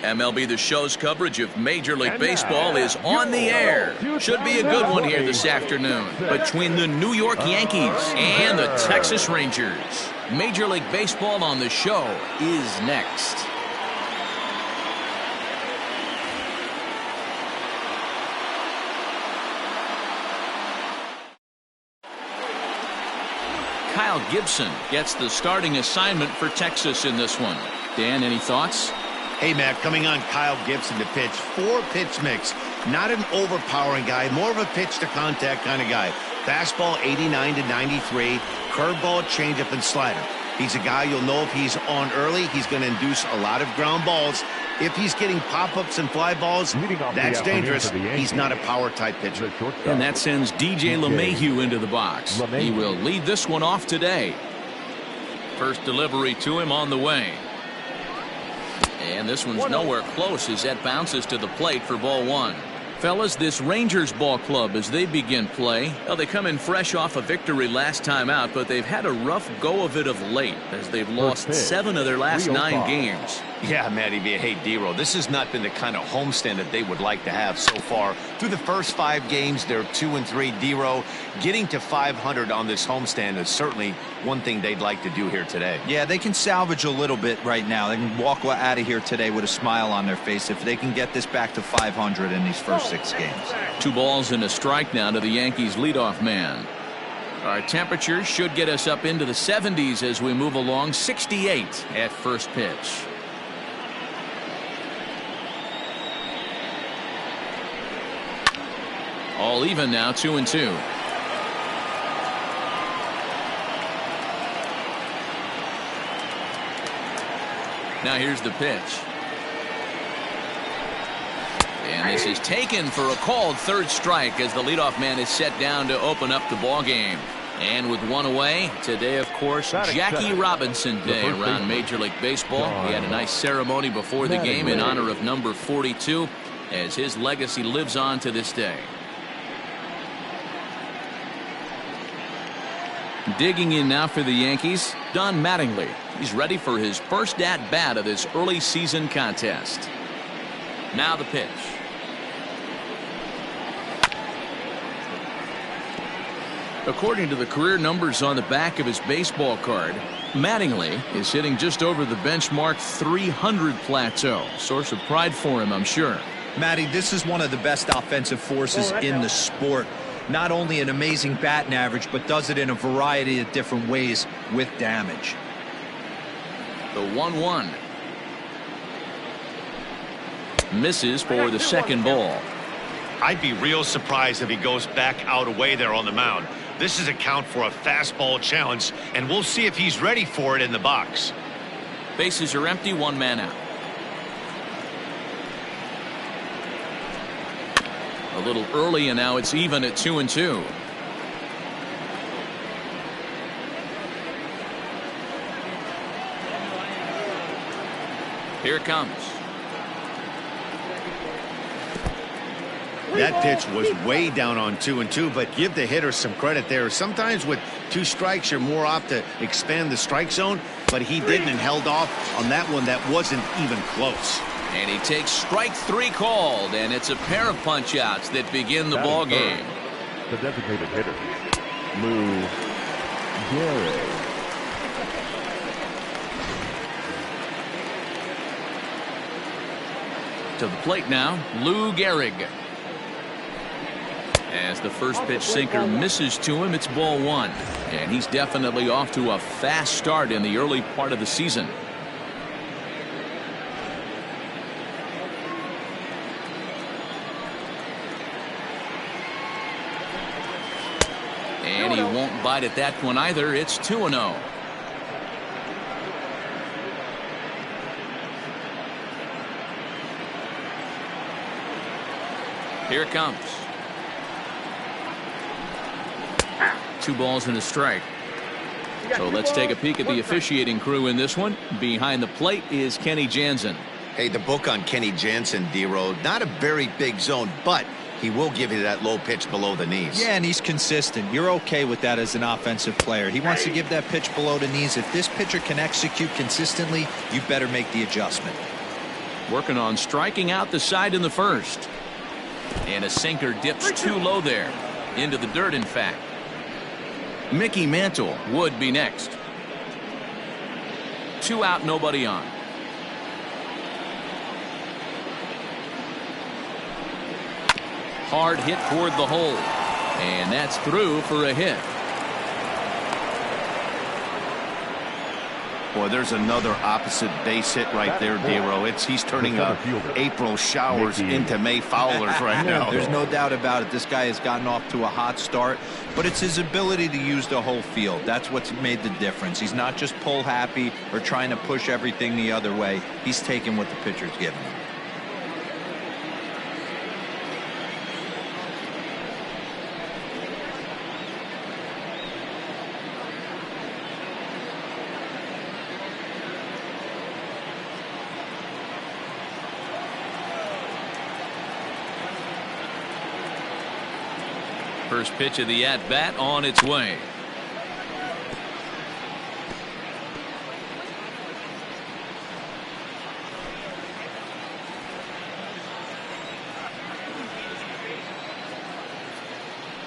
MLB The Show's coverage of Major League Baseball is on the air. Should be a good one here this afternoon between the New York Yankees and the Texas Rangers. Major League Baseball on The Show is next. Kyle Gibson gets the starting assignment for Texas in this one. Dan, any thoughts? Hey, Matt, coming on Kyle Gibson to pitch. 4-pitch mix. Not an overpowering guy, more of a pitch-to-contact kind of guy. Fastball 89 to 93, curveball, changeup, and slider. He's a guy you'll know if he's on early, he's going to induce a lot of ground balls. If he's getting pop-ups and fly balls, that's dangerous. He's not a power-type pitcher. And that sends DJ LeMahieu into the box. He will lead this one off today. First delivery to him on the way. And this one's nowhere close as that bounces to the plate for ball one. Fellas, this Rangers ball club, as they begin play, well, they come in fresh off a victory last time out, but they've had a rough go of it of late as they've lost 7 of their last 9 games. Yeah, Matty B. Hey, D-Roll, this has not been the kind of homestand that they would like to have so far. Through the first 5 games, they're 2-3. D-Roll, getting to 500 on this homestand is certainly one thing they'd like to do here today. Yeah, they can salvage a little bit right now. They can walk out of here today with a smile on their face if they can get this back to 500 in these first 6 games. 2 balls and a strike now to the Yankees leadoff man. Our temperature should get us up into the 70s as we move along. 68 at first pitch. All even now, 2-2. Now here's the pitch. And this is taken for a called third strike as the leadoff man is set down to open up the ball game. And with 1 away, today, of course, Jackie Robinson Day around Major League Baseball. He had a nice ceremony before the game in honor of number 42 as his legacy lives on to this day. Digging in now for the Yankees, Don Mattingly. He's ready for his first at-bat of this early season contest. Now the pitch. According to the career numbers on the back of his baseball card, Mattingly is hitting just over the benchmark 300 plateau. Source of pride for him, I'm sure. Matty, this is one of the best offensive forces in the sport. Not only an amazing batting average, but does it in a variety of different ways with damage. The 1-1. Misses for the second ball. I'd be real surprised if he goes back out away there on the mound. This is a count for a fastball challenge, and we'll see if he's ready for it in the box. Bases are empty, 1 man out. A little early, and now it's even at 2-2. Here it comes. That pitch was way down on 2-2, but give the hitter some credit there. Sometimes with 2 strikes, you're more off to expand the strike zone, but he didn't and held off on that one that wasn't even close. And he takes strike 3 called, and it's a pair of punch-outs that begin the ball game. The designated hitter, Lou Gehrig. To the plate now, Lou Gehrig. As the first pitch sinker misses to him, it's ball 1. And he's definitely off to a fast start in the early part of the season. And he won't bite at that one either. It's 2-0. Here it comes. 2 balls and a strike. So let's take a peek at the officiating crew in this one. Behind the plate is Kenny Jansen. Hey, the book on Kenny Jansen, D-Roll, not a very big zone, but he will give you that low pitch below the knees. Yeah, and he's consistent. You're okay with that as an offensive player. He wants to give that pitch below the knees. If this pitcher can execute consistently, you better make the adjustment. Working on striking out the side in the first. And a sinker dips too low there. Into the dirt, in fact. Mickey Mantle would be next. 2 out, nobody on. Hard hit toward the hole. And that's through for a hit. Boy, there's another opposite base hit right there, Dero. He's turning April showers into May foulers right now. There's no doubt about it. This guy has gotten off to a hot start, but it's his ability to use the whole field. That's what's made the difference. He's not just pull happy or trying to push everything the other way. He's taking what the pitcher's giving him. First pitch of the at-bat on its way.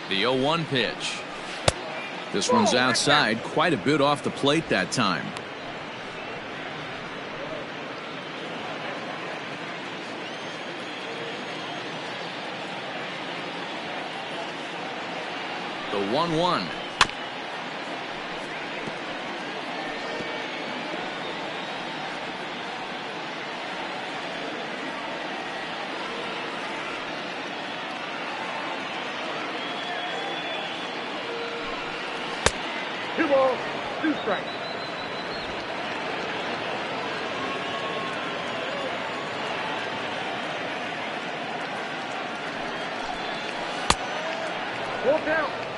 The 0-1 pitch. This one's outside, quite a bit off the plate that time. The 1-1. Two balls, 2 strikes.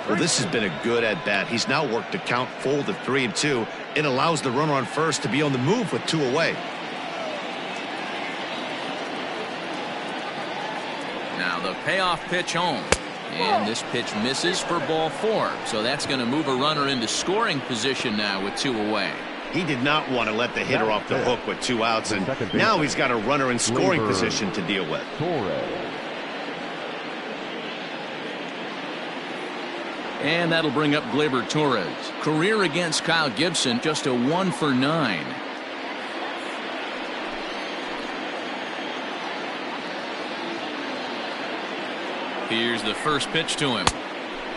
Well, this has been a good at-bat. He's now worked the count full to 3-2. It allows the runner on first to be on the move with 2 away. Now the payoff pitch home. And this pitch misses for ball 4. So that's going to move a runner into scoring position now with 2 away. He did not want to let the hitter off the hook with 2 outs, and now he's got a runner in scoring position to deal with. And that'll bring up Gleyber Torres. Career against Kyle Gibson, just a 1 for 9. Here's the first pitch to him.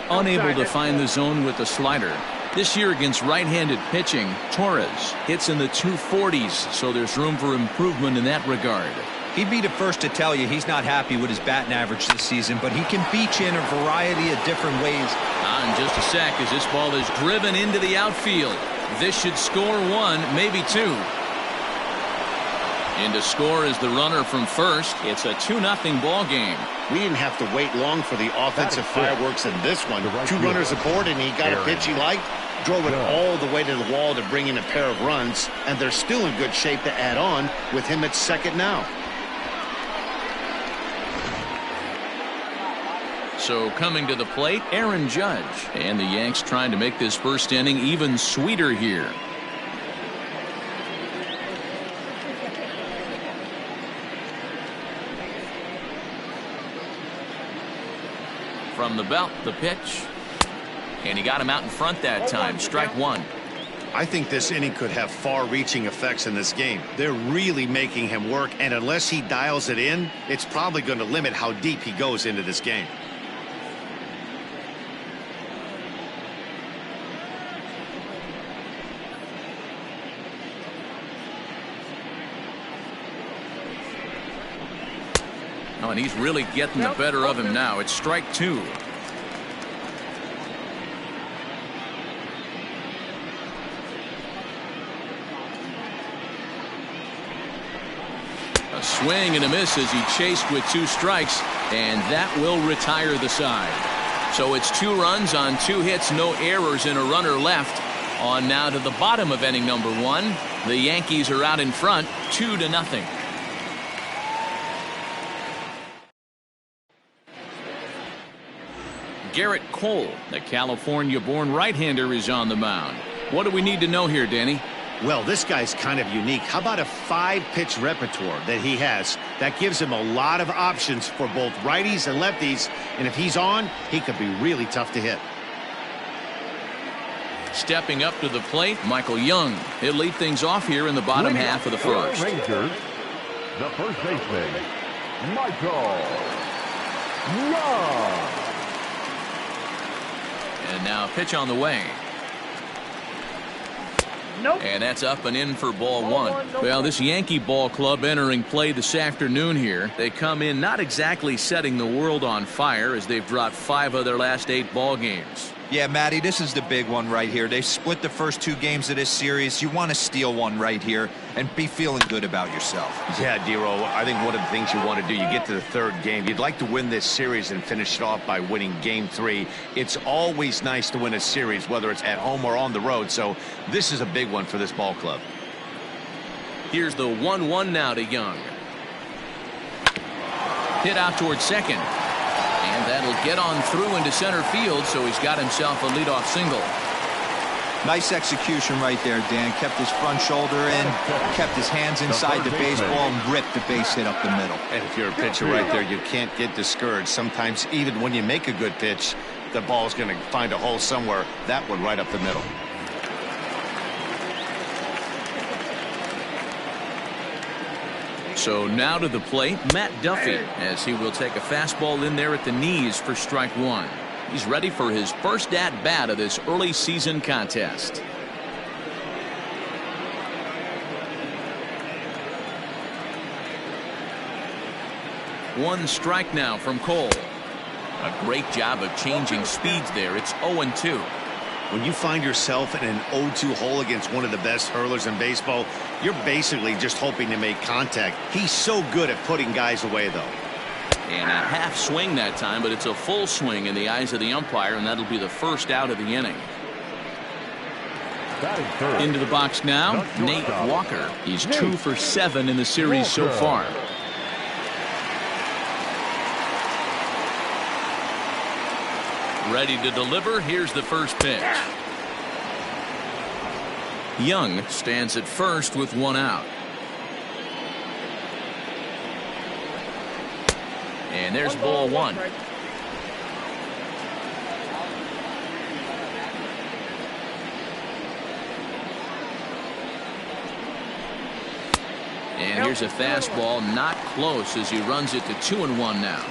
Unable to find the zone with the slider. This year against right-handed pitching, Torres hits in the 240s, so there's room for improvement in that regard. He'd be the first to tell you he's not happy with his batting average this season, but he can beat you in a variety of different ways. In just a sec, as this ball is driven into the outfield. This should score 1, maybe 2. And to score is the runner from first. It's a 2-0 ball game. We didn't have to wait long for the offensive fireworks in this one. 2 runners aboard, and he got a pitch he liked, drove it all the way to the wall to bring in a pair of runs, and they're still in good shape to add on with him at second now. So coming to the plate, Aaron Judge. And the Yanks trying to make this first inning even sweeter here. From the belt, the pitch. And he got him out in front that time. Strike 1. I think this inning could have far-reaching effects in this game. They're really making him work, and unless he dials it in, it's probably going to limit how deep he goes into this game. Oh, and he's really getting the better of him now. It's strike 2. A swing and a miss as he chased with 2 strikes, and that will retire the side. So it's 2 runs on 2 hits, no errors, and a runner left. On now to the bottom of inning number 1. The Yankees are out in front, 2-0. Garrett Cole, the California-born right-hander, is on the mound. What do we need to know here, Danny? Well, this guy's kind of unique. How about a 5-pitch repertoire that he has? That gives him a lot of options for both righties and lefties. And if he's on, he could be really tough to hit. Stepping up to the plate, Michael Young. He'll lead things off here in the bottom half of the first. Rangers, the first baseman, Michael Young. And now a pitch on the way. Nope. And that's up and in for ball one. Well, this Yankee ball club entering play this afternoon here. They come in not exactly setting the world on fire as they've dropped 5 of their last 8 ball games. Yeah, Matty, this is the big one right here. They've split the first 2 games of this series. You want to steal one right here and be feeling good about yourself. Yeah, Dero, I think one of the things you want to do, you get to the 3rd game, you'd like to win this series and finish it off by winning game 3. It's always nice to win a series, whether it's at home or on the road. So this is a big one for this ball club. Here's the 1-1 now to Young. Hit out towards second. And that'll get on through into center field, so he's got himself a leadoff single. Nice execution right there, Dan. Kept his front shoulder in, kept his hands inside the baseball, and ripped the base hit up the middle. And if you're a pitcher right there, you can't get discouraged. Sometimes even when you make a good pitch, the ball's going to find a hole somewhere. That one right up the middle. So now to the plate, Matt Duffy, as he will take a fastball in there at the knees for strike 1. He's ready for his first at-bat of this early season contest. One strike now from Cole. A great job of changing speeds there. It's 0-2. When you find yourself in an 0-2 hole against one of the best hurlers in baseball, you're basically just hoping to make contact. He's so good at putting guys away, though. And a half swing that time, but it's a full swing in the eyes of the umpire, and that'll be the first out of the inning. Into the box now, Nate Walker. He's 2 for 7 in the series so far. Ready to deliver. Here's the first pitch. Young stands at first with 1 out. And there's ball 1. And here's a fastball, not close, as he runs it to 2-1 now.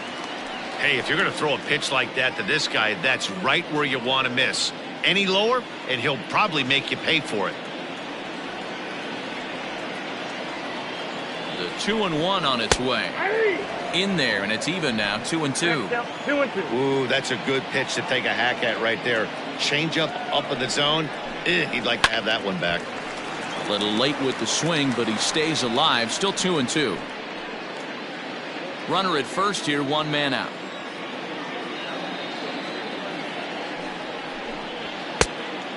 Hey, if you're going to throw a pitch like that to this guy, that's right where you want to miss. Any lower, and he'll probably make you pay for it. The 2-1 on its way. In there, and it's even now, 2-2. 2-2. Ooh, that's a good pitch to take a hack at right there. Change up in the zone. He'd like to have that one back. A little late with the swing, but he stays alive. Still 2-2. Runner at first here, 1 man out.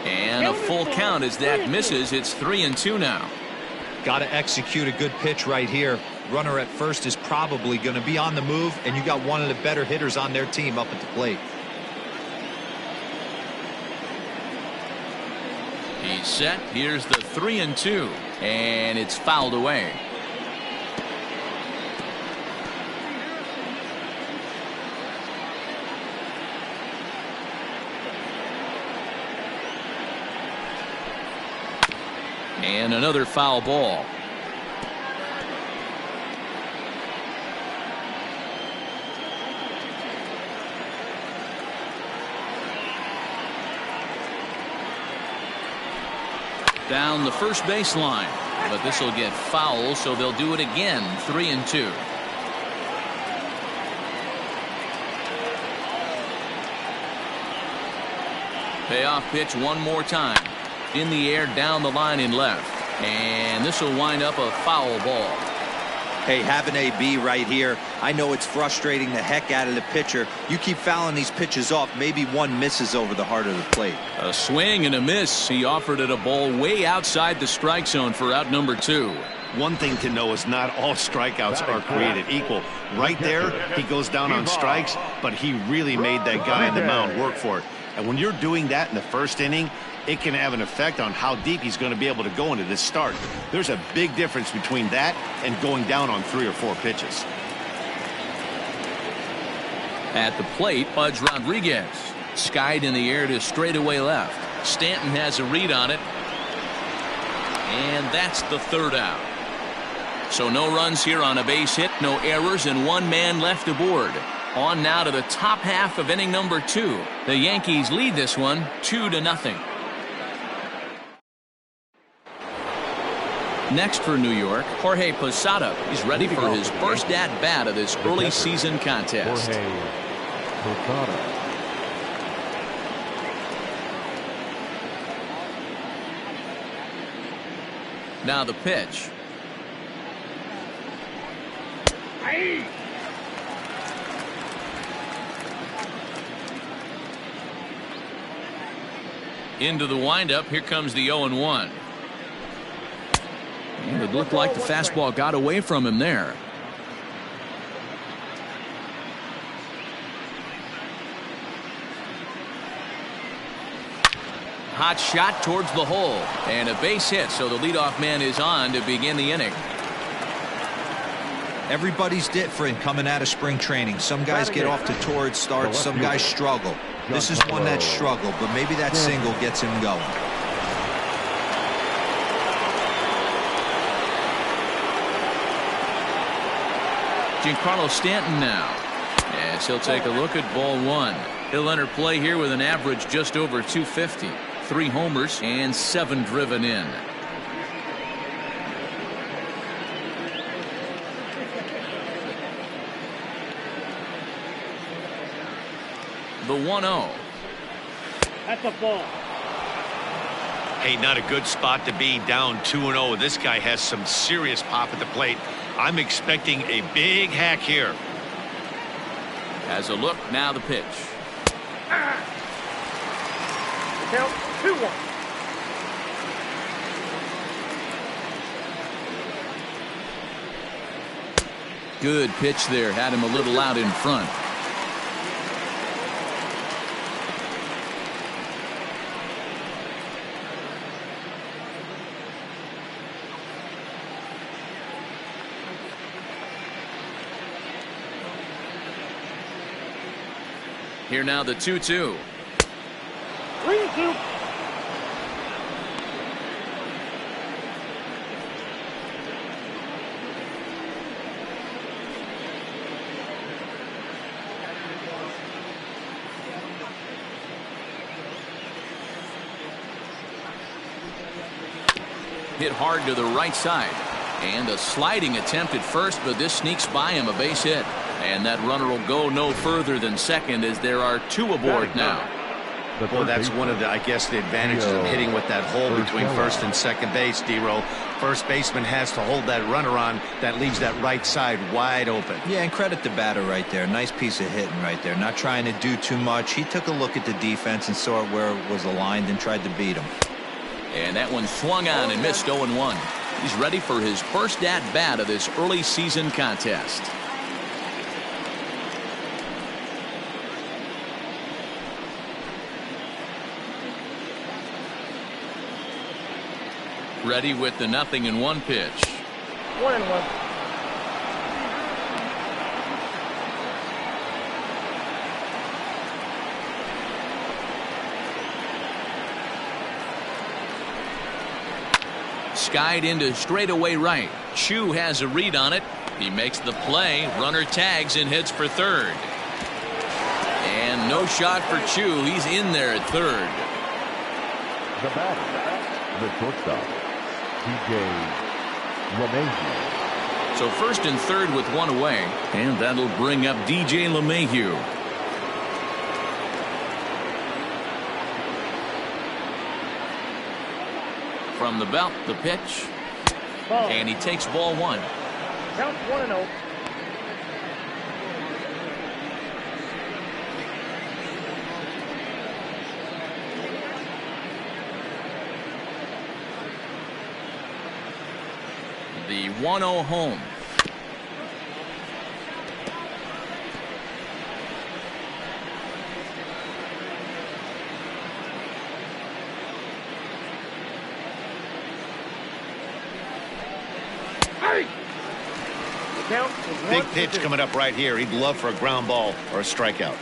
And a full count as that misses. It's 3-2 now. Got to execute a good pitch right here. Runner at first is probably going to be on the move, and you got one of the better hitters on their team up at the plate. He's set. Here's the 3-2, and it's fouled away. And another foul ball. Down the first baseline, but this will get foul, so they'll do it again. 3-2. Payoff pitch one more time. In the air, down the line in left. And this will wind up a foul ball. Hey, have an AB right here. I know it's frustrating the heck out of the pitcher. You keep fouling these pitches off, maybe one misses over the heart of the plate. A swing and a miss. He offered it a ball way outside the strike zone for out number 2. One thing to know is not all strikeouts are created equal. Right there, he goes down on strikes, but he really made that guy in the mound work for it. And when you're doing that in the first inning, it can have an effect on how deep he's going to be able to go into this start. There's a big difference between that and going down on 3 or 4 pitches. At the plate, Pudge Rodriguez. Skied in the air to straightaway left. Stanton has a read on it. And that's the 3rd out. So no runs here on a base hit, no errors, and 1 man left aboard. On now to the top half of inning number 2. The Yankees lead this one 2-0. Next for New York, Jorge Posada. He's ready for his first at-bat of this early season contest. Jorge Posada. Now the pitch. Into the windup. Here comes the 0-1. And it looked like the fastball got away from him there. Hot shot towards the hole. And a base hit, so the leadoff man is on to begin the inning. Everybody's different coming out of spring training. Some guys get off to torrid starts, some guys struggle. This is one that struggled, but maybe that single gets him going. Giancarlo Stanton now, as he'll take a look at ball 1. He'll enter play here with an average just over 250, 3 homers and 7 driven in. The 1-0. That's a ball. Hey, not a good spot to be, down 2-0. This guy has some serious pop at the plate. I'm expecting a big hack here. Has a look, now the pitch. Count 2-1. Good pitch there, had him a little out in front. Here now the 2-2. 3-2. Hit hard to the right side. And a sliding attempt at first, but this sneaks by him, a base hit. And that runner will go no further than second as there are 2 aboard now. Well, that's one of the, I guess, the advantages of hitting with that hole between first and second base, D-Row. First baseman has to hold that runner on. That leaves that right side wide open. Yeah, and credit the batter right there. Nice piece of hitting right there. Not trying to do too much. He took a look at the defense and saw where it was aligned and tried to beat him. And that one swung on and missed 0-1. He's ready for his first at-bat of this early season contest. Ready with the 0-1 pitch. 1-1. Skied into straightaway right. Chu has a read on it. He makes the play. Runner tags and hits for third. And no shot for Chu. He's in there at third. The batter, the shortstop, DJ LeMahieu. So first and third with 1 away. And that'll bring up DJ LeMahieu. From the belt, the pitch. Ball. And he takes ball 1. Count 1-0. The 1-0 home. Count is Big 1-2. pitch coming up right here. He'd love for a ground ball or a strikeout.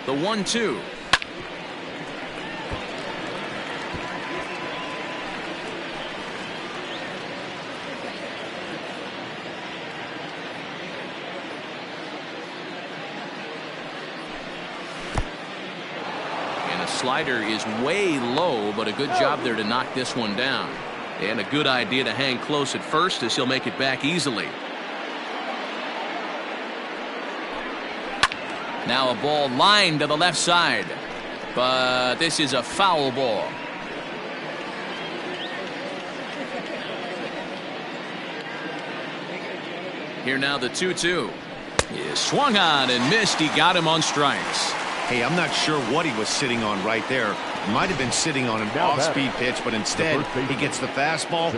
The 1-2. And a slider is way low, but a good job there to knock this one down. And a good idea to hang close at first, as he'll make it back easily. Now a ball lined to the left side, but this is a foul ball. Here now the 2-2. He swung on and missed. He got him on strikes. Hey, I'm not sure what he was sitting on right there. Might have been sitting on an off-speed pitch, but instead he gets the fastball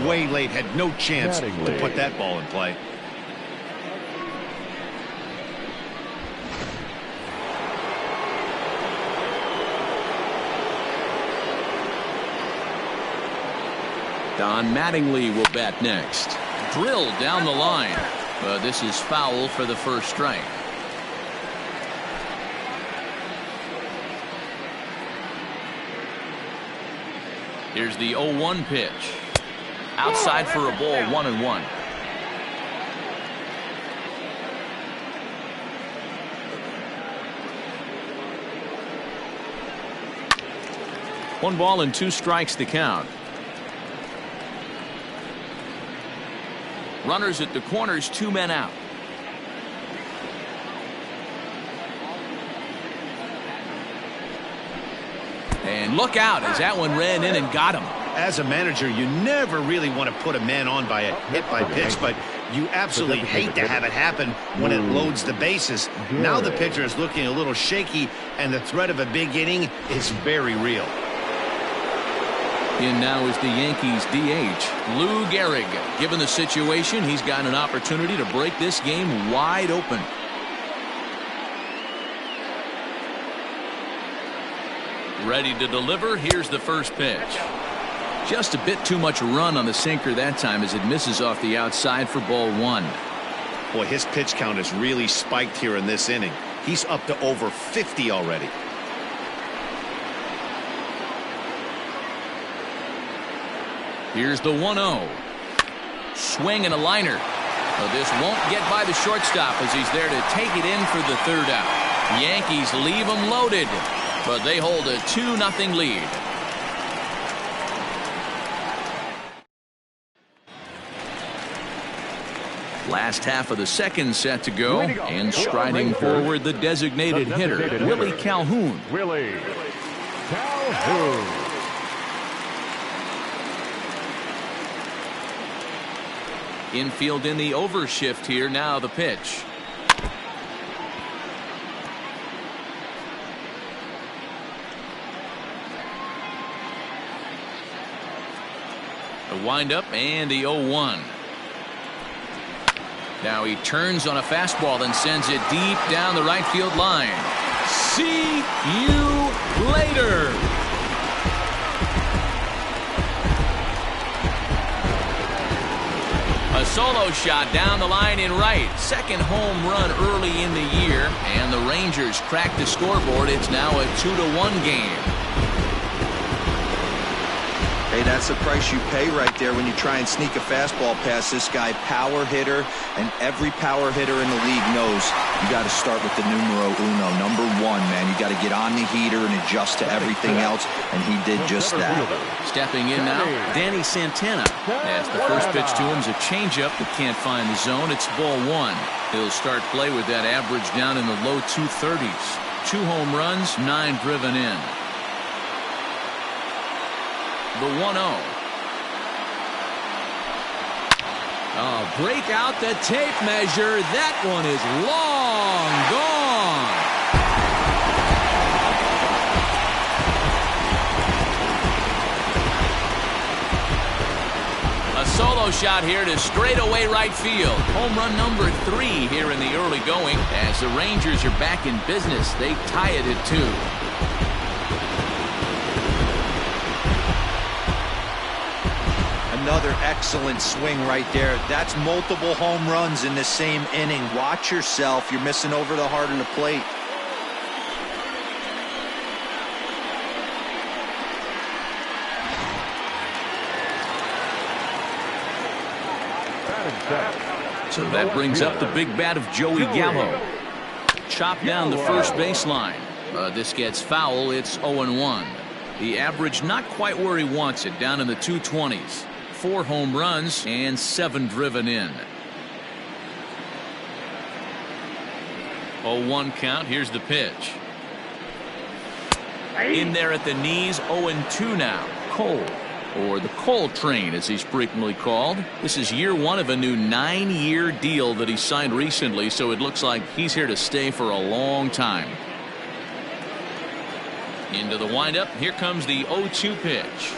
way late. Had no chance to put that ball in play. Don Mattingly will bat next. Drilled down the line, but this is foul for the first strike. Here's the 0-1 pitch. Outside for a ball, 1-1. One ball and 2 strikes to count. Runners at the corners, 2 men out. And look out as that one ran in and got him. As a manager, you never really want to put a man on by a hit by pitch, but you absolutely hate to have it happen when it loads the bases. Now the pitcher is looking a little shaky, and the threat of a big inning is very real. In now is the Yankees DH, Lou Gehrig. Given the situation, he's got an opportunity to break this game wide open. Ready to deliver. Here's the first pitch. Just a bit too much run on the sinker that time as it misses off the outside for ball 1. Boy, his pitch count has really spiked here in this inning. He's up to over 50 already. Here's the 1-0. Swing and a liner. But this won't get by the shortstop as he's there to take it in for the third out. Yankees leave him loaded, but they hold a 2-0 lead. Last half of the second set to go, and striding forward the designated hitter, Willie Calhoun. Willie Calhoun. Infield in the overshift here. Now the pitch. The windup and the 0-1. Now he turns on a fastball and sends it deep down the right field line. See you later. A solo shot down the line in right. Second home run early in the year, and the Rangers crack the scoreboard. It's now a 2-1 game. Hey, that's the price you pay right there when you try and sneak a fastball past this guy. Power hitter, and every power hitter in the league knows you got to start with the numero uno, number 1, man. You got to get on the heater and adjust to everything else, and he did just that. Stepping in now, Danny Santana. As the first pitch to him is a changeup that can't find the zone. It's ball 1. He'll start play with that average down in the low 230s. 2 home runs, 9 driven in. The 1-0. Oh, break out the tape measure. That one is long gone. A solo shot here to straightaway right field. Home run number 3 here in the early going. As the Rangers are back in business, they tie it at 2. Another excellent swing right there. That's multiple home runs in the same inning. Watch yourself. You're missing over the heart of the plate. So that brings up the big bat of Joey Gallo. Chopped down the first baseline. This gets foul. It's 0-1. The average not quite where he wants it, down in the 220s. 4 home runs and 7 driven in. 0-1 count. Here's the pitch. In there at the knees. 0-2 now. Cole, or the Cole train as he's frequently called. This is year 1 of a new 9-year deal that he signed recently, so it looks like he's here to stay for a long time. Into the windup. Here comes the 0-2 pitch.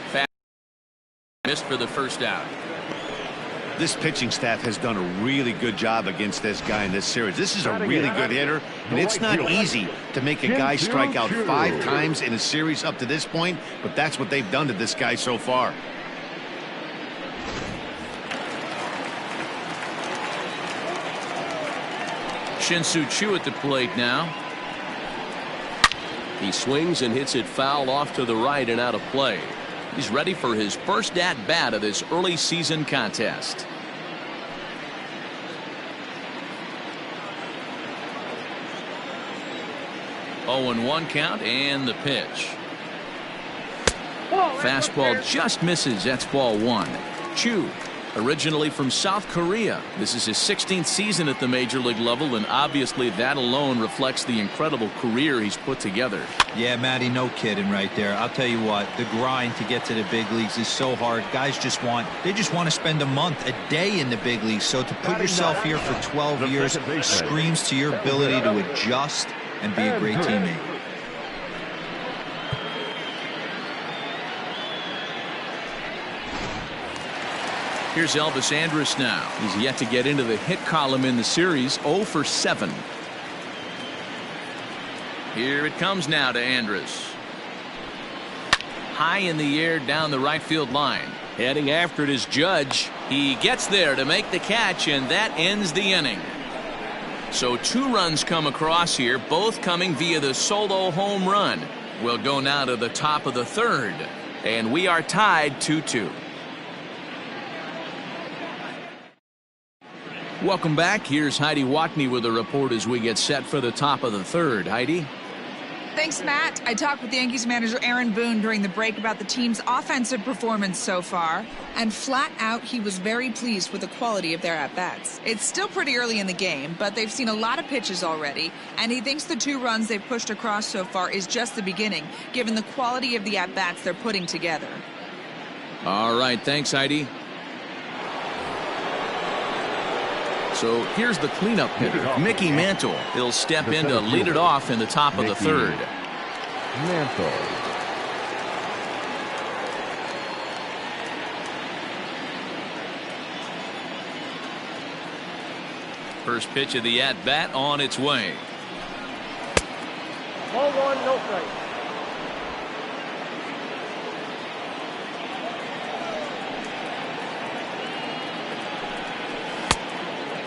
Fast missed for the first out. This pitching staff has done a really good job against this guy in this series. This is a really good hitter, and it's not easy to make a guy strike out 5 times in a series up to this point, but that's what they've done to this guy so far. Shin-Soo Choo at the plate now. He swings and hits it foul off to the right and out of play. He's ready for his first at-bat of this early season contest. Oh, and 1 count, and the pitch. Fastball just misses. That's ball 1. Choo, originally from South Korea. This is his 16th season at the major league level, and obviously that alone reflects the incredible career he's put together. Yeah, Matty, no kidding right there. I'll tell you what, the grind to get to the big leagues is so hard. Guys just want to spend a month, a day in the big leagues. So to put yourself here for 12 years screams to your ability to adjust and be a great teammate. Here's Elvis Andrus now. He's yet to get into the hit column in the series. 0 for 7. Here it comes now to Andrus. High in the air down the right field line. Heading after it is Judge. He gets there to make the catch, and that ends the inning. So 2 runs come across here, both coming via the solo home run. We'll go now to the top of the 3rd, and we are tied 2-2. Welcome back. Here's Heidi Watney with a report as we get set for the top of the 3rd. Heidi? Thanks, Matt. I talked with Yankees manager Aaron Boone during the break about the team's offensive performance so far, and flat out he was very pleased with the quality of their at-bats. It's still pretty early in the game, but they've seen a lot of pitches already, and he thinks the 2 runs they've pushed across so far is just the beginning, given the quality of the at-bats they're putting together. All right, thanks, Heidi. So here's the cleanup hitter, Mickey Mantle. He'll step in to lead it off in the top of the 3rd. Mantle. First pitch of the at-bat on its way. Ball 1, no strike.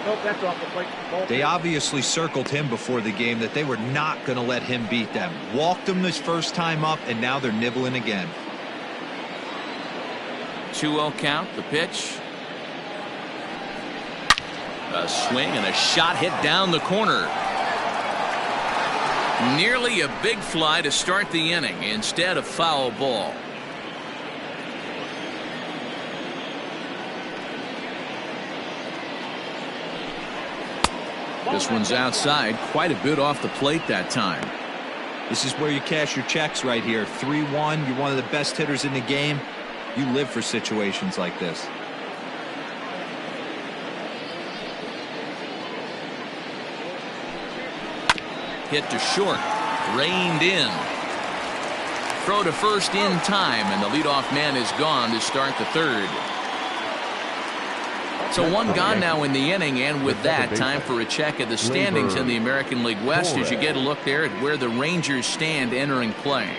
Nope, that's off the plate. They obviously circled him before the game that they were not going to let him beat them. Walked him this first time up, and now they're nibbling again. 2-0 count. The pitch. A swing and a shot hit down the corner. Nearly a big fly to start the inning. Instead, a foul ball. This one's outside, quite a bit off the plate that time. This is where you cash your checks right here. 3-1, you're one of the best hitters in the game. You live for situations like this. Hit to short, reined in. Throw to first in time, and the leadoff man is gone to start the 3rd. So one gone now in the inning, and with that, time for a check of the standings in the American League West as you get a look there at where the Rangers stand entering play.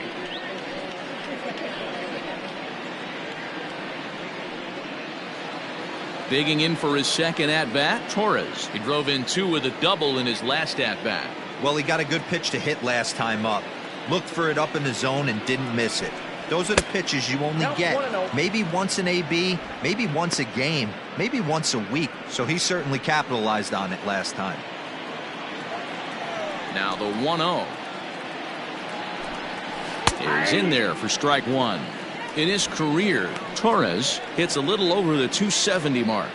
Digging in for his second at-bat, Torres. He drove in 2 with a double in his last at-bat. Well, he got a good pitch to hit last time up. Looked for it up in the zone and didn't miss it. Those are the pitches you only get maybe once an AB, maybe once a game, maybe once a week. So he certainly capitalized on it last time. Now the 1-0 is in there for strike 1. In his career, Torres hits a little over the 270 mark.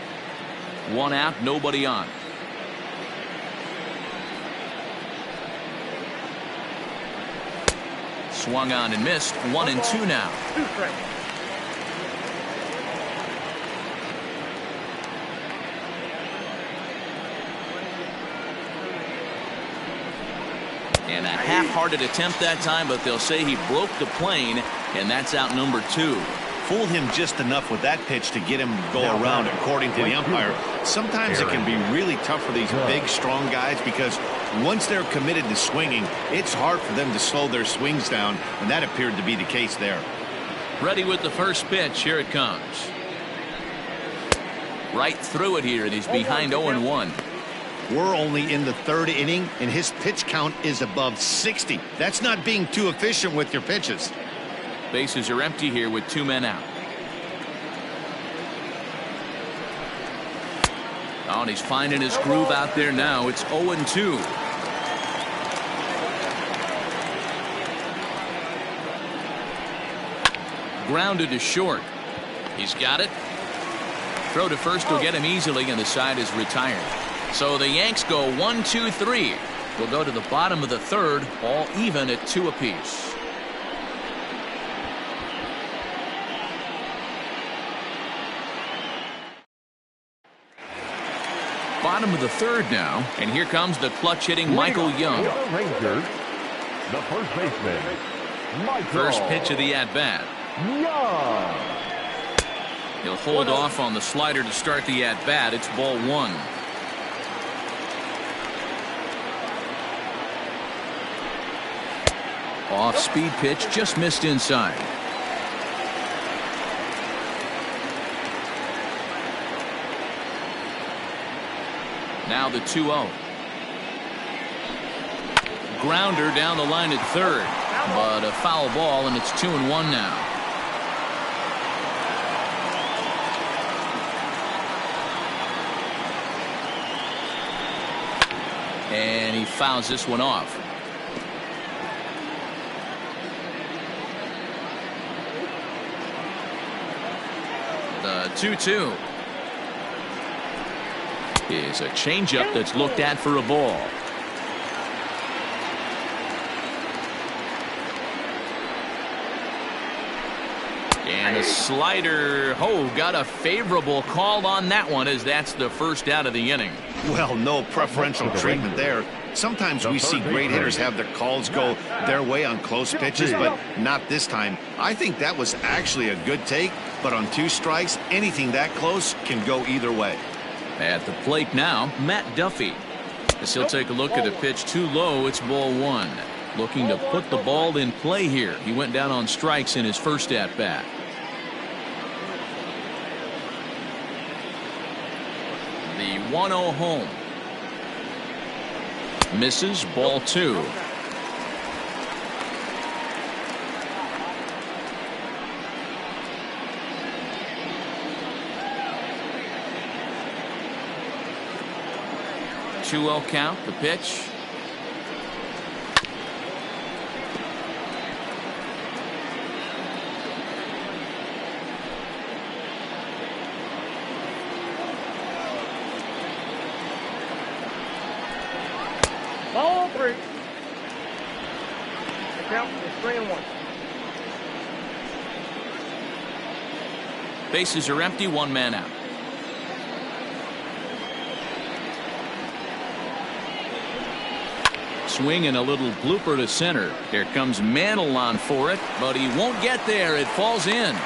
1 out, nobody on. Swung on and missed. 1-2 now. And a half-hearted attempt that time, but they'll say he broke the plane, and that's out number 2. Fooled him just enough with that pitch to get him to go around, according to the umpire. Sometimes it can be really tough for these big, strong guys because once they're committed to swinging, it's hard for them to slow their swings down, and that appeared to be the case there. Ready with the first pitch. Here it comes. Right through it here, and he's behind 0-1. We're only in the 3rd inning, and his pitch count is above 60. That's not being too efficient with your pitches. Bases are empty here with 2 men out. Oh, and he's finding his groove out there now. It's 0-2. Grounded to short. He's got it. Throw to first will get him easily, and the side is retired. So the Yanks go 1-2-3. We'll go to the bottom of the 3rd, all even at 2 apiece. Bottom of the 3rd now, and here comes the clutch hitting Michael Young. Rangers, the first baseman, Michael. First pitch of the at-bat. Young. He'll hold off on the slider to start the at-bat. It's ball 1. Off-speed pitch, just missed inside. Now the 2-0. Grounder down the line at 3rd, but a foul ball, and it's 2-1 now. And he fouls this one off. The 2-2 is a changeup that's looked at for a ball. And a slider. Oh, got a favorable call on that one, as that's the first out of the inning. Well, no preferential treatment there. Sometimes we see great hitters have their calls go their way on close pitches, but not this time. I think that was actually a good take, but on 2 strikes, anything that close can go either way. At the plate now, Matt Duffy. As he'll take a look at a pitch too low, it's ball 1. Looking to put the ball in play here. He went down on strikes in his first at-bat. The 1-0 home. Misses, ball 2. Two-0 count, the pitch. Ball 3. The count is 3-1. Bases are empty, 1 man out. Swing and a little blooper to center. Here comes Mantle on for it, but he won't get there. It falls in.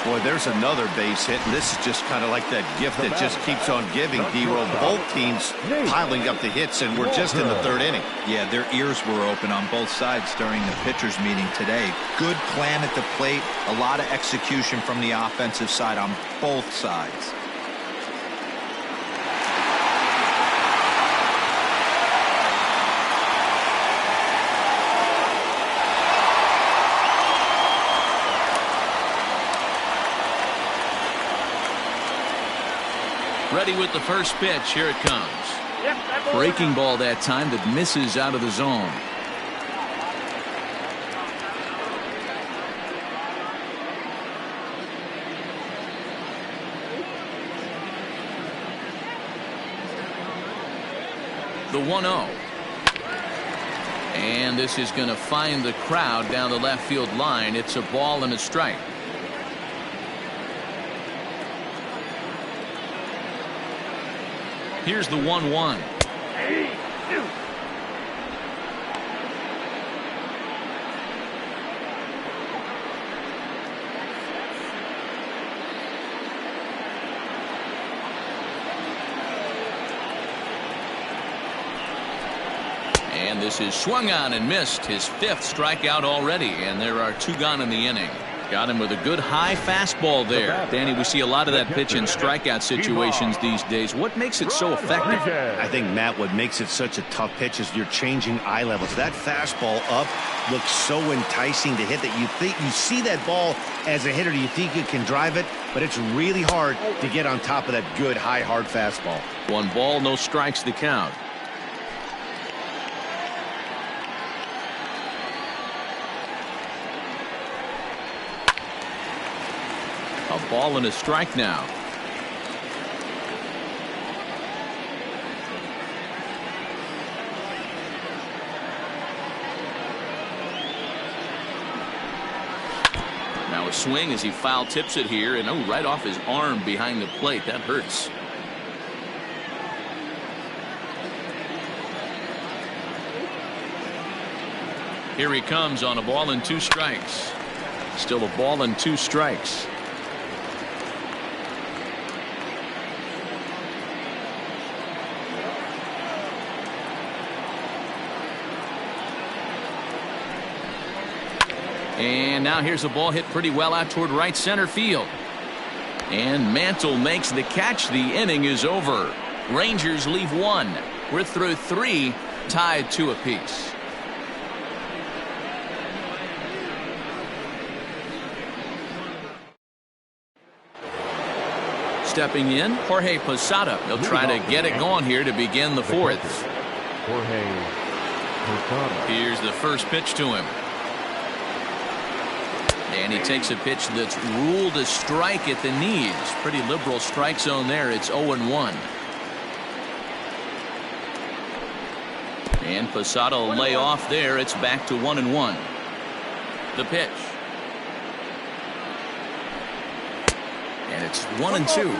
Boy, there's another base hit, and this is just kind of like that gift that just keeps on giving, D-Roll. Both teams piling up the hits, and we're just in the third inning. Yeah, their ears were open on both sides during the pitchers' meeting today. Good plan at the plate, a lot of execution from the offensive side on both sides. Ready with the first pitch. Here it comes. Breaking ball that time that misses out of the zone. The 1-0. And this is going to find the crowd down the left field line. It's a ball and a strike. Here's the 1-1. And this is swung on and missed. His 5th strikeout already, and there are 2 gone in the inning. Got him with a good high fastball there. Danny, we see a lot of that pitch in strikeout situations these days. What makes it so effective? I think, Matt, what makes it such a tough pitch is you're changing eye levels. That fastball up looks so enticing to hit that you think you see that ball as a hitter. You think you can drive it, but it's really hard to get on top of that good high hard fastball. 1 ball, no strikes the count. A ball and a strike now. Now a swing as he foul tips it here, and right off his arm behind the plate. That hurts. Here he comes on a ball and 2 strikes. Still a ball and 2 strikes. And now here's a ball hit pretty well out toward right center field. And Mantle makes the catch. The inning is over. Rangers leave 1. We're through 3, tied 2 apiece. Stepping in, Jorge Posada. They'll try to get it going here to begin the 4th. Jorge Posada. Here's the first pitch to him. And he takes a pitch that's ruled a strike at the knees. Pretty liberal strike zone there. It's 0-1. And Posada will lay off there. It's back to 1-1. The pitch. And it's 1-2.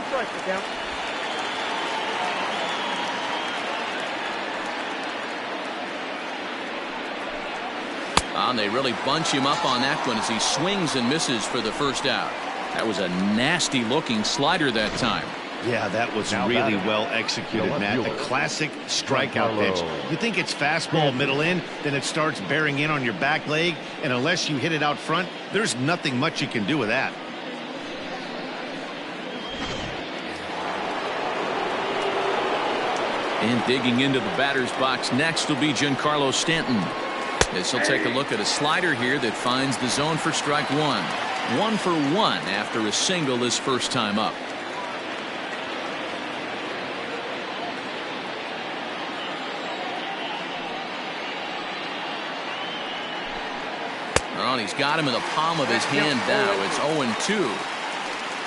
And they really bunch him up on that one as he swings and misses for the first out. That was a nasty looking slider that time. Yeah, that was really well executed, Matt. The classic strikeout pitch. You think it's fastball middle in, then it starts bearing in on your back leg, and unless you hit it out front, there's nothing much you can do with that. And digging into the batter's box next will be Giancarlo Stanton. As he'll take a look at a slider here that finds the zone for strike 1. 1 for 1 after a single his first time up. Well, he's got him in the palm of his hand now. It's 0-2.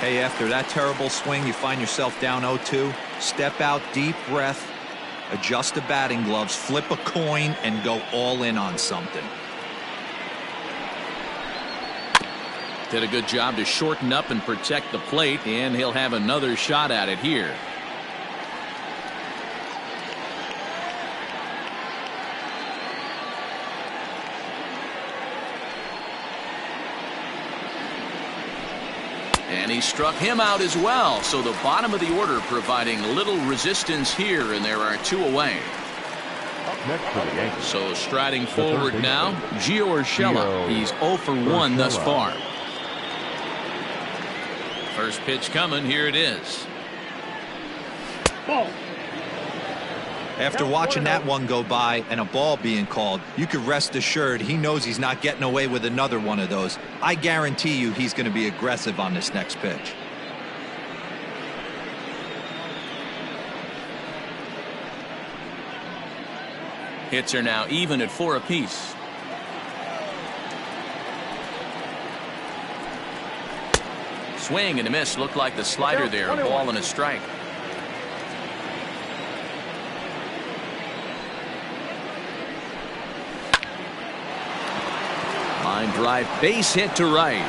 Hey, after that terrible swing, you find yourself down 0-2. Step out, deep breath, adjust the batting gloves, flip a coin, and go all in on something. Did a good job to shorten up and protect the plate, and he'll have another shot at it here. And he struck him out as well. So the bottom of the order providing little resistance here, and there are 2 away. Next for the Yankees. So striding forward now, Gio Urshela. He's 0 for 1 thus far. First pitch coming. Here it is. Ball. After watching that one go by and a ball being called, you could rest assured he knows he's not getting away with another one of those. I guarantee you he's going to be aggressive on this next pitch. Hits are now even at 4 apiece. Swing and a miss. Looked like the slider there. A ball and a strike. Line drive, base hit to right.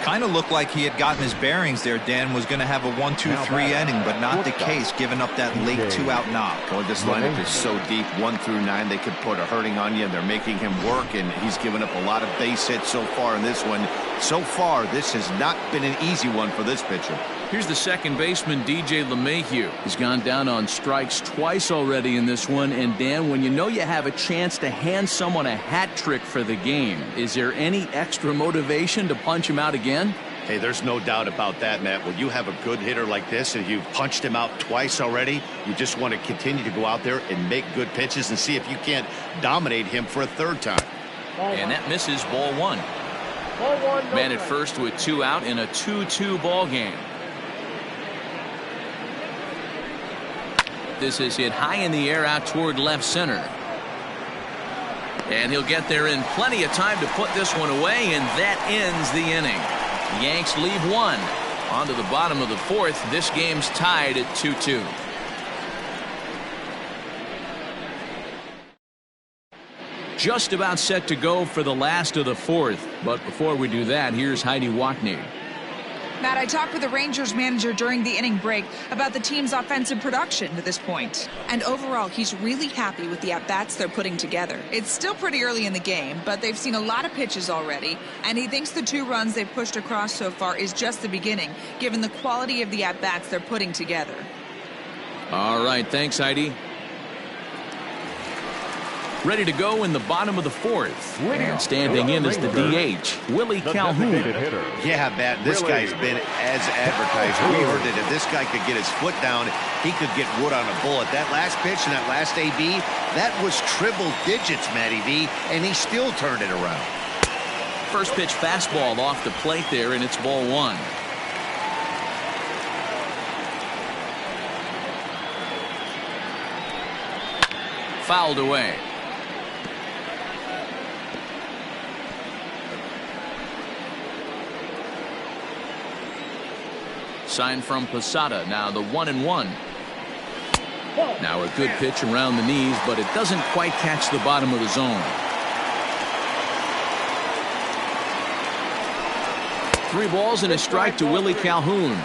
Kind of looked like he had gotten his bearings there. Dan was going to have a 1-2-3 inning, but not the case, giving up that late 2-out knock. Boy, this lineup is so deep, 1 through 9. They could put a hurting on you, and they're making him work, and he's given up a lot of base hits so far in this one. So far, this has not been an easy one for this pitcher. Here's the second baseman, DJ LeMahieu. He's gone down on strikes twice already in this one. And Dan, when you know you have a chance to hand someone a hat trick for the game, is there any extra motivation to punch him out again? Hey, there's no doubt about that, Matt. When you have a good hitter like this and you've punched him out twice already, you just want to continue to go out there and make good pitches and see if you can't dominate him for a 3rd time. And that misses. Ball 1. Man at first with 2 out in a 2-2 ball game. This is hit high in the air out toward left center. And he'll get there in plenty of time to put this one away, and that ends the inning. The Yanks leave 1. On to the bottom of the 4th. This game's tied at 2-2. Just about set to go for the last of the 4th. But before we do that, here's Heidi Watney. Matt, I talked with the Rangers manager during the inning break about the team's offensive production to this point. And overall, he's really happy with the at-bats they're putting together. It's still pretty early in the game, but they've seen a lot of pitches already. And he thinks the 2 runs they've pushed across so far is just the beginning, given the quality of the at-bats they're putting together. All right, thanks, Heidi. Ready to go in the bottom of the 4th. And standing in is the DH, Willie Calhoun. Yeah, Matt, this guy's been as advertised. We heard that if this guy could get his foot down, he could get wood on a bullet. That last pitch and that last AB, that was triple digits, Matty V, and he still turned it around. First pitch fastball off the plate there, and it's ball 1. Fouled away. Sign from Posada. Now the 1-1. Now a good pitch around the knees, but it doesn't quite catch the bottom of the zone. 3 balls and a strike to Willie Calhoun.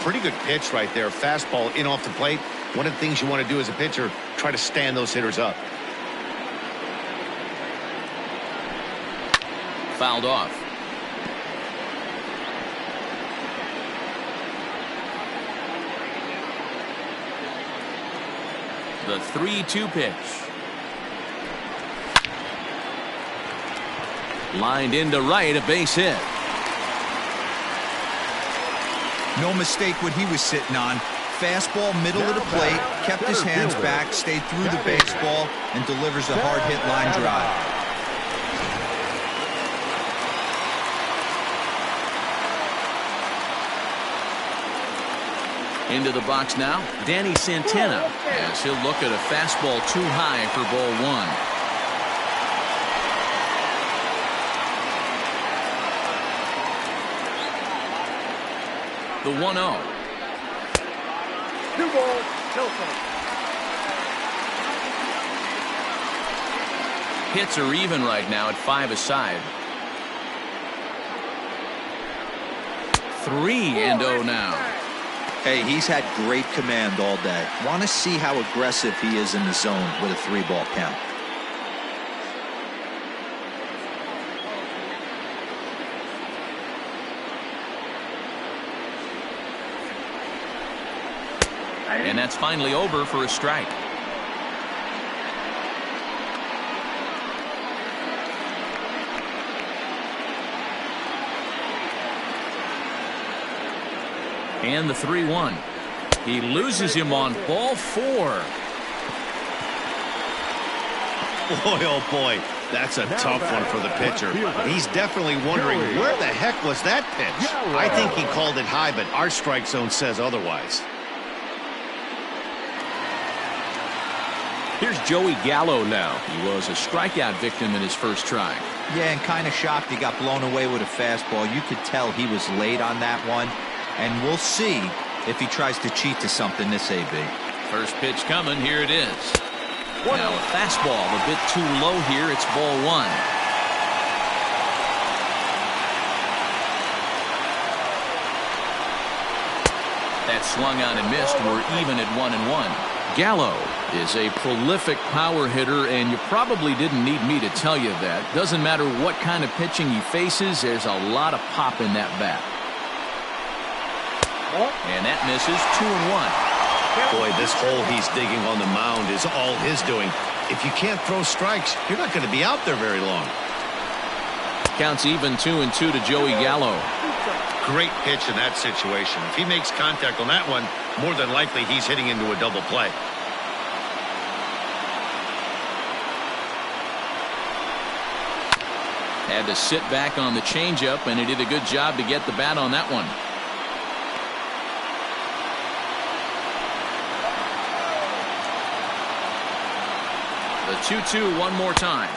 Pretty good pitch right there. Fastball in off the plate. One of the things you want to do as a pitcher, try to stand those hitters up. Fouled off. The 3-2 pitch. Lined into right, a base hit. No mistake what he was sitting on. Fastball, middle of the plate, kept his hands back, stayed through the baseball, and delivers a hard hit line drive. Into the box now, Danny Santana, as he'll look at a fastball too high for ball 1. The 1-0. 2 balls, no strikes. Hits are even right now at 5 aside. 3-0 now. Hey, he's had great command all day. Want to see how aggressive he is in the zone with a 3-ball count. And that's finally over for a strike. And the 3-1. He loses him on ball 4. Boy, oh boy, that's a tough one for the pitcher. He's definitely wondering where the heck was that pitch. I think he called it high, but our strike zone says otherwise. Here's Joey Gallo now. He was a strikeout victim in his first try. Yeah, and kind of shocked he got blown away with a fastball. You could tell he was late on that one. And we'll see if he tries to cheat to something this AB. First pitch coming. Here it is. Now a fastball a bit too low here. It's ball 1. That swung on and missed. We're even at 1-1. Gallo is a prolific power hitter, and you probably didn't need me to tell you that. Doesn't matter what kind of pitching he faces, there's a lot of pop in that bat. And that misses. 2-1. Boy, this hole he's digging on the mound is all his doing. If you can't throw strikes, you're not going to be out there very long. Counts even 2-2 to Joey Gallo. Great pitch in that situation. If he makes contact on that one, more than likely he's hitting into a double play. Had to sit back on the changeup, and he did a good job to get the bat on that one. The 2-2 one more time.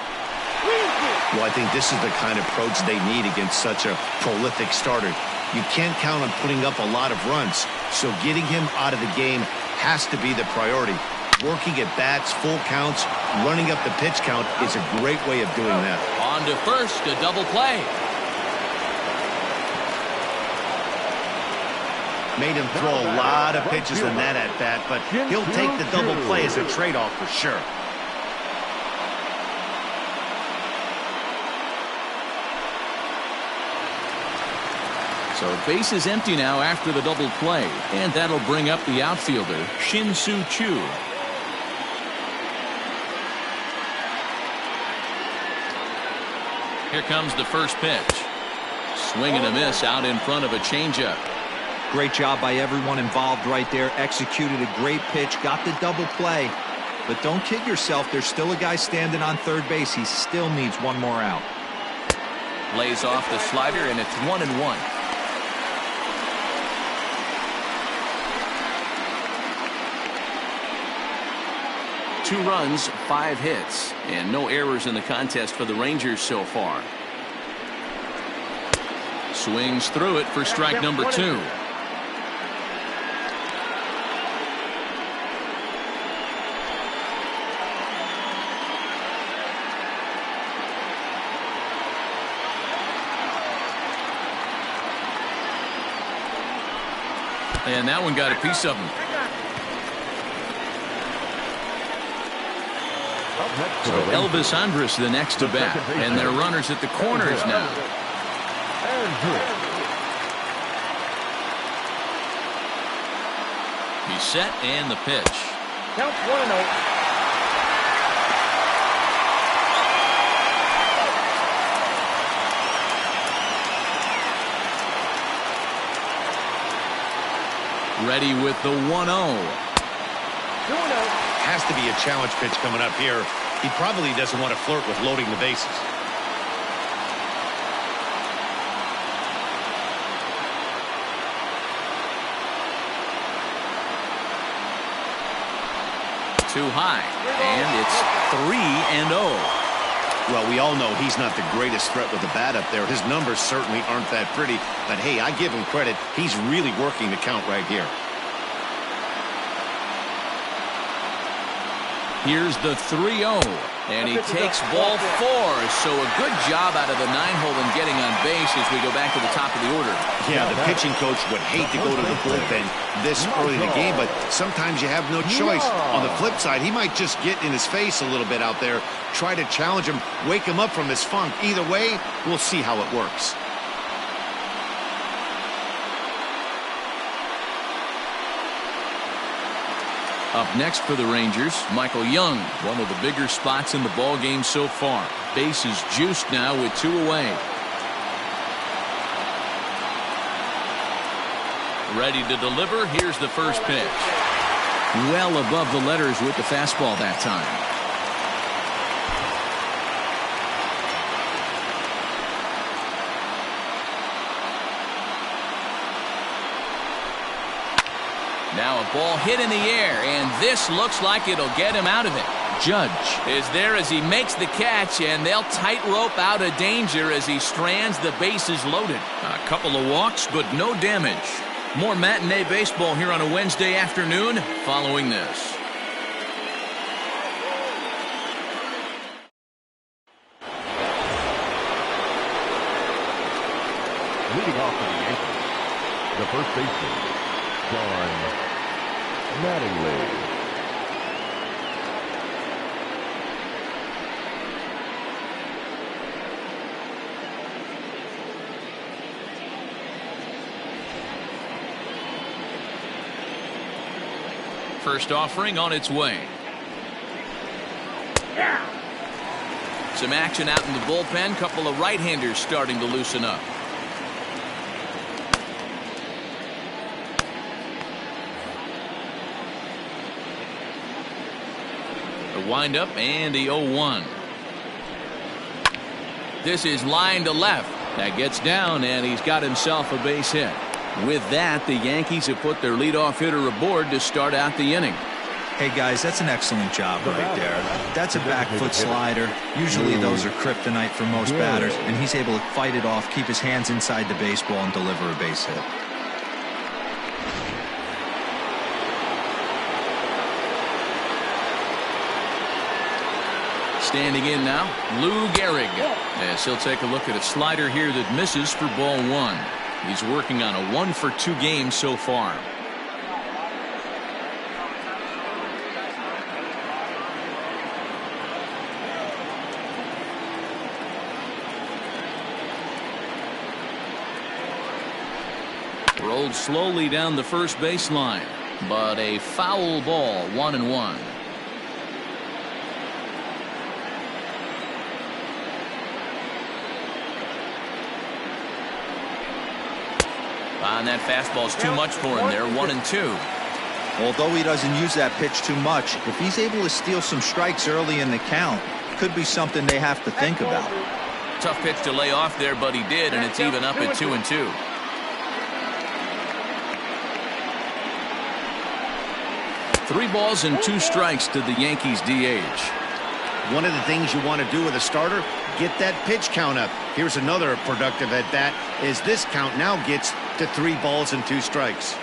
Well, I think this is the kind of approach they need against such a prolific starter. You can't count on putting up a lot of runs, so getting him out of the game has to be the priority. Working at bats, full counts, running up the pitch count is a great way of doing that. On to first, a double play. Made him throw a lot of pitches in that at bat, but he'll take the double play as a trade-off for sure. So base is empty now after the double play, and that'll bring up the outfielder, Shin-Soo Choo. Here comes the first pitch. Swing and a miss out in front of a changeup. Great job by everyone involved right there. Executed a great pitch, got the double play. But don't kid yourself, there's still a guy standing on third base. He still needs one more out. Lays off the slider, and it's 1-1. Two runs, 5 hits, and no errors in the contest for the Rangers so far. Swings through it for strike number 2. And that one got a piece of him. So Elvis Andrus the next to bat, and their runners at the corners now. He's set, and the pitch. Count 1-0. Ready with the 1-0. 2-0. Has to be a challenge pitch coming up here. He probably doesn't want to flirt with loading the bases. Too high, and it's 3-0. Well, we all know he's not the greatest threat with the bat up there. His numbers certainly aren't that pretty, but hey, I give him credit. He's really working the count right here. Here's the 3-0, and he takes ball 4. So a good job out of the 9-hole and getting on base as we go back to the top of the order. Yeah, the pitching coach would hate to go to the bullpen this early in the game, but sometimes you have no choice. On the flip side, he might just get in his face a little bit out there, try to challenge him, wake him up from his funk. Either way, we'll see how it works. Up next for the Rangers, Michael Young, one of the bigger spots in the ball game so far. Bases juiced now with 2 away. Ready to deliver. Here's the first pitch. Well above the letters with the fastball that time. Now a ball hit in the air, and this looks like it'll get him out of it. Judge is there as he makes the catch, and they'll tightrope out of danger as he strands the bases loaded. A couple of walks, but no damage. More matinee baseball here on a Wednesday afternoon following this. Leading off for the Yankees, the first baseman, John Mattingly. First offering on its way. Some action out in the bullpen. Couple of right-handers starting to loosen up. The windup and the 0-1. This is line to left. That gets down, and he's got himself a base hit. With that, the Yankees have put their leadoff hitter aboard to start out the inning. Hey guys, that's an excellent job right there. That's a back foot slider. Usually those are kryptonite for most batters, and he's able to fight it off, keep his hands inside the baseball, and deliver a base hit. Standing in now, Lou Gehrig. As he'll take a look at a slider here that misses for ball 1. He's working on a 1-for-2 game so far. Rolled slowly down the first baseline, but a foul ball, 1-1. And that fastball's too much for him there, 1-2. Although he doesn't use that pitch too much, if he's able to steal some strikes early in the count, could be something they have to think about. Tough pitch to lay off there, but he did, and it's even up at 2-2. Three balls and 2 strikes to the Yankees DH. One of the things you want to do with a starter, get that pitch count up. Here's another productive at bat, is this count now gets to 3 balls and 2 strikes.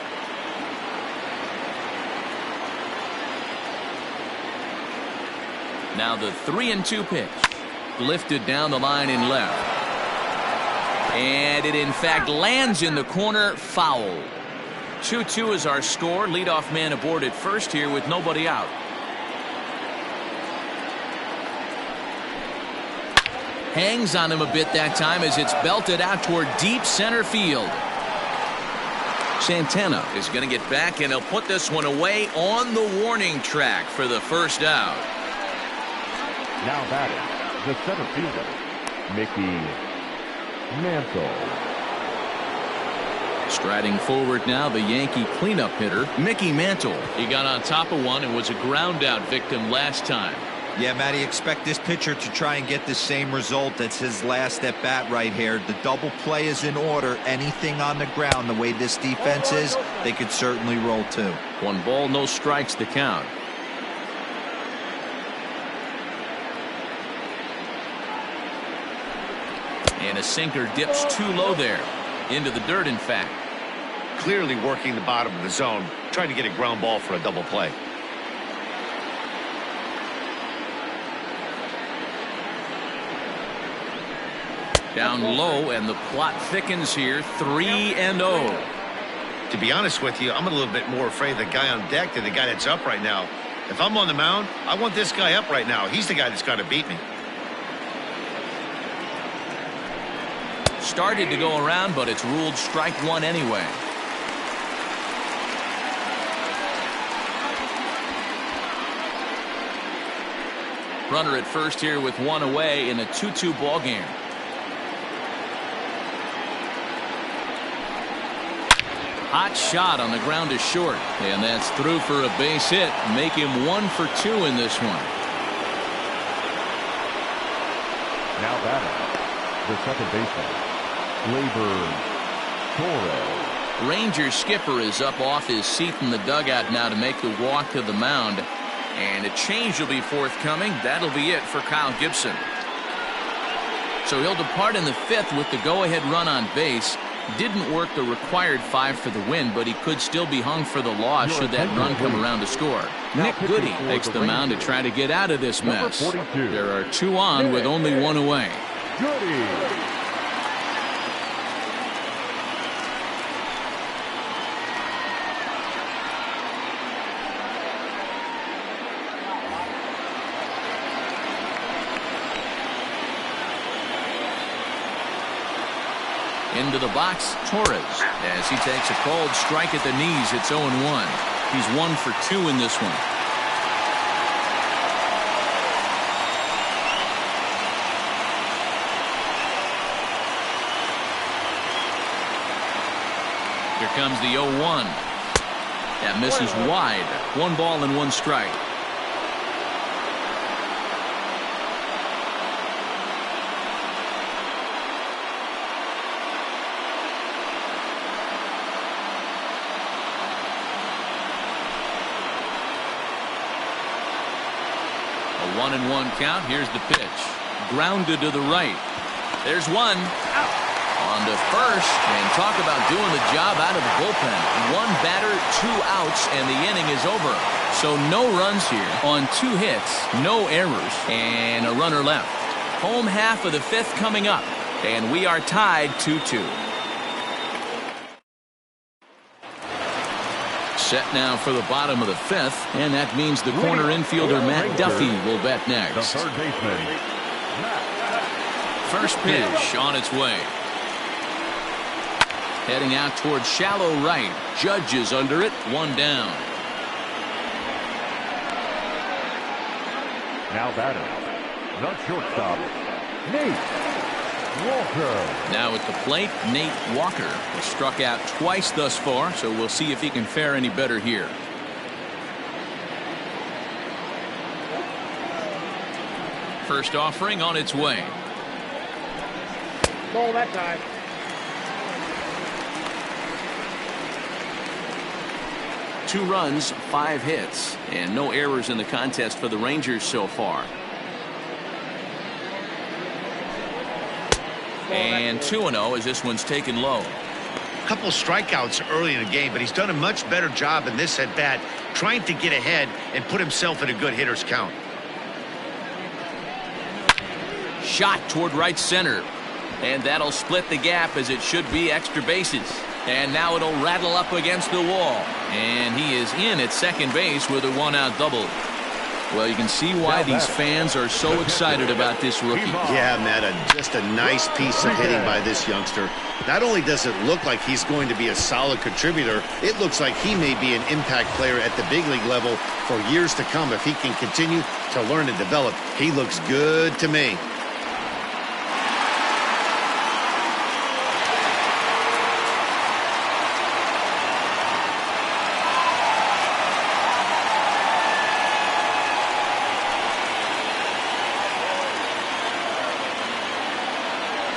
Now the 3-2 pitch. Lifted down the line in left. And it in fact lands in the corner, foul. 2-2 is our score. Leadoff man aboard at first here with nobody out. Hangs on him a bit that time as it's belted out toward deep center field. Santana is going to get back, and he'll put this one away on the warning track for the first out. Now batting, the center fielder, Mickey Mantle. Striding forward now, the Yankee cleanup hitter, Mickey Mantle. He got on top of one and was a ground out victim last time. Yeah, Matty, expect this pitcher to try and get the same result. That's his last at bat right here. The double play is in order. Anything on the ground, the way this defense is, they could certainly roll 2. 1 ball, no strikes to count. And a sinker dips too low there. Into the dirt, in fact. Clearly working the bottom of the zone, trying to get a ground ball for a double play. Down low, and the plot thickens here, 3-0. To be honest with you, I'm a little bit more afraid of the guy on deck than the guy that's up right now. If I'm on the mound, I want this guy up right now. He's the guy that's got to beat me. Started to go around, but it's ruled strike 1 anyway. Runner at first here with one away in a 2-2 ball game. Hot shot on the ground to short, and that's through for a base hit. Make him 1 for 2 in this one. Now batting, the second baseman, Torres. Rangers skipper is up off his seat in the dugout now to make the walk to the mound. And a change will be forthcoming. That'll be it for Kyle Gibson. So he'll depart in the 5th with the go-ahead run on base. Didn't work the required 5 for the win, but he could still be hung for the loss should that run come around to score. Nick Goody takes the mound to try to get out of this mess. There are 2 on with only 1 away. Goody. Into the box, Torres, as he takes a cold strike at the knees. It's 0-1. He's 1 for 2 in this one. Here comes the 0-1. That misses wide. 1 ball and 1 strike. A 1-1 count. Here's the pitch. Grounded to the right. There's one. Out. On to first. And talk about doing the job out of the bullpen. 1 batter, 2 outs, and the inning is over. So no runs here on 2 hits, no errors, and a runner left. Home half of the 5th coming up. And we are tied 2-2. Set now for the bottom of the 5th, and that means the corner infielder Matt Duffy will bat next. The third baseman, First pitch on its way. Heading out towards shallow right. Judge is under it. 1 down. now batting, the shortstop, Nate Walker. Now at the plate, Nate Walker has struck out twice thus far, so we'll see if he can fare any better here. First offering on its way. Ball that time. Two runs, 5 hits, and no errors in the contest for the Rangers so far. And 2-0 as this one's taken low. Couple strikeouts early in the game, but he's done a much better job in this at bat, trying to get ahead and put himself in a good hitter's count. Shot toward right center, and that'll split the gap as it should be extra bases. And now it'll rattle up against the wall, and he is in at second base with a 1-out double. Well, you can see why these fans are so excited about this rookie. Yeah, Matt, just a nice piece of hitting by this youngster. Not only does it look like he's going to be a solid contributor, it looks like he may be an impact player at the big league level for years to come if he can continue to learn and develop. He looks good to me.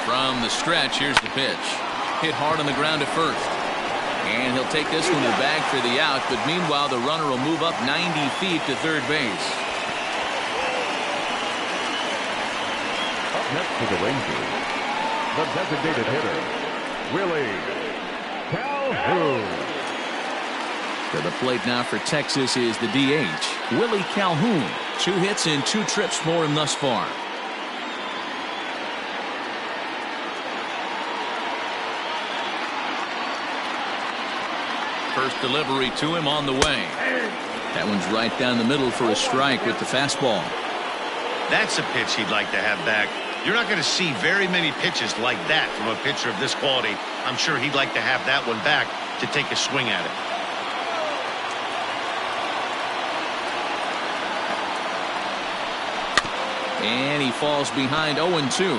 From the stretch, here's the pitch. Hit hard on the ground at first. And he'll take this one to the bag for the out, but meanwhile the runner will move up 90 feet to third base. Up next for the Rangers, the designated hitter, Willie Calhoun. To the plate now for Texas is the DH, Willie Calhoun. 2 hits and 2 trips for him thus far. First delivery to him on the way. That one's right down the middle for a strike with the fastball. That's a pitch he'd like to have back. You're not going to see very many pitches like that from a pitcher of this quality. I'm sure he'd like to have that one back to take a swing at it. And he falls behind 0-2.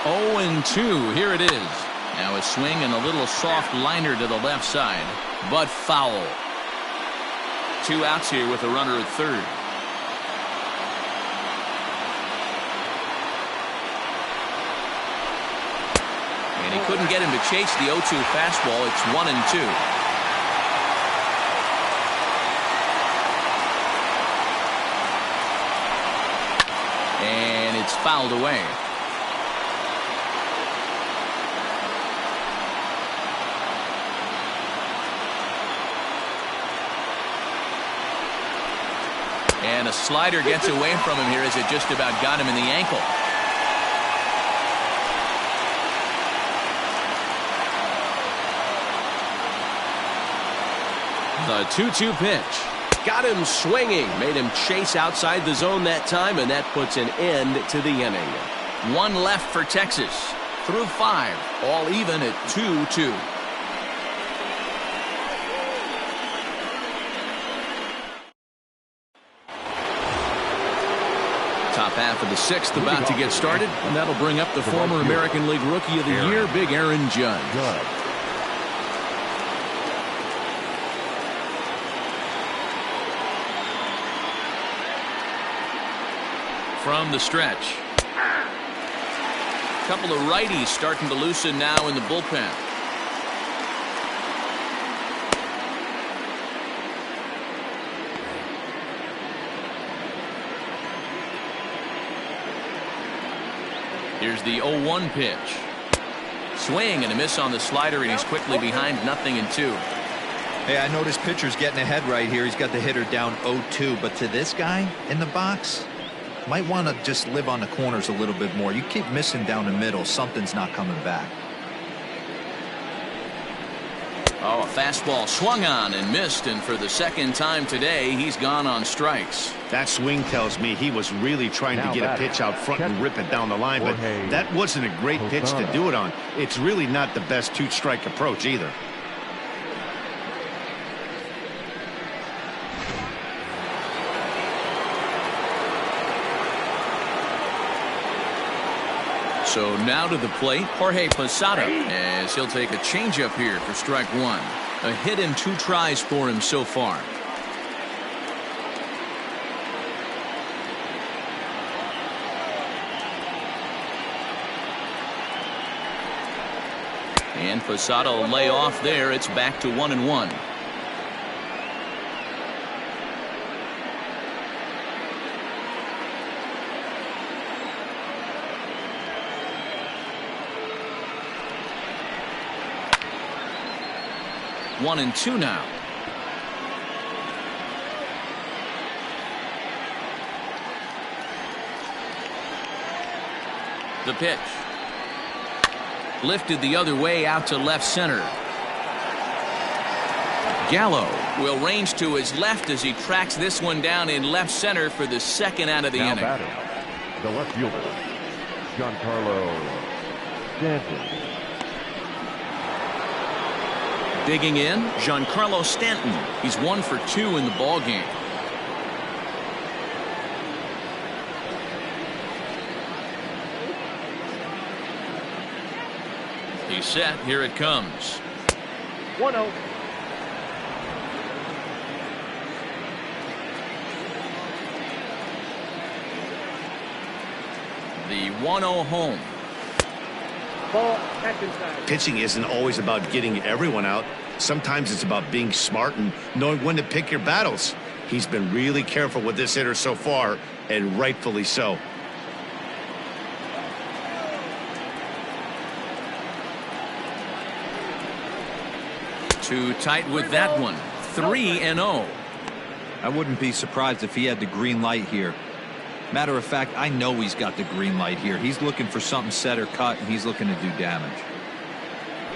0-2. Here it is. Now a swing and a little soft liner to the left side, but foul. 2 outs here with a runner at third. And he couldn't get him to chase the 0-2 fastball. It's 1-2. And it's fouled away. And a slider gets away from him here as it just about got him in the ankle. The 2-2 pitch. Got him swinging. Made him chase outside the zone that time, and that puts an end to the inning. 1 left for Texas. Through 5. All even at 2-2. Top half of the 6th about to get started, and that'll bring up the former American League Rookie of the Year, Big Aaron Judge. From the stretch. A couple of righties starting to loosen now in the bullpen. Here's the 0-1 pitch. Swing and a miss on the slider, and he's quickly behind 0-2. Hey, I noticed pitcher's getting ahead right here. He's got the hitter down 0-2, but to this guy in the box, might want to just live on the corners a little bit more. You keep missing down the middle, something's not coming back. Oh, a fastball swung on and missed, and for the second time today, he's gone on strikes. That swing tells me he was really trying to get a pitch out front and rip it down the line, but that wasn't a great pitch to do it on. It's really not the best 2-strike approach either. So now to the plate, Jorge Posada, as he'll take a changeup here for strike 1. A hit in 2 tries for him so far. And Posada will lay off there. It's back to 1-1. One and 2 now. The pitch. Lifted the other way out to left center. Gallo will range to his left as he tracks this one down in left center for the second out of the inning. Batting, the left fielder, Giancarlo Stanton. Digging in, Giancarlo Stanton. He's 1 for 2 in the ball game. He's set. Here it comes. 1-0. The 1-0 home. Ball back inside. Pitching isn't always about getting everyone out. Sometimes it's about being smart and knowing when to pick your battles. He's been really careful with this hitter so far, and rightfully so. Too tight with that one. 3-0. I wouldn't be surprised if he had the green light here. Matter of fact, I know he's got the green light here. He's looking for something set or cut, and he's looking to do damage.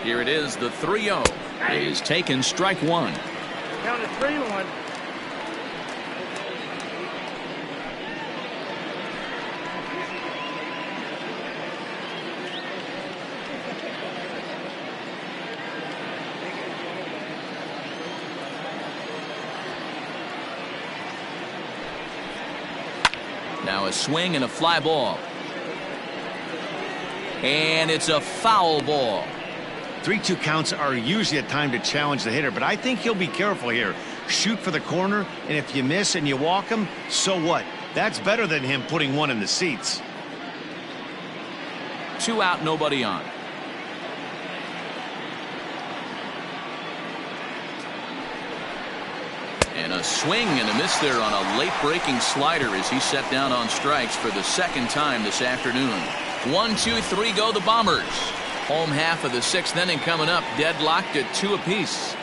Here it is, the 3-0. It is taken, strike 1. Count is 3-1. Now a swing and a fly ball. And it's a foul ball. 3-2 counts are usually a time to challenge the hitter, but I think he'll be careful here. Shoot for the corner, and if you miss and you walk him, so what? That's better than him putting one in the seats. 2 out, nobody on. And a swing and a miss there on a late breaking slider as he set down on strikes for the second time this afternoon. 1, 2, 3 go the Bombers. Home half of the 6th inning coming up, deadlocked at 2 apiece.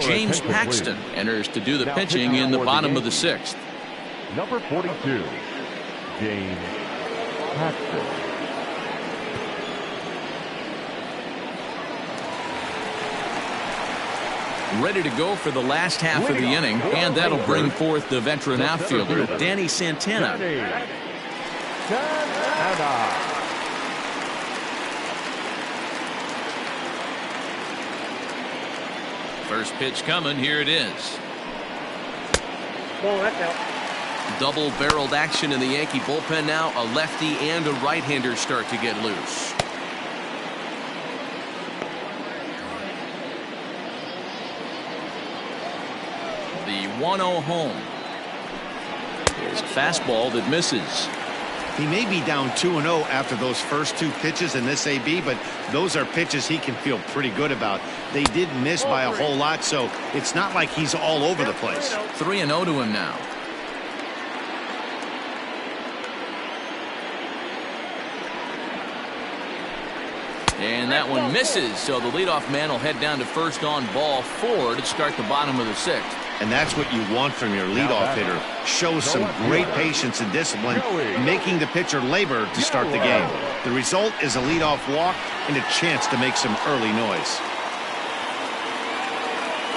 James Paxton enters to do the pitching in the bottom of the 6th. Number 42, James Paxton. Ready to go for the last half of the inning, and that'll bring forth the veteran outfielder, Danny Santana. First pitch coming, here it is. Ball, that's out. Double-barreled action in the Yankee bullpen now. A lefty and a right-hander start to get loose. The 1-0 home is a fastball that misses. He may be down 2-0 after those first 2 pitches in this AB, but those are pitches he can feel pretty good about. They did miss by a whole lot, so it's not like he's all over the place. 3-0 to him now. And that one misses, so the leadoff man will head down to first on ball 4 to start the bottom of the 6th. And that's what you want from your leadoff hitter. Shows some great patience and discipline, making the pitcher labor to start the game. The result is a leadoff walk and a chance to make some early noise.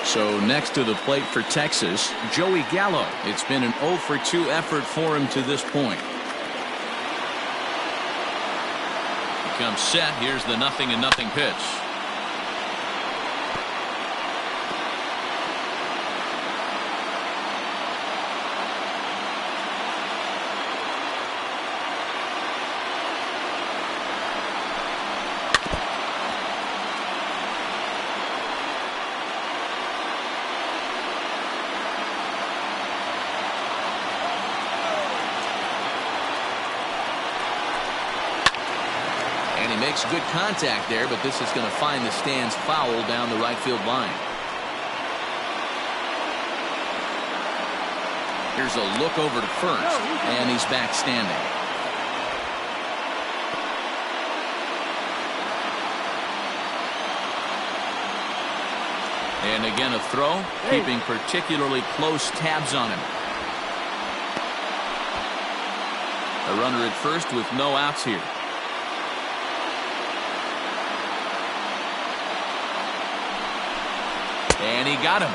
So next to the plate for Texas, Joey Gallo. It's been an 0 for 2 effort for him to this point. He comes set. Here's the 0-0 pitch. And he makes good contact there, but this is going to find the stands foul down the right field line. Here's a look over to first, and he's back standing. And again a throw, keeping particularly close tabs on him. A runner at first with no outs here. And he got him.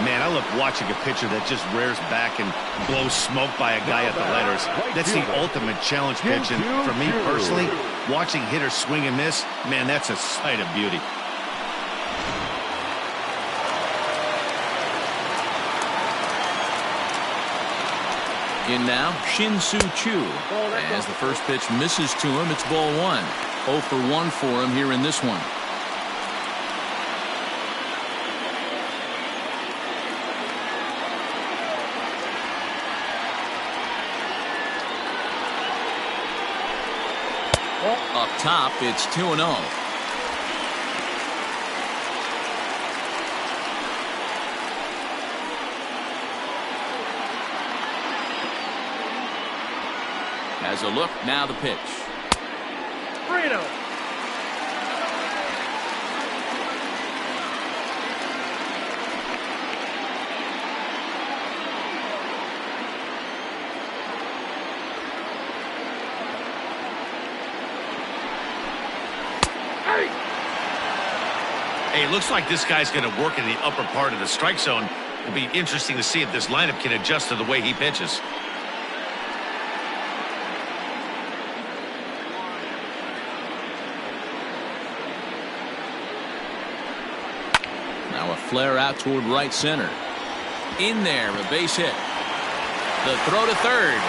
Man, I love watching a pitcher that just rears back and blows smoke by a guy at the letters. That's the ultimate challenge pitch. And for me personally, watching hitters swing and miss, man, that's a sight of beauty. In now, Shin-Soo Choo. As the first pitch misses to him, it's ball 1. 0 for 1 for him here in this one. Up top, it's 2-0. Has a look, now the pitch. 3-0. Hey, it looks like this guy's going to work in the upper part of the strike zone. It'll be interesting to see if this lineup can adjust to the way he pitches. flare out toward right center. In there, a base hit. The throw to third.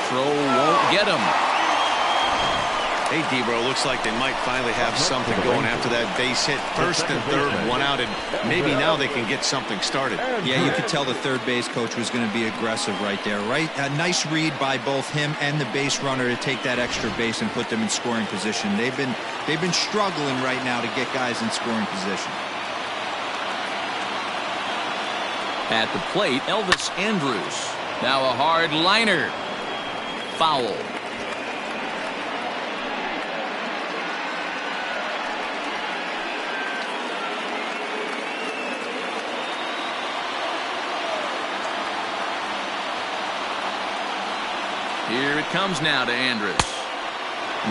Throw won't get him. Hey, D-Bro, looks like they might finally have something going after that base hit. First and third, one out, and maybe now they can get something started. Yeah, you could tell the third base coach was going to be aggressive right there. Right, a nice read by both him and the base runner to take that extra base and put them in scoring position. They've been struggling right now to get guys in scoring position. At the plate, Elvis Andrus. Now a hard liner. Foul. Here it comes now to Andrus.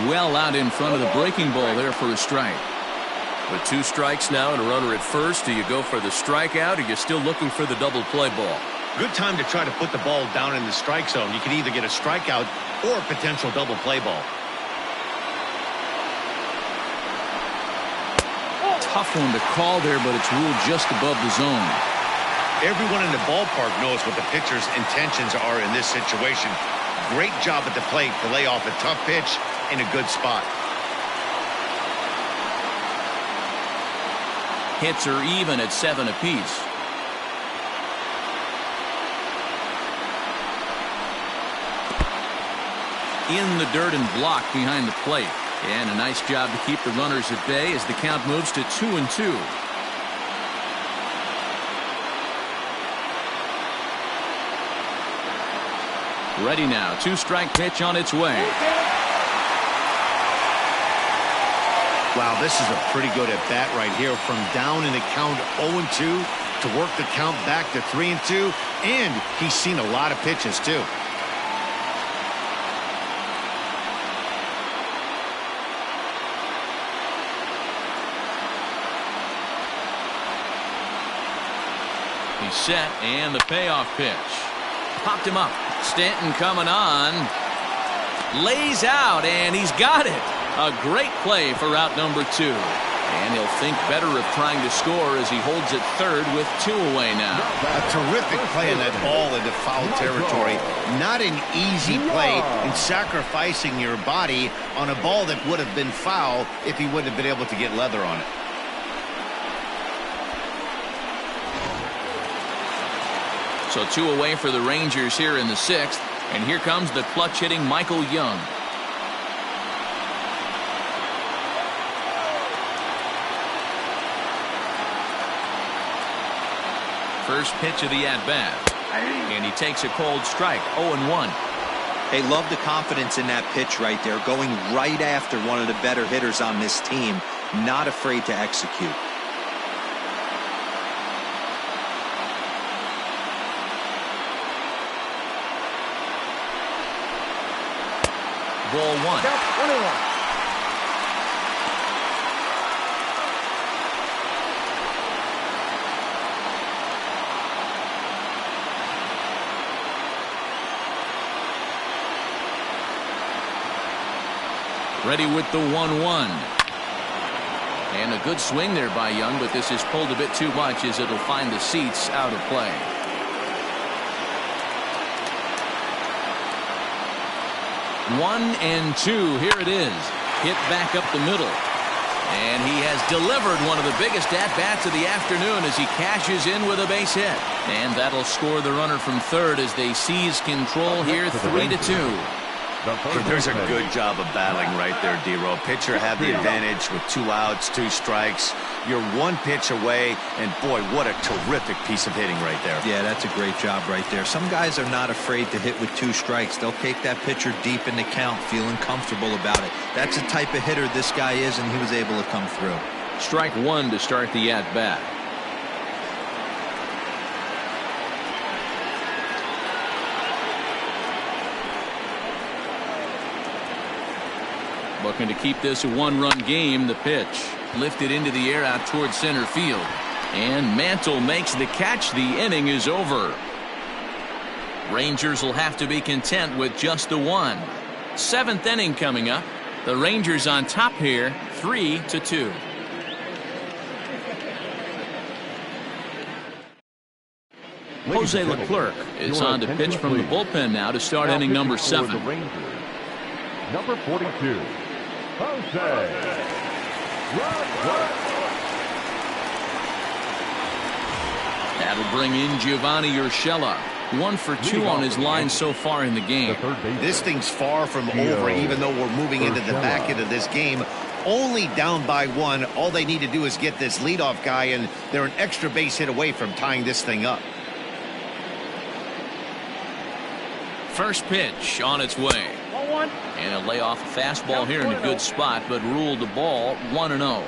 Well out in front of the breaking ball there for a strike. With 2 strikes now and a runner at first, do you go for the strikeout or you're still looking for the double play ball? Good time to try to put the ball down in the strike zone. You can either get a strikeout or a potential double play ball. Tough one to call there, but it's ruled just above the zone. Everyone in the ballpark knows what the pitcher's intentions are in this situation. Great job at the plate to lay off a tough pitch in a good spot. Hits are even at 7 apiece. In the dirt and blocked behind the plate. And a nice job to keep the runners at bay as the count moves to 2-2. Ready now. 2-strike pitch on its way. Wow, this is a pretty good at bat right here. From down in the count 0-2 to work the count back to 3-2. And he's seen a lot of pitches too. He's set, and the payoff pitch. Popped him up. Stanton coming on. Lays out, and he's got it. A great play for out number 2. And he'll think better of trying to score as he holds it third with 2 away now. A terrific play on that ball into foul territory. Not an easy play in sacrificing your body on a ball that would have been foul if he wouldn't have been able to get leather on it. So 2 away for the Rangers here in the 6th. And here comes the clutch hitting Michael Young. First pitch of the at-bat. And he takes a cold strike. 0-1. They love the confidence in that pitch right there. Going right after one of the better hitters on this team. Not afraid to execute. Ball 1. 1-1. Ready with the 1-1. And a good swing there by Young, but this is pulled a bit too much as it'll find the seats out of play. One and 2. Here it is. Hit back up the middle. And he has delivered one of the biggest at-bats of the afternoon as he cashes in with a base hit. And that'll score the runner from third as they seize control here 3-2. There's a good job of battling right there, D-Row. Pitcher had the advantage with 2 outs, 2 strikes. You're 1 pitch away, and boy, what a terrific piece of hitting right there. Yeah, that's a great job right there. Some guys are not afraid to hit with 2 strikes. They'll take that pitcher deep in the count, feeling comfortable about it. That's the type of hitter this guy is, and he was able to come through. Strike 1 to start the at-bat. Looking to keep this a 1-run game. The pitch lifted into the air out towards center field. And Mantle makes the catch. The inning is over. Rangers will have to be content with just the 1. 7th inning coming up. The Rangers on top here, 3-2. Jose Leclerc is on to pitch from the bullpen now to start inning number 7. Number 42, Jose. That'll bring in Giovanni Urshela. 1 for 2 on his line so far in the game. This thing's far from over, even though we're moving into the back end of this game. Only down by 1. All they need to do is get this leadoff guy, and they're an extra base hit away from tying this thing up. First pitch on its way. And a layoff fastball here in a good spot, but ruled the ball 1-0.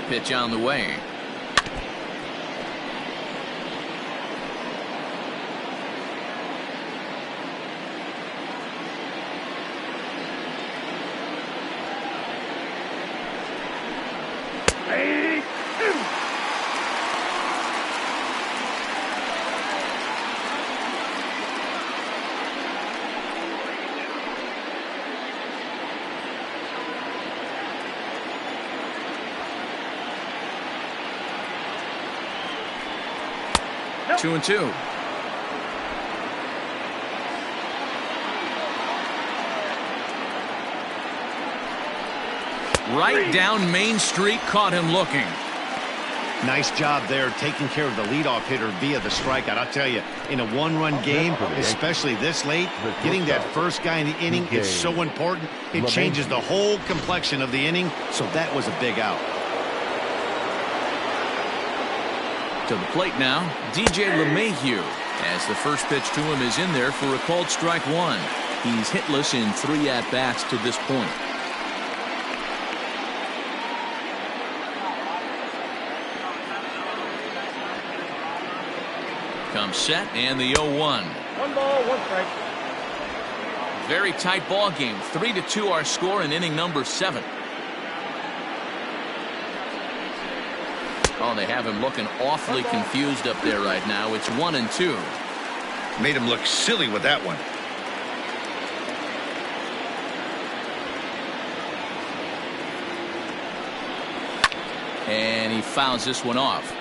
Pitch on the way. Two and 2. Right down Main Street, caught him looking. Nice job there, taking care of the leadoff hitter via the strikeout. I'll tell you, in a 1-run game, especially this late, getting that first guy in the inning is so important. It changes the whole complexion of the inning, so that was a big out. To the plate now, DJ LeMahieu, as the first pitch to him is in there for a called strike 1. He's hitless in 3 at-bats to this point. Comes set, and the 0-1. 1 ball, 1 strike. Very tight ball game. 3-2 our score in inning number 7. Oh, they have him looking awfully confused up there right now. It's 1-2. Made him look silly with that one. And he fouls this one off.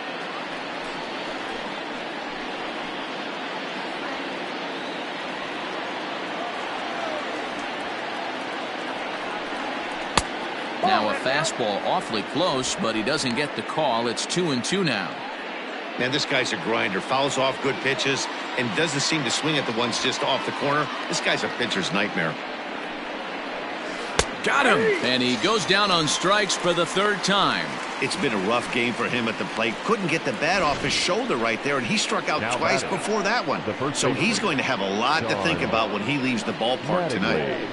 Now a fastball awfully close, but he doesn't get the call. It's 2-2 now. Man, this guy's a grinder. Fouls off good pitches and doesn't seem to swing at the ones just off the corner. This guy's a pitcher's nightmare. Got him! And he goes down on strikes for the 3rd time. It's been a rough game for him at the plate. Couldn't get the bat off his shoulder right there, and he struck out twice before that one. So he's going to have a lot to think about when he leaves the ballpark tonight.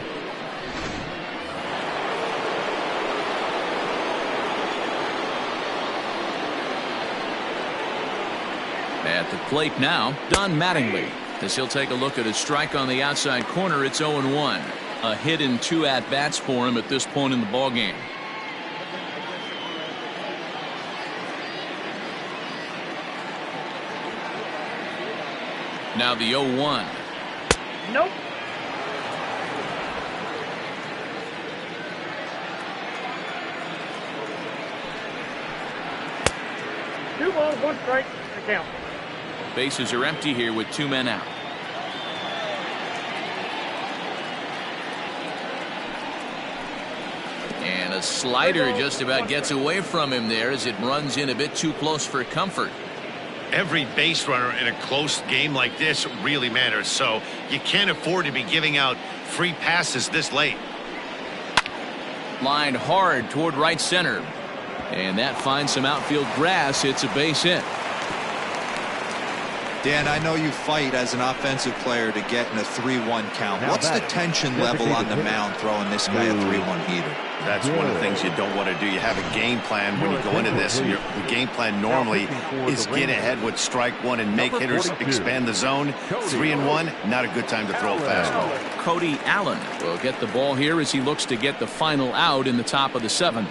At the plate now, Don Mattingly, as he'll take a look at his strike on the outside corner. It's 0-1. A hit in 2 at-bats for him at this point in the ballgame. Now the 0-1. Nope. Two balls, 1 strike, the count. Bases are empty here with 2 men out. And a slider just about gets away from him there as it runs in a bit too close for comfort. Every base runner in a close game like this really matters, so you can't afford to be giving out free passes this late. Lined hard toward right center. And that finds some outfield grass. It's a base hit. Dan, I know you fight as an offensive player to get in a 3-1 count. What's the tension level on the mound throwing this guy a 3-1 heater? That's one of the things you don't want to do. You have a game plan when you go into this. The game plan normally is get ahead with strike 1 and make hitters expand the zone. 3-1, not a good time to throw a fastball. Cody Allen will get the ball here as he looks to get the final out in the top of the 7th.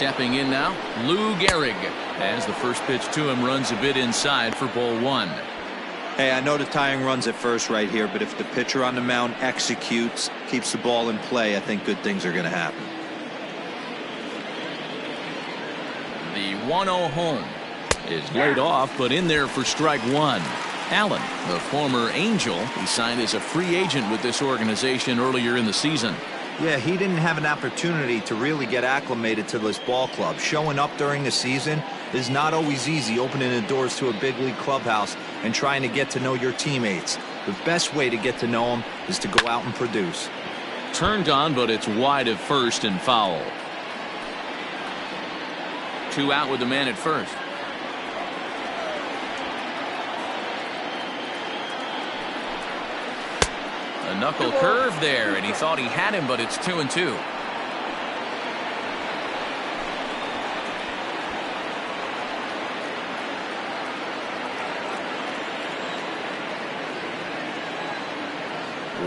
Stepping in now, Lou Gehrig, as the first pitch to him runs a bit inside for ball one. Hey, I know the tying runs at first right here, but if the pitcher on the mound executes, keeps the ball in play, I think good things are going to happen. The 1-0 home is laid off, but in there for strike one. Allen, the former Angel, he signed as a free agent with this organization earlier in the season. Yeah, he didn't have an opportunity to really get acclimated to this ball club. Showing up during the season is not always easy, opening the doors to a big league clubhouse and trying to get to know your teammates. The best way to get to know them is to go out and produce. Turned on, but it's wide of first and foul. 2 out with the man at first. A knuckle curve there, and he thought he had him, but it's 2-2.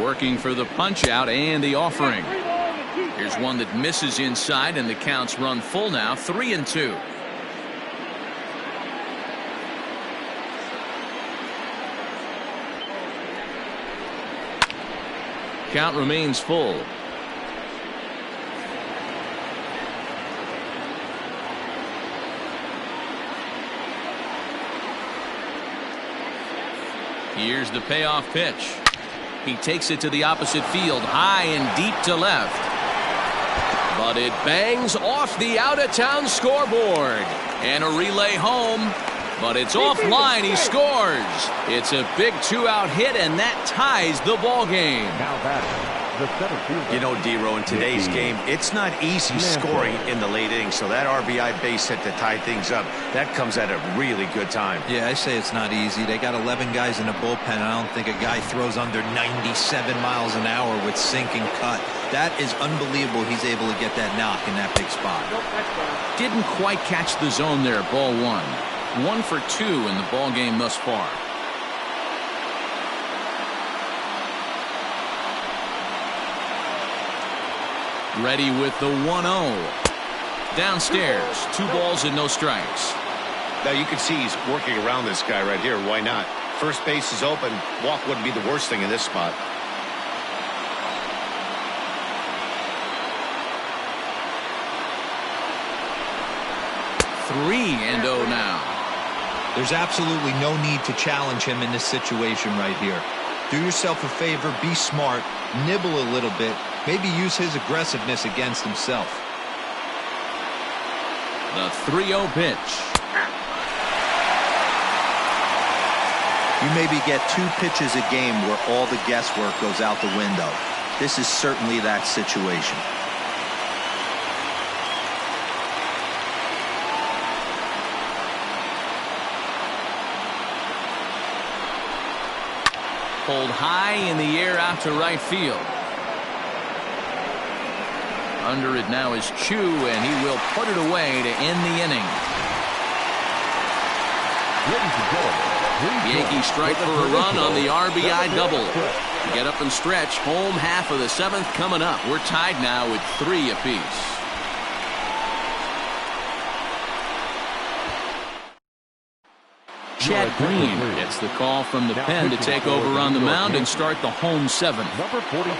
Working for the punch out and the offering. Here's one that misses inside, and the counts run full now, 3-2. Count remains full. Here's the payoff pitch. He takes it to the opposite field, high and deep to left. But it bangs off the out-of-town scoreboard. And a relay home. But it's offline. He scores. It's a big 2-out hit, and that ties the ball game. Now batting, the center fielder. You know, D-Row, in today's game, it's not easy scoring in the late innings. So that RBI base hit to tie things up, that comes at a really good time. Yeah, I say it's not easy. They got 11 guys in the bullpen. I don't think a guy throws under 97 miles an hour with sink and cut. That is unbelievable. He's able to get that knock in that big spot. Didn't quite catch the zone there. Ball one. 1 for 2 in the ball game thus far. Ready with the 1-0. Downstairs, 2 balls and no strikes. Now you can see he's working around this guy right here. Why not? First base is open. Walk wouldn't be the worst thing in this spot. Three and 0 now. There's absolutely no need to challenge him in this situation right here. Do yourself a favor, be smart, nibble a little bit, maybe use his aggressiveness against himself. The 3-0 pitch. You maybe get 2 pitches a game where all the guesswork goes out the window. This is certainly that situation. Pulled high in the air out to right field. Under it now is Chu, and he will put it away to end the inning. Yankees strike for a run on the RBI double. Get up and stretch. Home half of the 7th coming up. We're tied now with 3 apiece. Chad Green gets the call from the pen to take over on the mound and start the home 7th. Number 42,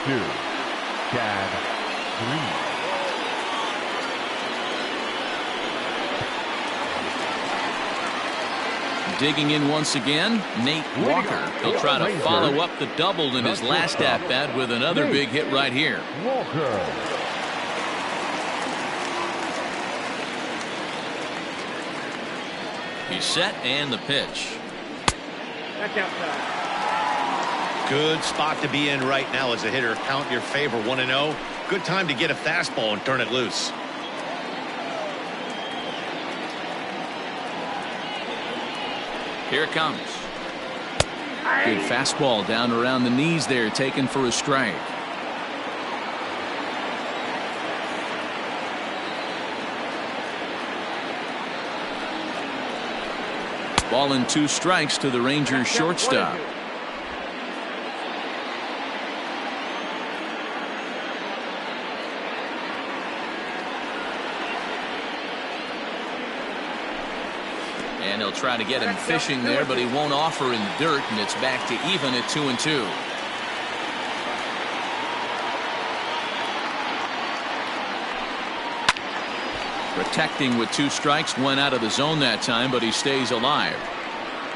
Chad Green. Digging in once again, Nate Walker. He'll try to follow up the double in his last at-bat with another big hit right here. Walker. He's set, and the pitch. That's outside. Good spot to be in right now as a hitter. Count your favor, 1-0. Good time to get a fastball and turn it loose. Here it comes. Good fastball down around the knees there, taken for a strike. Ball and 2 strikes to the Rangers shortstop. try to get him fishing there, but he won't offer in the dirt, and it's back to even at 2-2. Protecting with 2 strikes, went out of the zone that time, but he stays alive.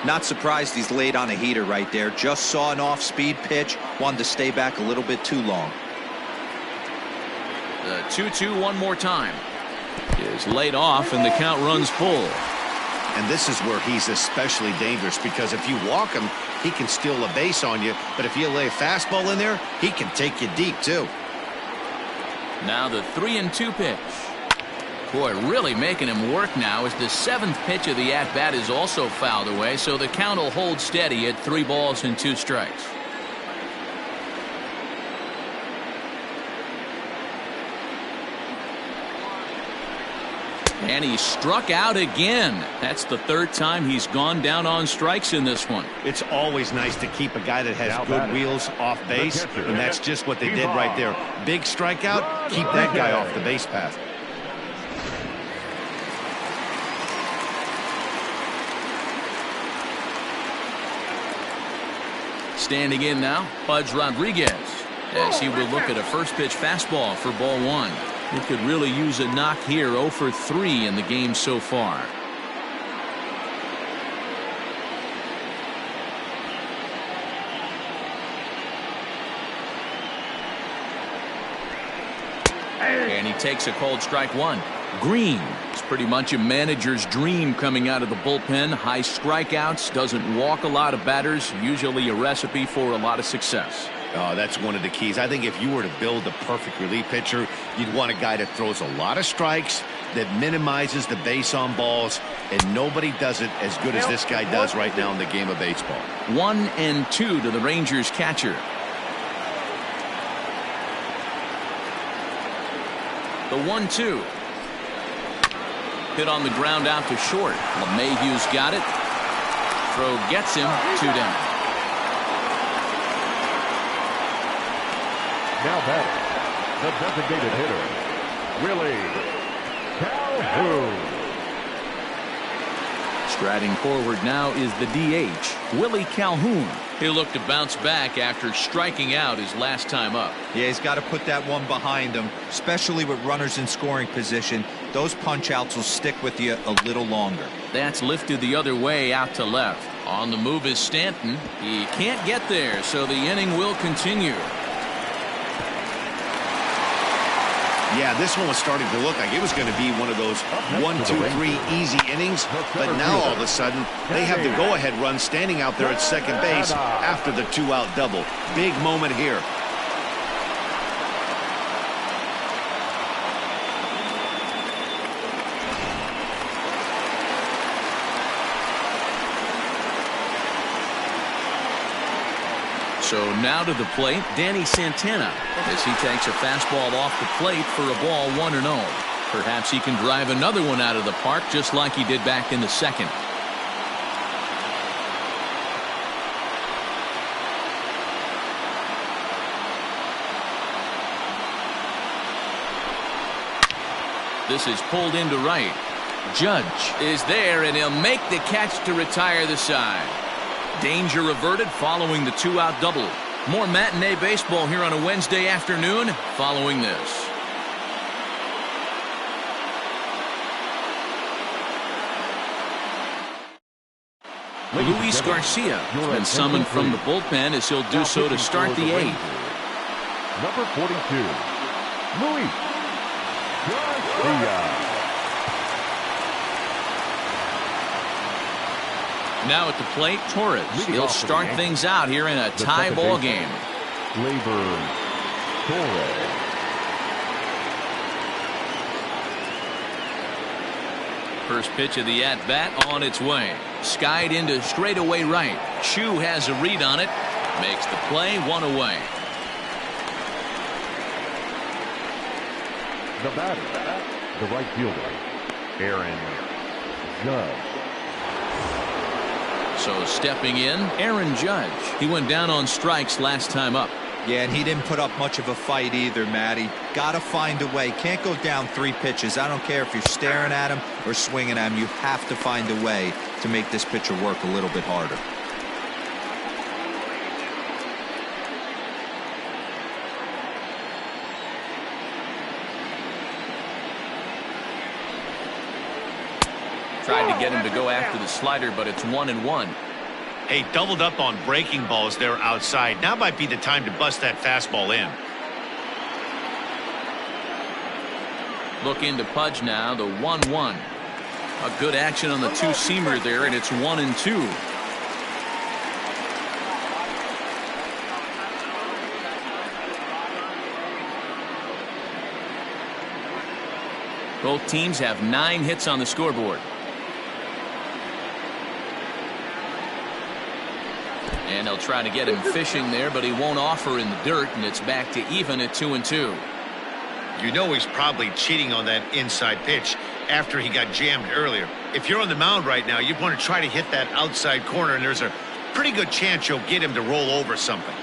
Not surprised he's laid on a heater right there. Just saw an off-speed pitch, wanted to stay back a little bit too long. The 2-2 one more time is laid off, and the count runs full. And this is where he's especially dangerous, because if you walk him, he can steal a base on you. But if you lay a fastball in there, he can take you deep too. Now the 3-2 pitch. Boy, really making him work now as the 7th pitch of the at-bat is also fouled away, so the count will hold steady at 3 balls and 2 strikes. And he struck out again. That's the 3rd time he's gone down on strikes in this one. It's always nice to keep a guy that has good wheels off base, and that's just what they did right there. Big strikeout, keep that guy off the base path. Standing in now, Pudge Rodriguez, as he will look at a first pitch fastball for ball 1. He could really use a knock here. 0 for 3 in the game so far. And he takes a cold strike 1. Green. It's pretty much a manager's dream coming out of the bullpen. High strikeouts, doesn't walk a lot of batters, usually a recipe for a lot of success. Oh, that's one of the keys. I think if you were to build a perfect relief pitcher, you'd want a guy that throws a lot of strikes, that minimizes the base on balls, and nobody does it as good as this guy does right now in the game of baseball. 1-2 to the Rangers catcher. The 1-2. Hit on the ground out to short. LeMahieu's got it. Throw gets him 2 down. Now batting, the designated hitter, Willie Calhoun. Striding forward now is the DH, Willie Calhoun. He'll look to bounce back after striking out his last time up. Yeah, he's got to put that one behind him, especially with runners in scoring position. Those punch-outs will stick with you a little longer. That's lifted the other way out to left. On the move is Stanton. He can't get there, so the inning will continue. Yeah, this one was starting to look like it was going to be one of those 1, 2, 3 easy innings, but now all of a sudden they have the go-ahead run standing out there at second base after the 2-out double. Big moment here. So now to the plate, Danny Santana, as he takes a fastball off the plate for a ball 1-0. Perhaps he can drive another one out of the park just like he did back in the second. This is pulled into right. Judge is there, and he'll make the catch to retire the side. Danger averted following the 2-out double. More matinee baseball here on a Wednesday afternoon following this. Luis Garcia has been summoned from the bullpen as he'll do so to start the 8th. Number 42, Luis Garcia. Now at the plate, Torres. He'll start things out here in a tie ball game. Torres. First pitch of the at-bat on its way. Skied into straightaway right. Chu has a read on it. Makes the play, 1 away. The batter, the right fielder, Aaron Judge. So stepping in, Aaron Judge. He went down on strikes last time up. Yeah, and he didn't put up much of a fight either, Matty. Got to find a way. Can't go down 3 pitches. I don't care if you're staring at him or swinging at him. You have to find a way to to make this pitcher work a little bit harder. Tried to get him to go after the slider, but it's 1-1. Hey, doubled up on breaking balls there outside. Now might be the time to bust that fastball in. Looking to Pudge now, the 1-1. A good action on the two-seamer there, and it's 1-2. Both teams have 9 hits on the scoreboard. And they'll try to get him fishing there, but he won't offer in the dirt, and it's back to even at 2-2. You know he's probably cheating on that inside pitch after he got jammed earlier. If you're on the mound right now, you want to try to hit that outside corner, and there's a pretty good chance you'll get him to roll over something.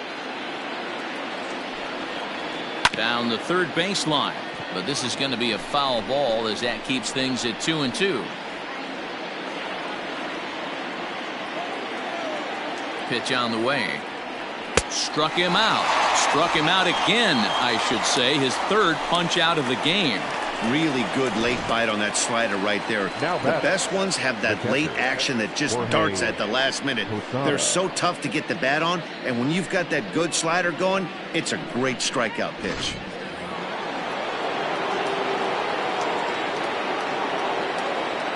Down the third baseline, but this is going to be a foul ball as that keeps things at 2-2. Pitch on the way. Struck him out. Struck him out again, I should say. His third punch out of the game. Really good late bite on that slider right there. The best ones have that late action that just darts at the last minute. They're so tough to get the bat on, and when you've got that good slider going, it's a great strikeout pitch.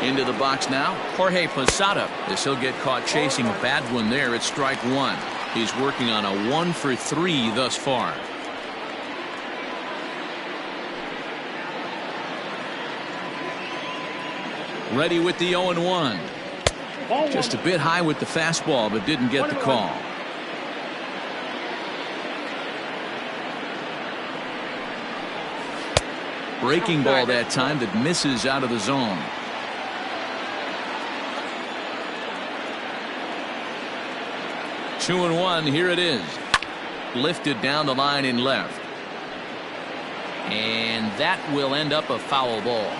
Into the box now, Jorge Posada, as he'll get caught chasing a bad one there at strike 1. He's working on a 1-for-3 thus far. Ready with the 0-1. Just a bit high with the fastball, but didn't get the call. Breaking ball that time that misses out of the zone. Two and one, here it is. Lifted down the line in left. And that will end up a foul ball.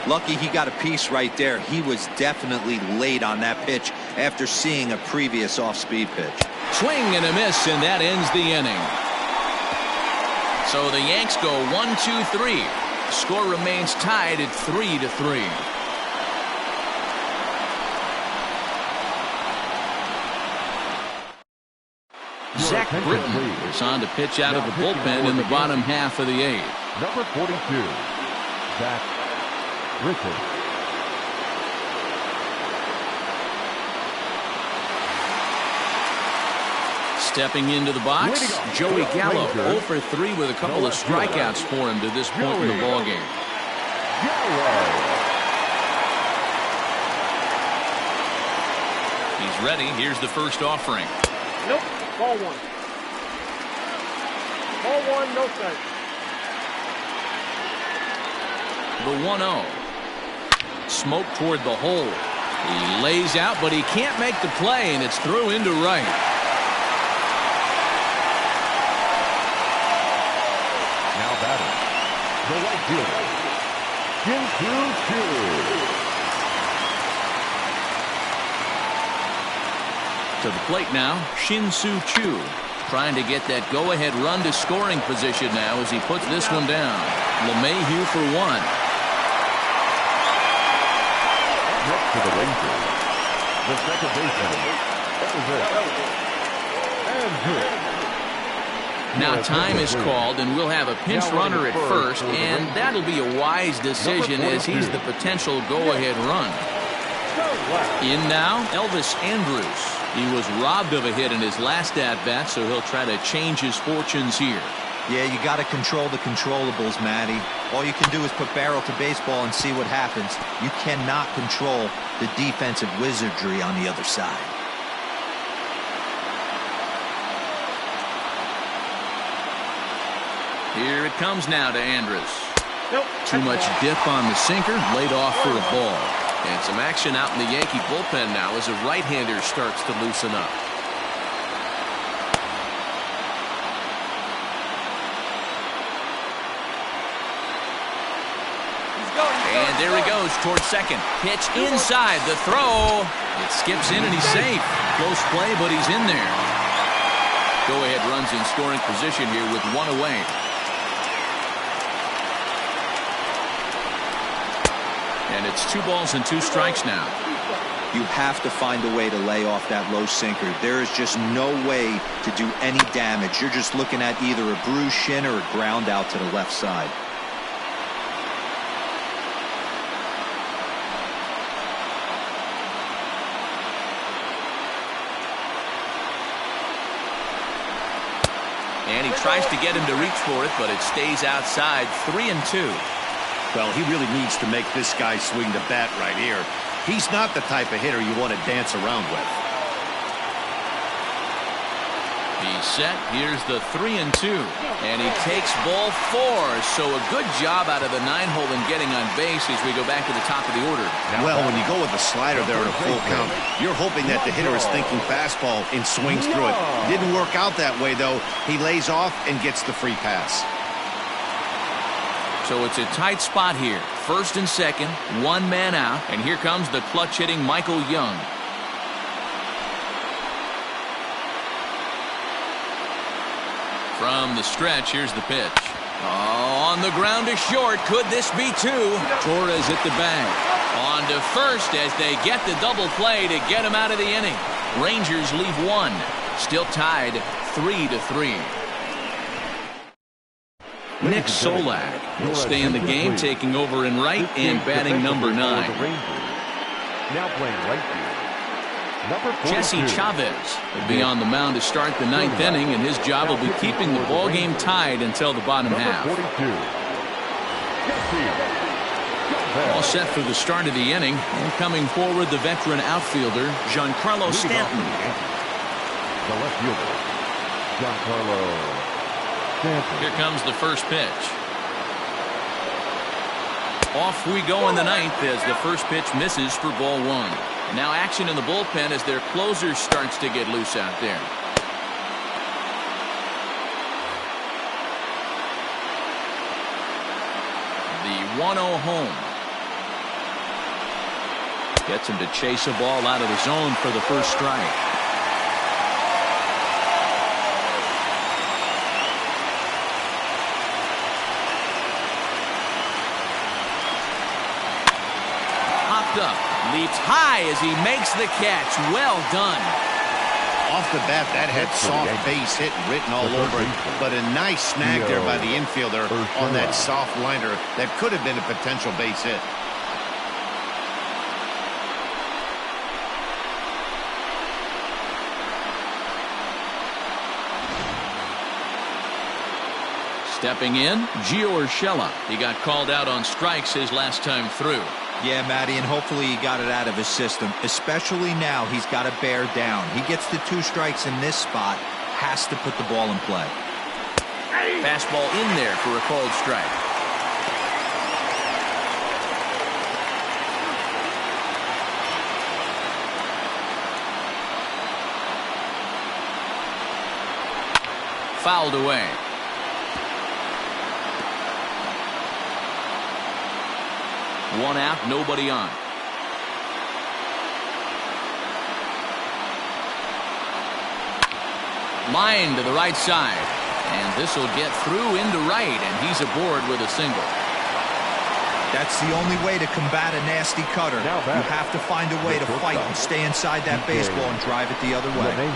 Lucky he got a piece right there. He was definitely late on that pitch after seeing a previous off-speed pitch. Swing and a miss, and that ends the inning. So the Yanks go 1-2-3. Score remains tied at 3-3. Zach Britton is on to pitch out of the bullpen in the bottom half of the 8th. Number 42, Zach Britton. Stepping into the box, Joey Gallo, 0 for 3 with a couple of strikeouts for him to this point in the ballgame. He's ready. Here's the first offering. Nope. Ball 1. Ball 1, no strike. The 1-0. Smoke toward the hole. He lays out, but he can't make the play, and it's through into right. Now batting, the right fielder, Shin-Soo Choo. To the plate now, Shin-Soo Choo, trying to get that go-ahead run to scoring position now as he puts this one down. LeMahieu for 1. Next to the Rangers, the second baseman, Andrew. Now time is called, and we'll have a pinch runner at first, and that'll be a wise decision as he's the potential go-ahead run. In now, Elvis Andrus. He was robbed of a hit in his last at-bat, so he'll try to change his fortunes here. Yeah, you got to control the controllables, Matty. All you can do is put barrel to baseball and see what happens. You cannot control the defensive wizardry on the other side. Here it comes now to Andrus. Too much dip on the sinker, laid off for a ball. And some action out in the Yankee bullpen now as a right-hander starts to loosen up. And There he goes towards second. Pitch inside. The throw. It skips in, and he's safe. Close play, but he's in there. Go-ahead runs in scoring position here with one away. And it's 2 balls and 2 strikes now. You have to find a way to lay off that low sinker. There is just no way to do any damage. You're just looking at either a bruised shin or a ground out to the left side. And he tries to get him to reach for it, but it stays outside. 3-2. Well, he really needs to make this guy swing the bat right here. He's not the type of hitter you want to dance around with. He's set. Here's the 3-2. And he takes ball 4. So a good job out of the 9-hole in getting on base as we go back to the top of the order. Well, when you go with a slider there at a full count, you're hoping that the hitter is thinking fastball and swings through it. Didn't work out that way, though. He lays off and gets the free pass. So it's a tight spot here. First and second, 1 man out. And here comes the clutch-hitting Michael Young. From the stretch, here's the pitch. Oh, on the ground to short. Could this be 2? Torres at the bag. On to first as they get the double play to get him out of the inning. Rangers leave 1. Still tied 3-3. Nick Solak will stay in the game, taking over in right and batting number 9. Now playing right field, number 42. Jesse Chavez will be on the mound to start the 9th inning, and his job will be keeping the ball game tied until the bottom half. All set for the start of the inning, and coming forward the veteran outfielder Giancarlo Stanton. The left fielder, Giancarlo. Here comes the first pitch. Off we go in the 9th as the first pitch misses for ball 1. Now action in the bullpen as their closer starts to get loose out there. The 1-0 home. Gets him to chase a ball out of the zone for the first strike. Up, leaps high as he makes the catch. Well done. Off the bat, that had soft base hit written all over it, but a nice snag there by the infielder on that soft liner that could have been a potential base hit. Stepping in, Gio Urshela. He got called out on strikes his last time through. Yeah, Matty, and hopefully he got it out of his system. Especially now, he's got to bear down. He gets the 2 strikes in this spot, has to put the ball in play. Fastball in there for a called strike. Fouled away. One out, nobody on. Line to the right side. And this will get through into right, and he's aboard with a single. That's the only way to combat a nasty cutter. You have to find a way to fight and stay inside that baseball and drive it the other way.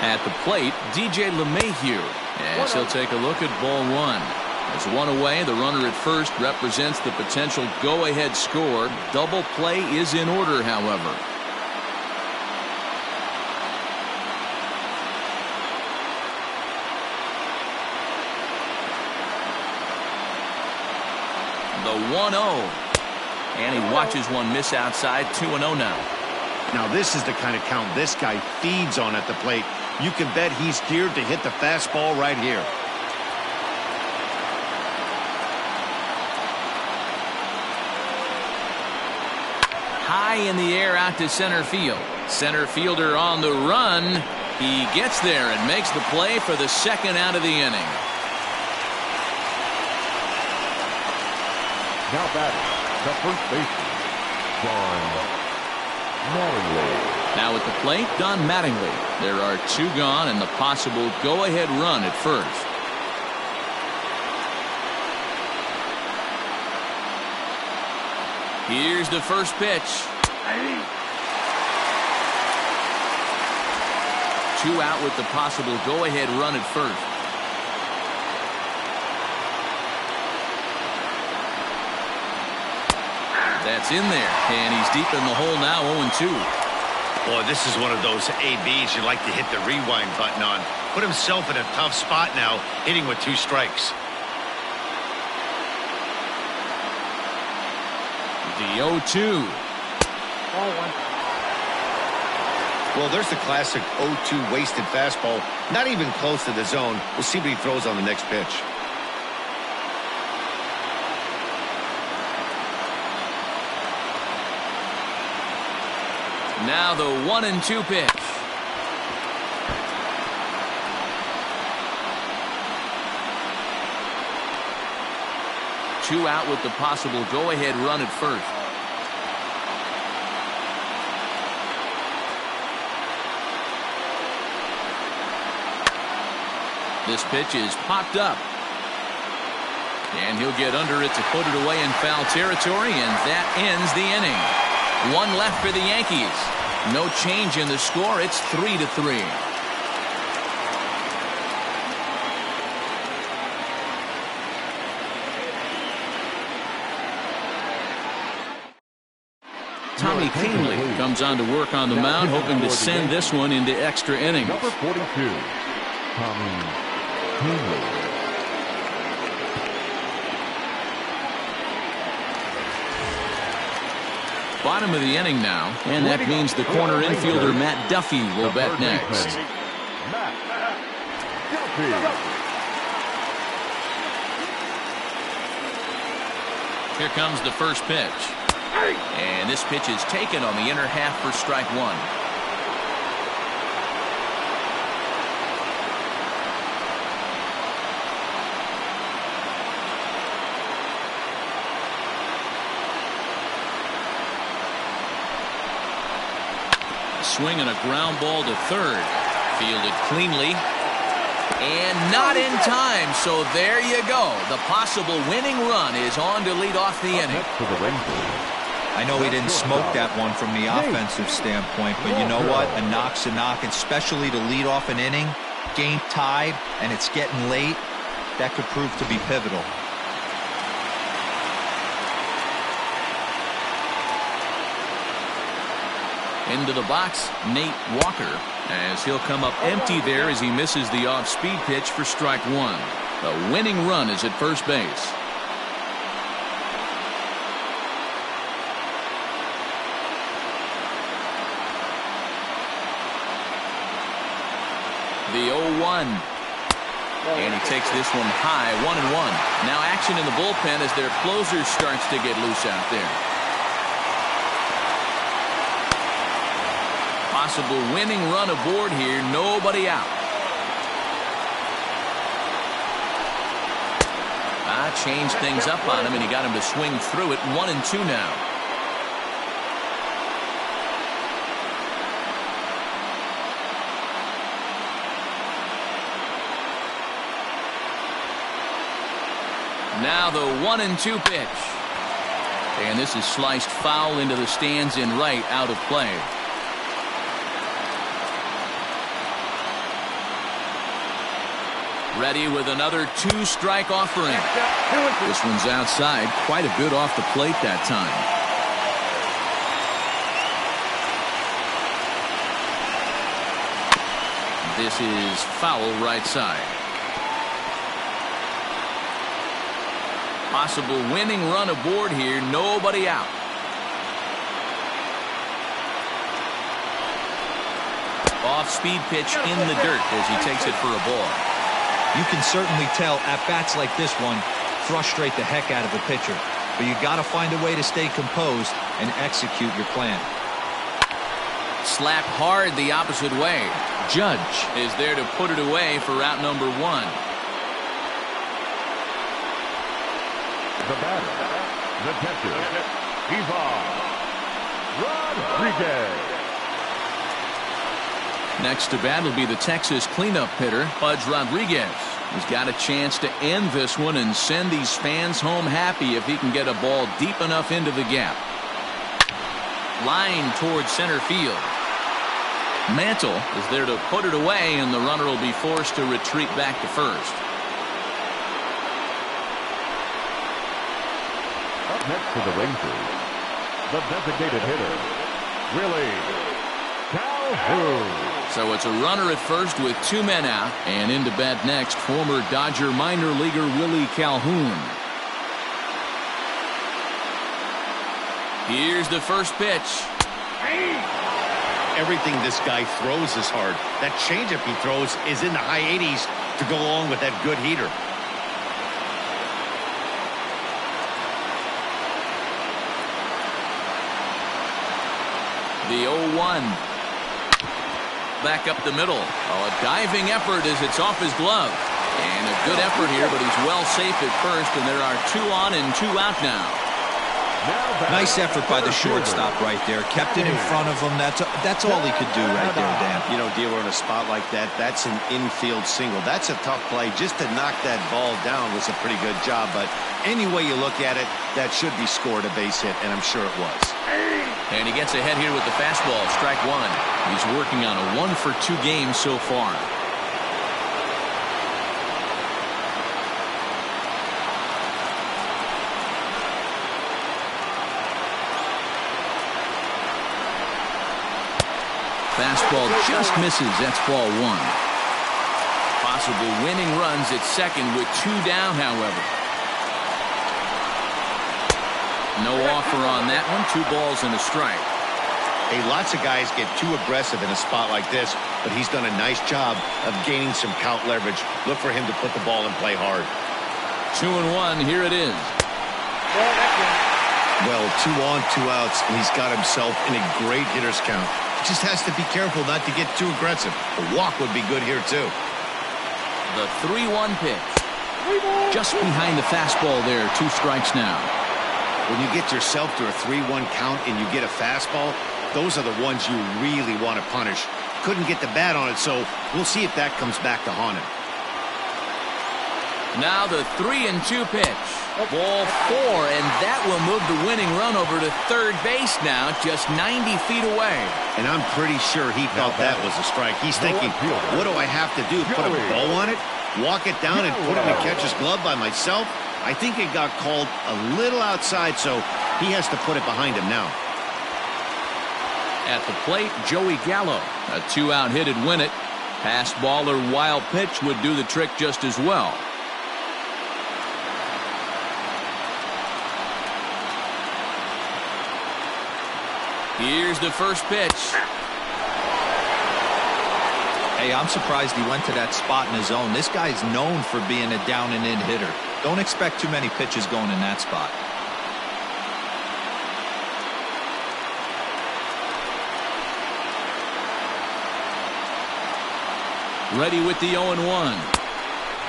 At the plate, DJ LeMahieu, as he'll take a look at ball 1. As 1 away, the runner at first represents the potential go-ahead score. Double play is in order, however. The 1-0. And he watches one miss outside. 2-0 now. Now this is the kind of count this guy feeds on at the plate. You can bet he's geared to hit the fastball right here. High in the air out to center field. Center fielder on the run. He gets there and makes the play for the second out of the inning. Now batting, the first baseman, Don Mattingly. Now at the plate, Don Mattingly. There are 2 gone and the possible go-ahead run at first. Here's the first pitch. 2 out with the possible go-ahead run at first. That's in there, and he's deep in the hole now, 0-2. Boy, this is one of those ABs you like to hit the rewind button on. Put himself in a tough spot now, hitting with 2 strikes. The 0-2. Ball 1. Well, there's the classic 0-2 wasted fastball. Not even close to the zone. We'll see what he throws on the next pitch. Now the 1-2 pitch. Two out with the possible go-ahead run at first. This pitch is popped up. And he'll get under it to put it away in foul territory, and that ends the inning. 1 left for the Yankees. No change in the score. It's 3-3. Tommy Kahnle comes on to work on the mound, hoping to send this one into extra innings. Number 42, Tommy Kahnle. Bottom of the inning now, and that means the corner infielder Matt Duffy will bat next. Matt Duffy. Here comes the first pitch. And this pitch is taken on the inner half for strike 1. Swing and a ground ball to third. Fielded cleanly. And not in time, so there you go. The possible winning run is on to lead off the inning. I know he didn't smoke that one from the offensive standpoint, but you know what? A knock's a knock, especially to lead off an inning, game tied, and it's getting late. That could prove to be pivotal. Into the box, Nate Walker, as he'll come up empty there as he misses the off-speed pitch for strike 1. The winning run is at first base. The 0-1. And he takes this one high, 1-1. Now action in the bullpen as their closer starts to get loose out there. Possible winning run aboard here, nobody out. Changed things up on him, and he got him to swing through it. 1-2 now. Now the 1-2 pitch. And this is sliced foul into the stands in right, out of play. Ready with another 2-strike offering. This one's outside, quite a bit off the plate that time. This is foul right side. Possible winning run aboard here, nobody out. Off-speed pitch in the dirt as he takes it for a ball. You can certainly tell at-bats like this one frustrate the heck out of the pitcher. But you got to find a way to stay composed and execute your plan. Slapped hard the opposite way. Judge is there to put it away for out number 1. The batter, the catcher, Ivan Rodriguez. Next to bat will be the Texas cleanup hitter, Pudge Rodriguez. He's got a chance to end this one and send these fans home happy if he can get a ball deep enough into the gap. Line towards center field. Mantle is there to put it away, and the runner will be forced to retreat back to first. Up next for the Rangers, the designated hitter, Willie Calhoun. So it's a runner at first with 2 men out, and into bat next, former Dodger minor leaguer Willie Calhoun. Here's the first pitch. Everything this guy throws is hard. That changeup he throws is in the high 80s to go along with that good heater. The 0-1. Back up the middle. Oh, a diving effort as it's off his glove. And a good effort here, but he's well safe at first, and there are 2 on and 2 out now. Nice effort by the shortstop right there. Kept it in front of him. That's all he could do right there, Dan. You know, Dero, in a spot like that, that's an infield single. That's a tough play. Just to knock that ball down was a pretty good job. But any way you look at it, that should be scored a base hit, and I'm sure it was. And he gets ahead here with the fastball, strike 1. He's working on a 1-for-2 game so far. Fastball just misses. That's ball 1. Possible winning runs at second with 2 down, however. No offer on that one. 2 balls and a strike. Hey, lots of guys get too aggressive in a spot like this, but he's done a nice job of gaining some count leverage. Look for him to put the ball and play hard. 2-1. Here it is. Well, 2 on, 2 outs, and he's got himself in a great hitter's count. He just has to be careful not to get too aggressive. A walk would be good here, too. The 3-1 pitch. Just behind the fastball there. 2 strikes now. When you get yourself to a 3-1 count and you get a fastball, those are the ones you really want to punish. Couldn't get the bat on it, so we'll see if that comes back to haunt him. Now the 3-2 pitch. Ball 4, and that will move the winning run over to third base now, just 90 feet away. And I'm pretty sure he thought that was a strike. He's thinking, what do I have to do? Put a bow on it? Walk it down and put it in the catcher's glove by myself? I think it got called a little outside, so he has to put it behind him now. At the plate, Joey Gallo. A 2-out hit'd win it. Pass ball or wild pitch would do the trick just as well. Here's the first pitch. Hey, I'm surprised he went to that spot in his own. This guy's known for being a down-and-in hitter. Don't expect too many pitches going in that spot. Ready with the 0-1.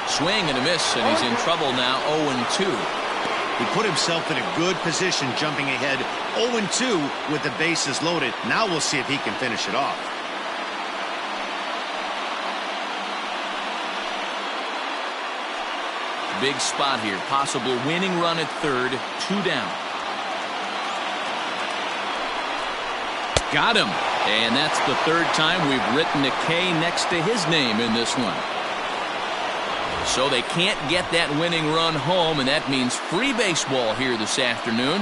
Swing and a miss, and he's in trouble now. 0-2. He put himself in a good position jumping ahead 0-2 with the bases loaded. Now we'll see if he can finish it off. Big spot here. Possible winning run at third. 2 down. Got him. And that's the 3rd time we've written a K next to his name in this one. So they can't get that winning run home, and that means free baseball here this afternoon.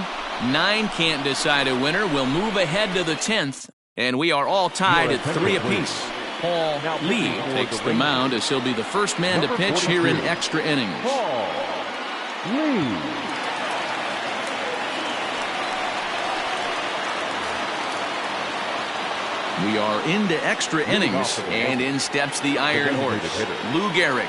9 can't decide a winner. We'll move ahead to the 10th, and we are all tied at 3 apiece. Paul Lee takes the mound as he'll be the first man to pitch here in extra innings. Paul Lee. We are into extra innings, and in steps the Iron Horse, Lou Gehrig.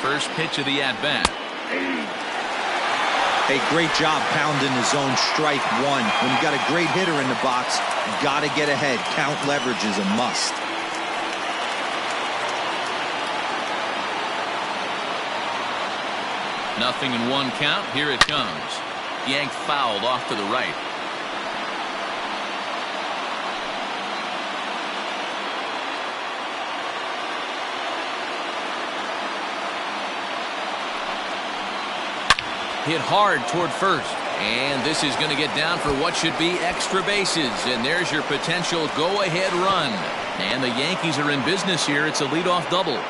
First pitch of the at-bat. Hey, great job pounding the zone strike one. When you got a great hitter in the box, you got to get ahead. Count leverage is a must. Nothing in one count. Here it comes. Yank fouled off to the right. Hit hard toward first. And this is going to get down for what should be extra bases. And there's your potential go-ahead run. And the Yankees are in business here. It's a leadoff double.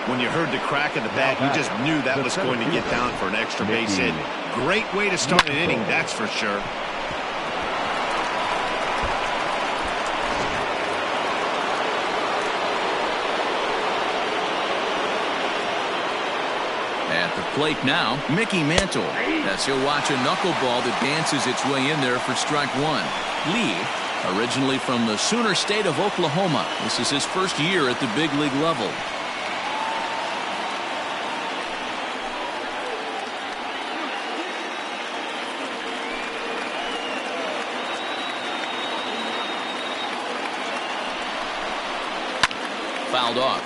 When you heard the crack of the bat, you just knew that was going to get down for an extra base hit. Great way to start an inning, that's for sure. At the plate now, Mickey Mantle. As he'll watch a knuckleball that dances its way in there for strike one. Lee, originally from the Sooner State of Oklahoma. This is his first year at the big league level. Fouled off.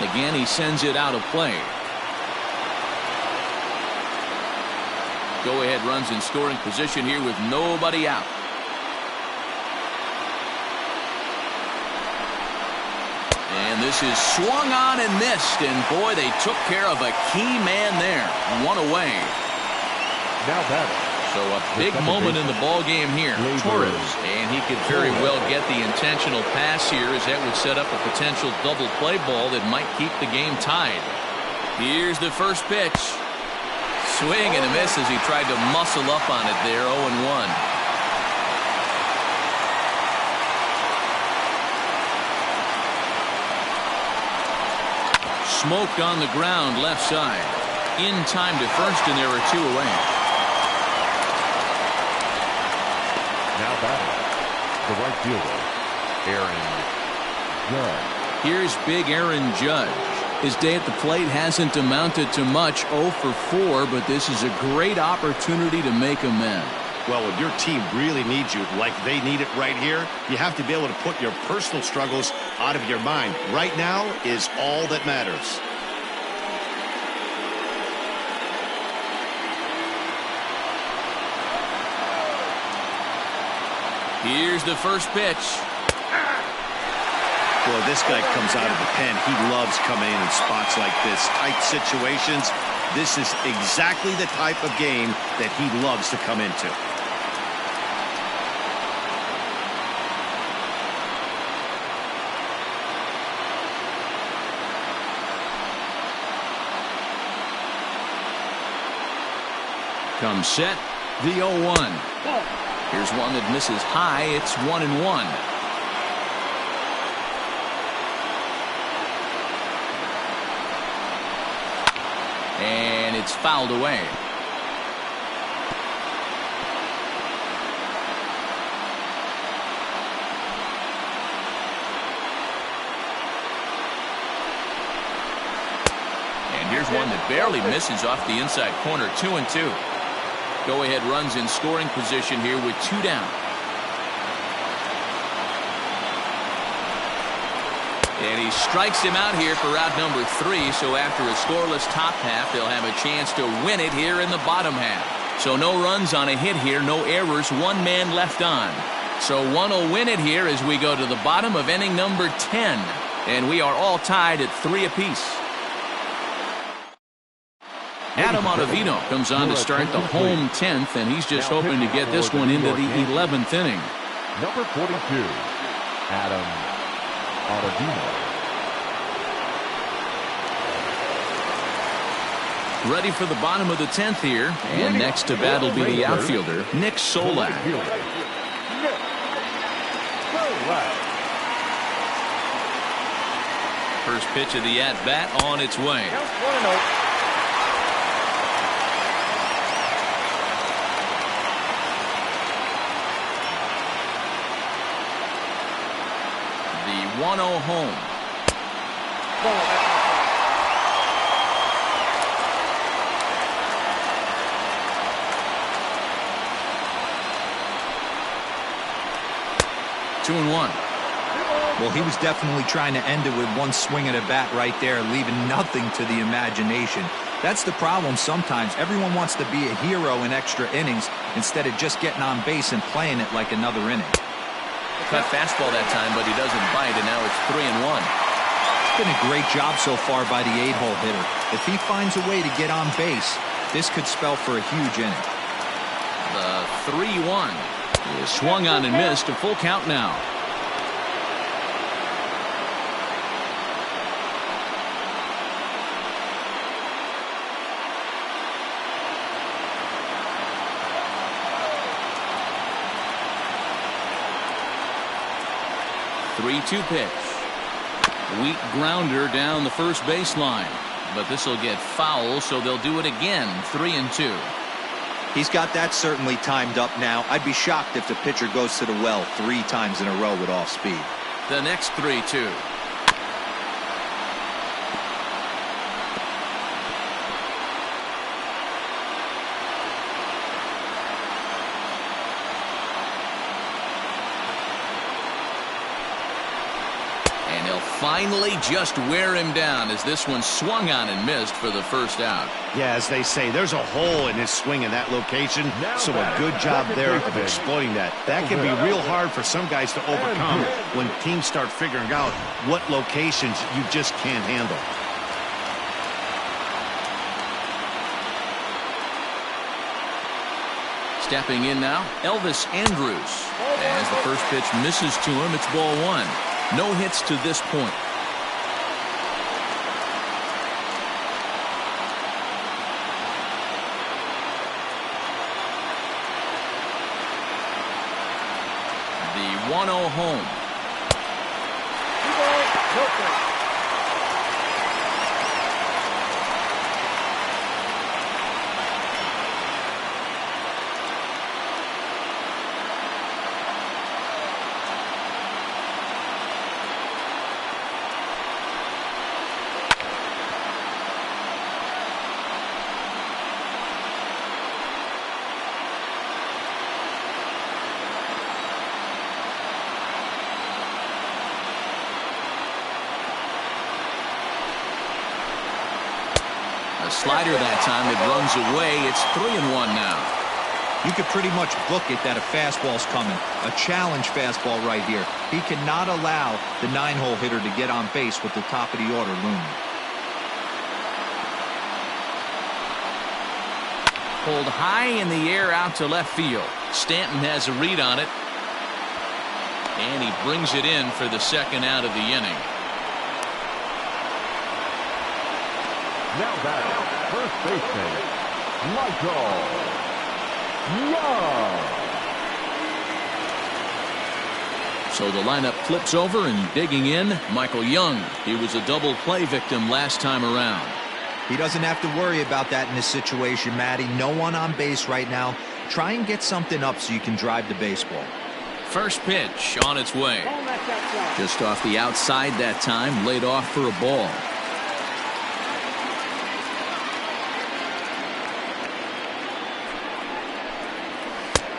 Again, he sends it out of play. Go-ahead runs in scoring position here with nobody out. And this is swung on and missed. And boy, they took care of a key man there. One away. Now batting. So a big moment in the ball game here. Torres. And he could very well get the intentional pass here, as that would set up a potential double play ball that might keep the game tied. Here's the first pitch. Swing and a miss as he tried to muscle up on it there. 0-1. Smoked on the ground left side. In time to first, and there are two away. Now batting. The right fielder, Aaron Judge. Here's big Aaron Judge. His day at the plate hasn't amounted to much, 0 for 4, but this is a great opportunity to make amends. Well, when your team really needs you like they need it right here, you have to be able to put your personal struggles out of your mind. Right now is all that matters. Here's the first pitch. Well, this guy comes out of the pen. He loves coming in spots like this. Tight situations. This is exactly the type of game that he loves to come into. Comes set, the 0-1. Here's one that misses high. It's 1-1. And it's fouled away. And here's one that barely misses off the inside corner. 2-2. Go-ahead runs in scoring position here with 2 down. And he strikes him out here for out number 3. So after a scoreless top half, they'll have a chance to win it here in the bottom half. So no runs on a hit here, no errors, 1 man left on. So one will win it here as we go to the bottom of inning number 10. And we are all tied at 3 apiece. Adam Ottavino comes on to start the home 10th, and he's just hoping to get this one into the 11th inning. Number 42, Adam Ottavino. Ready for the bottom of the 10th here, and next to bat will be the outfielder, Nick Solak. First pitch of the at-bat on its way. 1-0 home. Ball, that's not 2-1. Well, he was definitely trying to end it with one swing of the bat right there, leaving nothing to the imagination. That's the problem sometimes. Everyone wants to be a hero in extra innings instead of just getting on base and playing it like another inning. Cut fastball that time, but he doesn't bite, and now it's 3-1. It's been a great job so far by the 8-hole hitter. If he finds a way to get on base, this could spell for a huge inning. The 3-1 is swung on and missed. A full count now. Three-two pitch. Weak grounder down the first baseline, but this will get foul, so they'll do it again. 3-2. He's got that certainly timed up now. I'd be shocked if the pitcher goes to the well 3 times in a row with off speed. The next 3-2. And he'll finally just wear him down as this one swung on and missed for the first out. Yeah, as they say, there's a hole in his swing in that location, so a good job there of exploiting that. That can be real hard for some guys to overcome when teams start figuring out what locations you just can't handle. Stepping in now, Elvis Andrus. As the first pitch misses to him, it's ball 1. No hits to this point. The 1-0 home. 2 balls, no strikes. A slider that time, it runs away. It's 3-1 now. You could pretty much book it that a fastball's coming. A challenge fastball right here. He cannot allow the 9-hole hitter to get on base with the top of the order looming. Pulled high in the air out to left field. Stanton has a read on it. And he brings it in for the second out of the inning. Now batting, first baseman, Michael Young. So the lineup flips over, and digging in, Michael Young. He was a double play victim last time around. He doesn't have to worry about that in this situation, Matty. No one on base right now. Try and get something up so you can drive the baseball. First pitch on its way. Ball, that's outside. Just off the outside that time, laid off for a ball.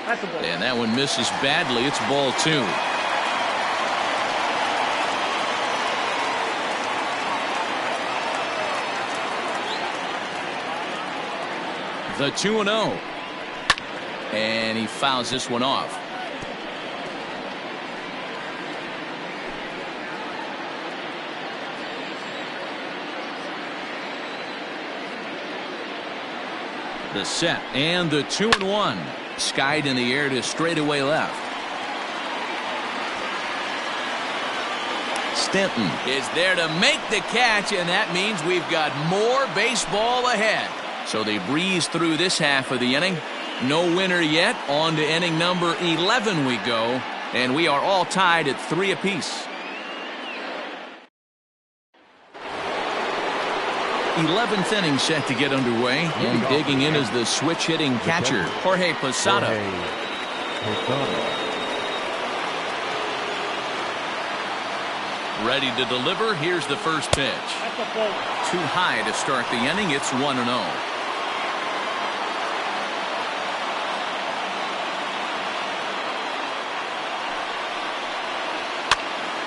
That's a ball. And that one misses badly. It's ball 2. The 2-0. And he fouls this one off. The set and the 2-1. Skied in the air to straightaway left. Stanton is there to make the catch, and that means we've got more baseball ahead. So they breeze through this half of the inning. No winner yet. On to inning number 11 we go, and we are all tied at 3 apiece. 11th inning set to get underway, and digging in is the switch hitting catcher, Jorge Posada. Ready to deliver. Here's the first pitch. That's a ball. Too high to start the inning. It's 1-0.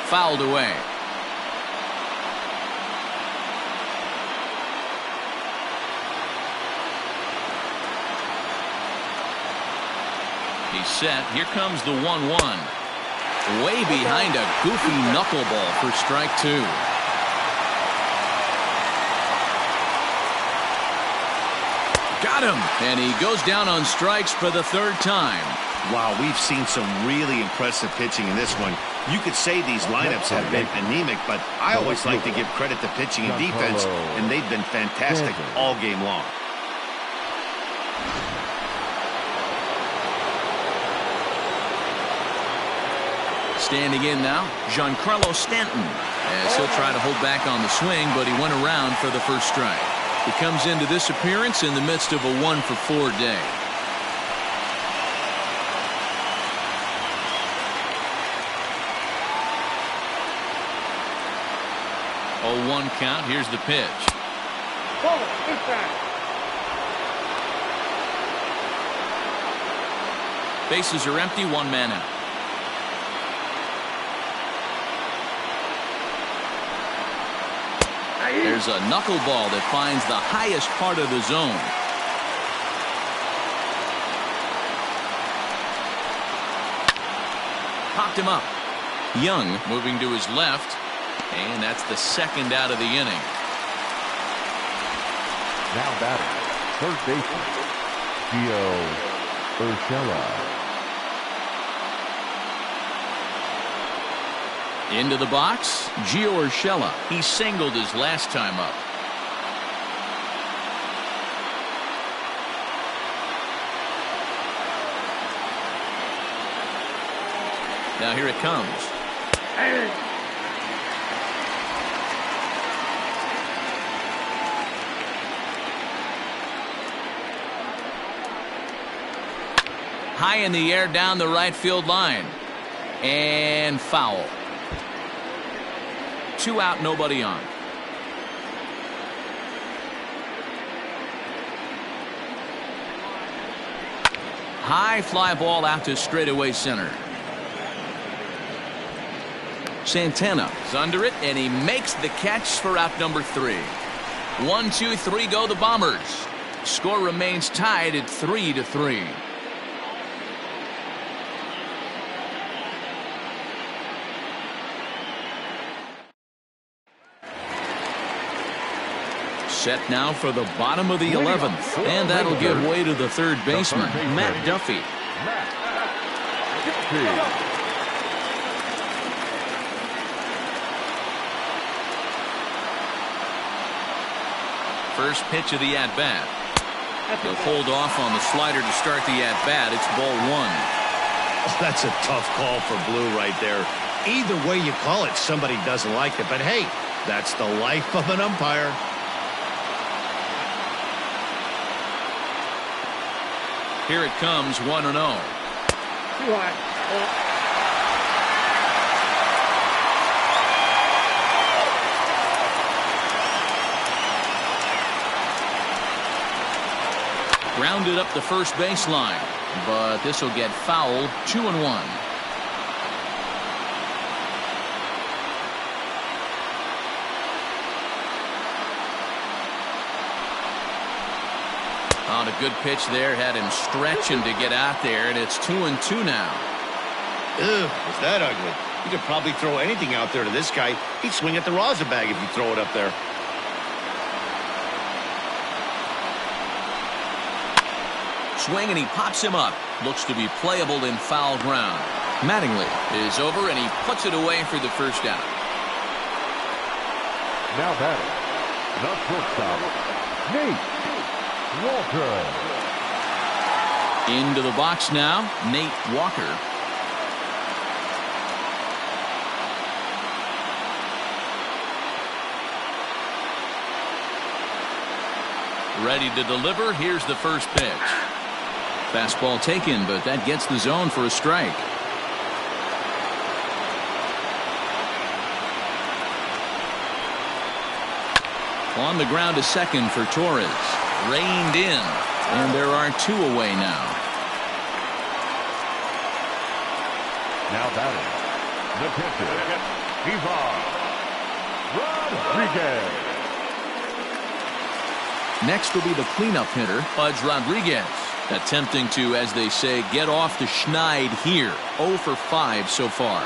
Fouled away. He's set. Here comes the 1-1. Way behind a goofy knuckleball for strike 2. Got him. And he goes down on strikes for the third time. Wow, we've seen some really impressive pitching in this one. You could say these lineups have been anemic, but I always like to give credit to pitching and defense, and they've been fantastic all game long. Standing in now, Giancarlo Stanton, as he'll try to hold back on the swing, but he went around for the first strike. He comes into this appearance in the midst of a 1-for-4 day. 0-1 count. Here's the pitch. Ball. Inside. Bases are empty. 1 man out. There's a knuckleball that finds the highest part of the zone. Popped him up. Young moving to his left, and that's the second out of the inning. Now batting, third baseman, Gio Urshela. Into the box, Gio Urshela. He singled his last time up. Now here it comes. High in the air down the right field line. And foul. 2 out, nobody on. High fly ball out to straightaway center. Santana is under it, and he makes the catch for out number 3. 1, 2, 3 go the Bombers. Score remains tied at 3-3. Set now for the bottom of the 11th, and that'll give way to the third baseman, Matt Duffy. First pitch of the at-bat. He'll hold off on the slider to start the at-bat. It's ball 1. Oh, that's a tough call for Blue right there. Either way you call it, somebody doesn't like it. But hey, that's the life of an umpire. Here it comes, 1-0. Too high. Grounded up the first baseline, but this will get fouled. 2-1. On a good pitch there, had him stretching to get out there, and it's 2-2 now. Ugh, was that ugly? You could probably throw anything out there to this guy. He'd swing at the rosin bag if you throw it up there. Swing, and he pops him up. Looks to be playable in foul ground. Mattingly is over, and he puts it away for the first out. Now batting, the shortstop, Nate Walker. Into the box now, Nate Walker. Ready to deliver. Here's the first pitch. Fastball taken, but that gets the zone for a strike. On the ground to second for Torres. Reined in. And there are 2 away now. Now batting, the pitcher, Ivan Rodriguez. Next will be the cleanup hitter, Pudge Rodriguez. Attempting to, as they say, get off the schneid here. 0 for 5 so far.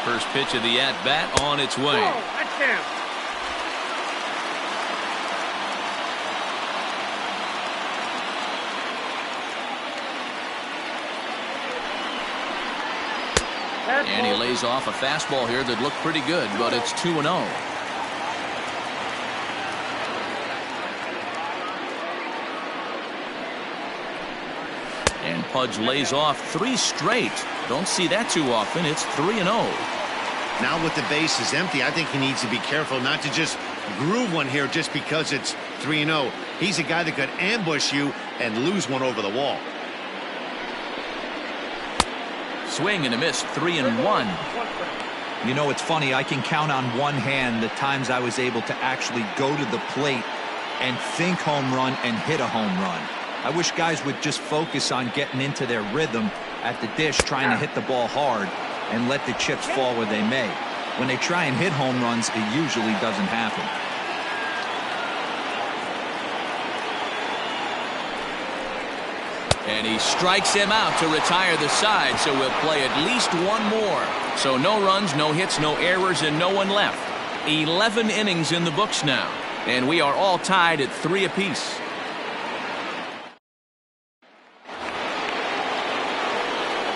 First pitch of the at-bat on its way. Oh, that's him. And he lays off a fastball here that looked pretty good, but it's 2-0. And Pudge lays off 3 straight. Don't see that too often. It's 3-0. Now with the bases empty, I think he needs to be careful not to just groove one here just because it's 3-0. He's a guy that could ambush you and lose one over the wall. Swing and a miss, 3-1. You know, it's funny. I can count on one hand the times I was able to actually go to the plate and think home run and hit a home run. I wish guys would just focus on getting into their rhythm at the dish, trying to hit the ball hard and let the chips fall where they may. When they try and hit home runs, it usually doesn't happen. And he strikes him out to retire the side, so we'll play at least one more. So no runs, no hits, no errors, and no one left. 11 innings in the books now, and we are all tied at 3 apiece.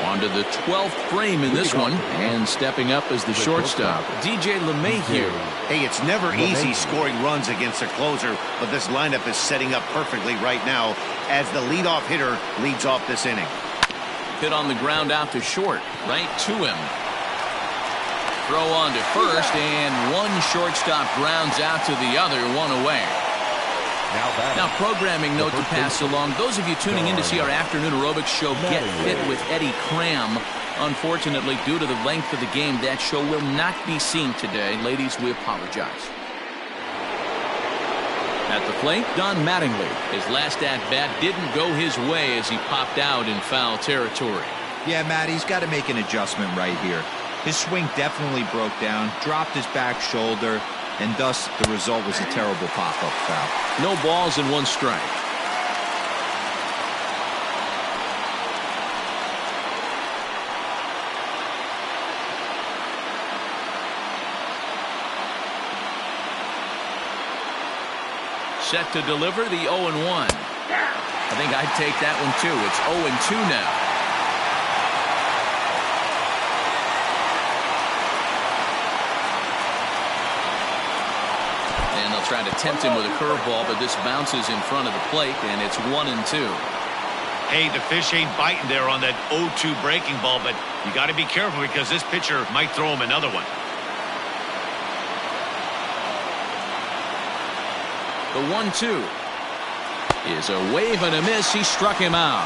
On to the 12th frame in this one, and stepping up as the shortstop, DJ LeMahieu. Hey, it's never easy scoring runs against a closer, but this lineup is setting up perfectly right now as the leadoff hitter leads off this inning. Hit on the ground out to short, right to him. Throw on to first, and one shortstop grounds out to the other, 1 away. Now, programming note to pass along. Those of you tuning in to see our afternoon aerobics show Get Fit with Eddie Cram. Unfortunately, due to the length of the game, that show will not be seen today. Ladies, we apologize. At the plate, Don Mattingly. His last at-bat didn't go his way as he popped out in foul territory. Yeah, Matt, he's got to make an adjustment right here. His swing definitely broke down, dropped his back shoulder, and thus the result was a terrible pop-up foul. No balls and 1 strike. Set to deliver the 0-1. I think I'd take that one too. It's 0-2 now. And they'll try to tempt him with a curveball, but this bounces in front of the plate, and it's 1-2. Hey, the fish ain't biting there on that 0-2 breaking ball, but you got to be careful because this pitcher might throw him another one. The 1-2 is a wave and a miss. He struck him out.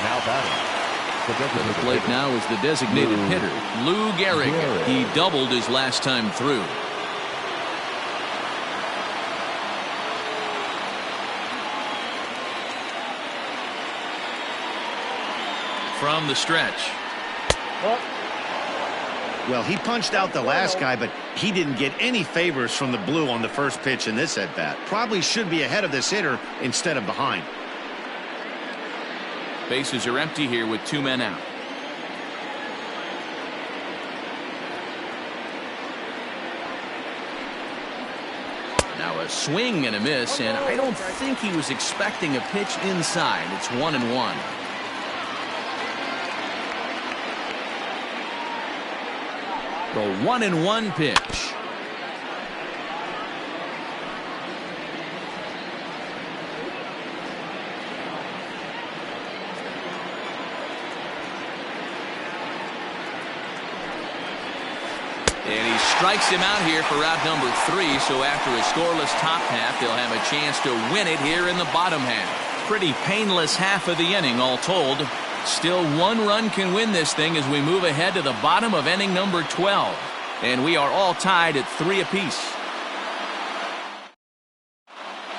Now batting. To the plate now is the designated hitter, Lou Gehrig. He doubled his last time through. From the stretch. Well, he punched out the last guy, but he didn't get any favors from the blue on the first pitch in this at-bat. Probably should be ahead of this hitter instead of behind. Bases are empty here with 2 men out. Now a swing and a miss, and I don't think he was expecting a pitch inside. It's 1-1. The 1-1 pitch. And he strikes him out here for out number 3. So after a scoreless top half, they'll have a chance to win it here in the bottom half. Pretty painless half of the inning all told. Still one run can win this thing as we move ahead to the bottom of inning number 12. And we are all tied at 3 apiece.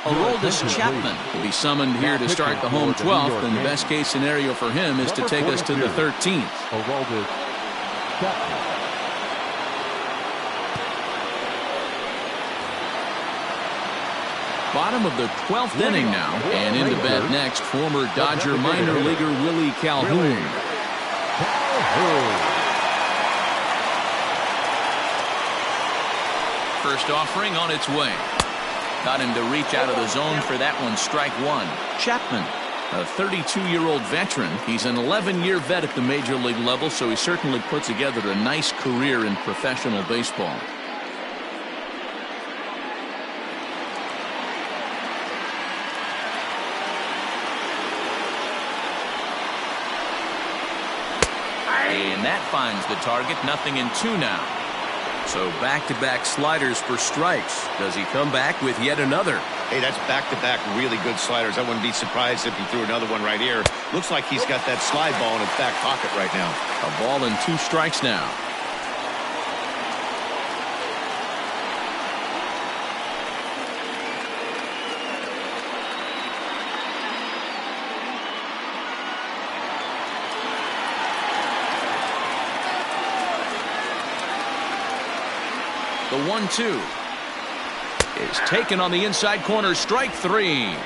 Aroldis Chapman will be summoned here to start the home 12th, and the best case scenario for him is to take us to the 13th. Aroldis Chapman. Bottom of the 12th inning now, and in to bat next, former Dodger minor leaguer Willie Calhoun. First offering on its way. Got him to reach out of the zone for that one, strike one. Chapman, a 32-year-old veteran. He's an 11-year vet at the major league level, so he certainly put together a nice career in professional baseball. And that finds the target, 0-2 now. So back-to-back sliders for strikes. Does he come back with yet another? Hey, that's back-to-back really good sliders. I wouldn't be surprised if he threw another one right here. Looks like he's got that slide ball in his back pocket right now. A ball and 2 strikes now. The 1-2 is taken on the inside corner, strike 3.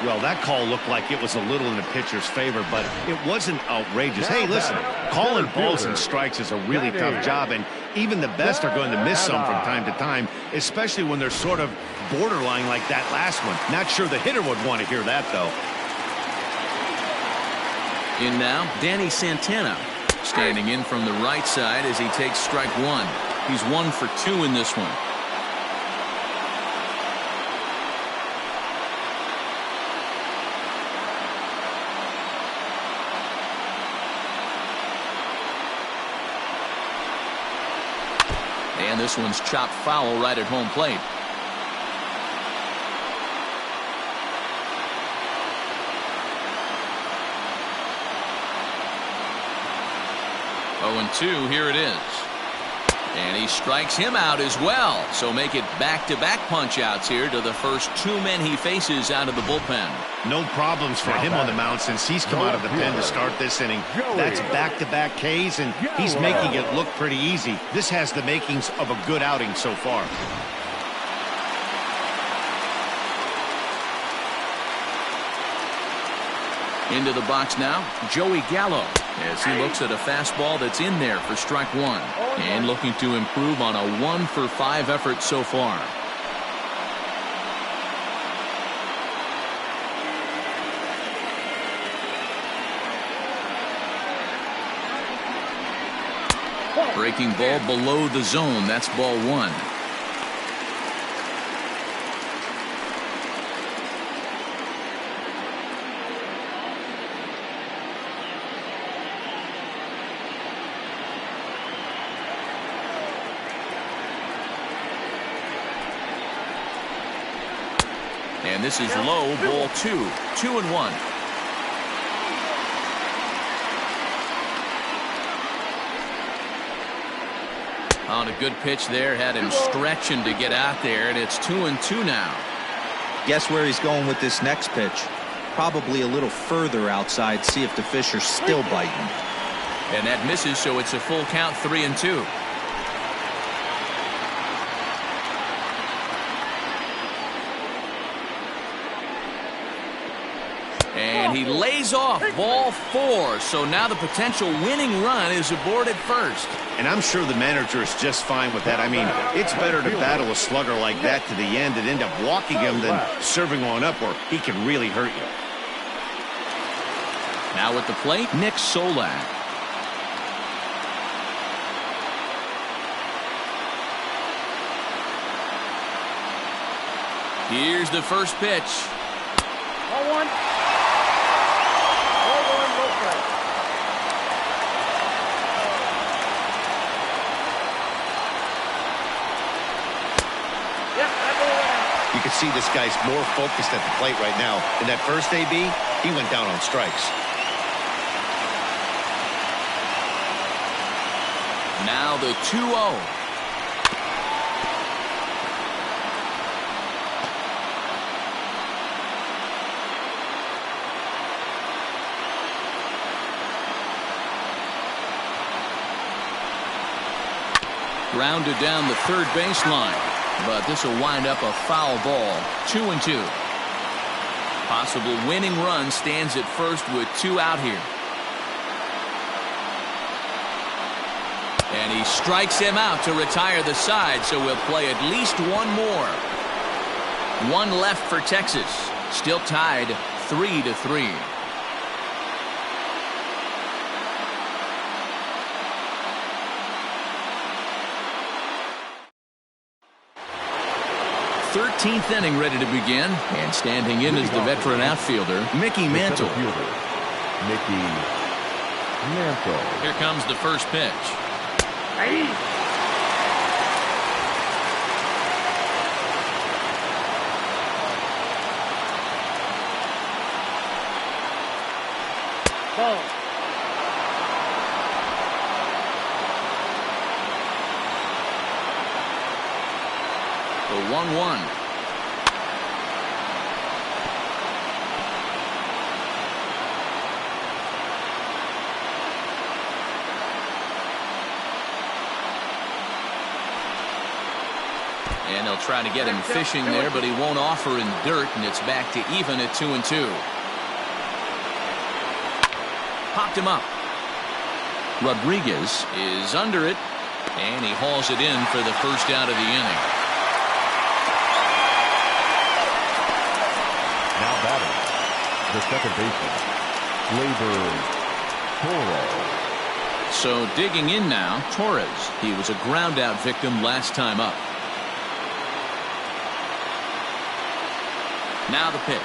Well, that call looked like it was a little in the pitcher's favor, but it wasn't outrageous. Hey, listen, calling balls and strikes is a really tough job, and even the best are going to miss some from time to time, especially when they're sort of borderline like that last one. Not sure the hitter would want to hear that, though. In now, Danny Santana, standing in from the right side as he takes strike 1. He's 1 for 2 in this one. And this one's chopped foul right at home plate. Oh, 2, here it is. And he strikes him out as well. So make it back-to-back punch-outs here to the first 2 men he faces out of the bullpen. No problems for him on the mound since he's come out of the pen to start this inning. That's back-to-back Ks, and he's making it look pretty easy. This has the makings of a good outing so far. Into the box now, Joey Gallo, as he looks at a fastball that's in there for strike 1, and looking to improve on a 1 for 5 effort so far. Breaking ball below the zone, that's ball 1. And this is low, ball 2. 2-1. On a good pitch there, had him stretching to get out there, and it's 2-2 now. Guess where he's going with this next pitch? Probably a little further outside, see if the fish are still biting. And that misses, so it's a full count, 3-2. And he lays off, ball 4. So now the potential winning run is aboard at first. And I'm sure the manager is just fine with that. I mean, it's better to battle a slugger like that to the end and end up walking him than serving one up where he can really hurt you. Now at the plate, Nick Solak. Here's the first pitch. 1-1. You can see this guy's more focused at the plate right now. In that first AB, he went down on strikes. Now the 2-0. Grounded down the third baseline, but this will wind up a foul ball. 2-2. Possible winning run stands at first with 2 out here. And he strikes him out to retire the side, so we'll play at least one more. One left for Texas. Still tied 3-3. Thirteenth inning ready to begin, and standing in is the veteran outfielder Mickey Mantle. Mickey Mantle. Here comes the first pitch. Ball. The 1-1. And they'll try to get him fishing there, but he won't offer in dirt, and it's back to even at 2-2. Popped him up. Rodriguez is under it, and he hauls it in for the first out of the inning. Now batting, the second baseman, Gleyber Torres. So digging in now, Torres. He was a ground-out victim last time up. Now the pitch.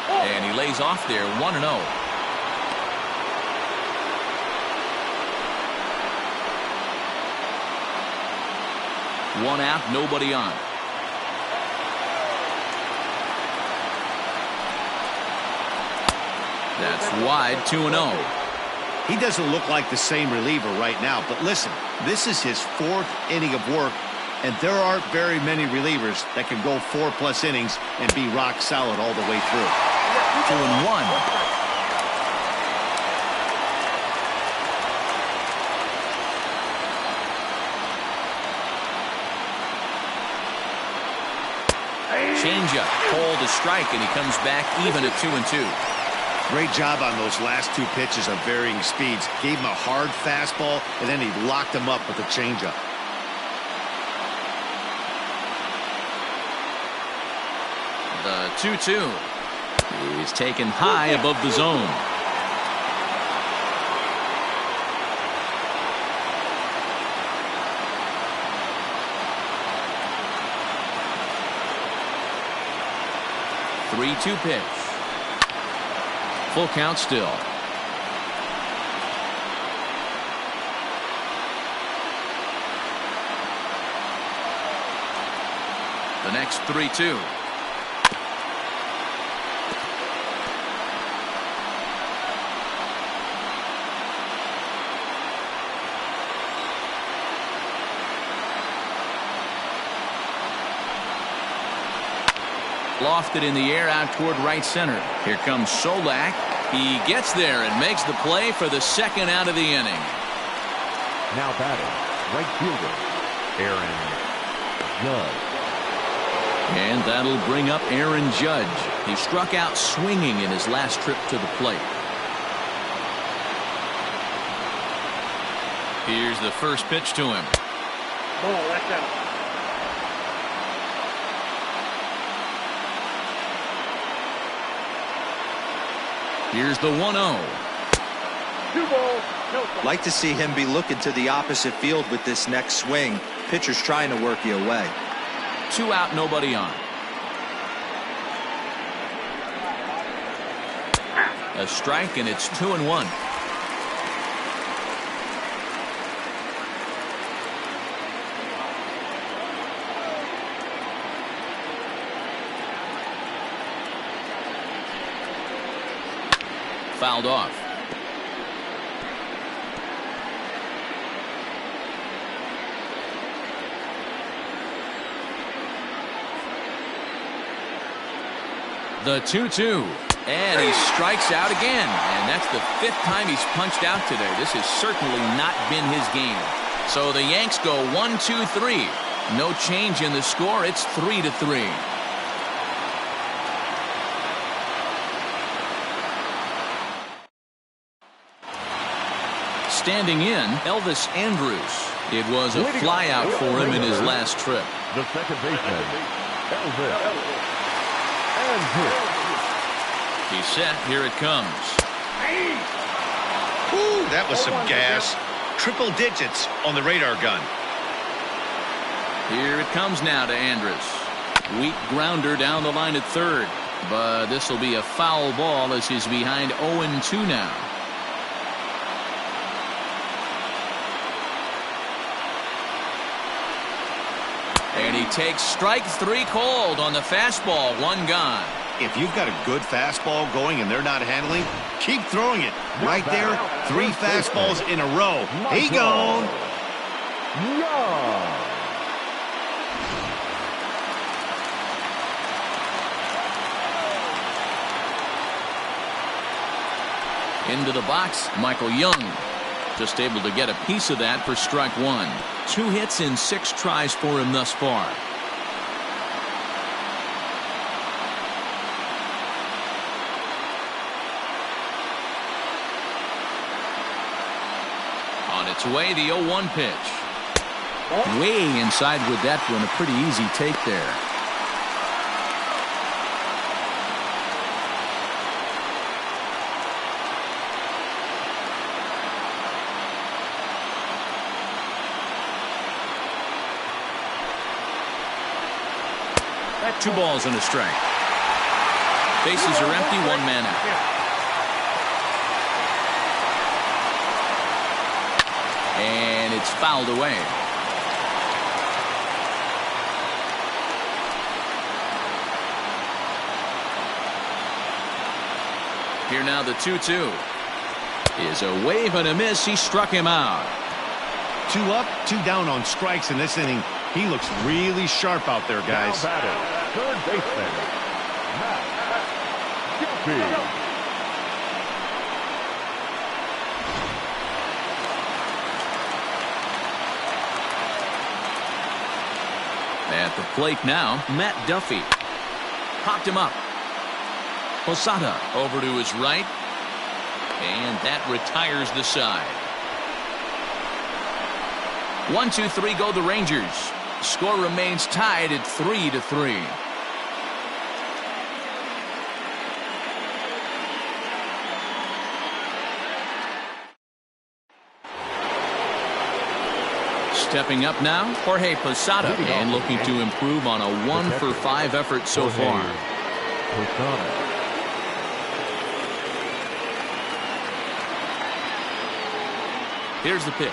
And he lays off there, 1-0. One out, nobody on. That's wide, 2-0. He doesn't look like the same reliever right now, but listen, this is his 4th inning of work, and there aren't very many relievers that can go 4+ innings and be rock solid all the way through. 2-1. Changeup, called a strike, and he comes back even at 2-2. Great job on those last 2 pitches of varying speeds. Gave him a hard fastball, and then he locked him up with a changeup. The 2-2 is taken high above the zone. The 3-2 pitch. Full count still. The next 3-2. Lofted in the air out toward right center. Here comes Solak. He gets there and makes the play for the second out of the inning. Now batting, right fielder, Aaron Judge. And that'll bring up Aaron Judge. He struck out swinging in his last trip to the plate. Here's the first pitch to him. Ball, left out. Here's the 1-0. 2 balls, no strikes. Like to see him be looking to the opposite field with this next swing. Pitcher's trying to work you away. 2 out, nobody on. A strike, and it's 2-1. Fouled off. The 2-2. And he strikes out again. And that's the 5th time he's punched out today. This has certainly not been his game. So the Yanks go 1-2-3. No change in the score. It's 3-3. Standing in, Elvis Andrus. It was a flyout for him in his last trip. The second baseman, Elvis Andrus. He's set. Here it comes. Ooh, that was some gas. Triple digits on the radar gun. Here it comes now to Andrus. Weak grounder down the line at third. But this will be a foul ball as he's behind 0-2 now. And he takes strike 3 called on the fastball. 1 gone. If you've got a good fastball going and they're not handling, keep throwing it. Right there, 3 fastballs in a row. He gone. Into the box, Michael Young. Just able to get a piece of that for strike 1. 2 hits in 6 tries for him thus far. On its way, the 0-1 pitch. Way inside with that one. A pretty easy take there. Two balls and a strike. Bases are empty, 1 man out. And it's fouled away. Here now the 2-2. Is a wave and a miss. He struck him out. 2 up, 2 down on strikes in this inning. He looks really sharp out there, guys. Now batting, third baseman, Matt Duffy. At the plate now, Matt Duffy. Popped him up. Posada over to his right. And that retires the side. 1-2-3 go the Rangers. Score remains tied at 3-3. Stepping up now, Jorge Posada, and looking to improve on a 1-for-5 effort so far. Here's the pitch.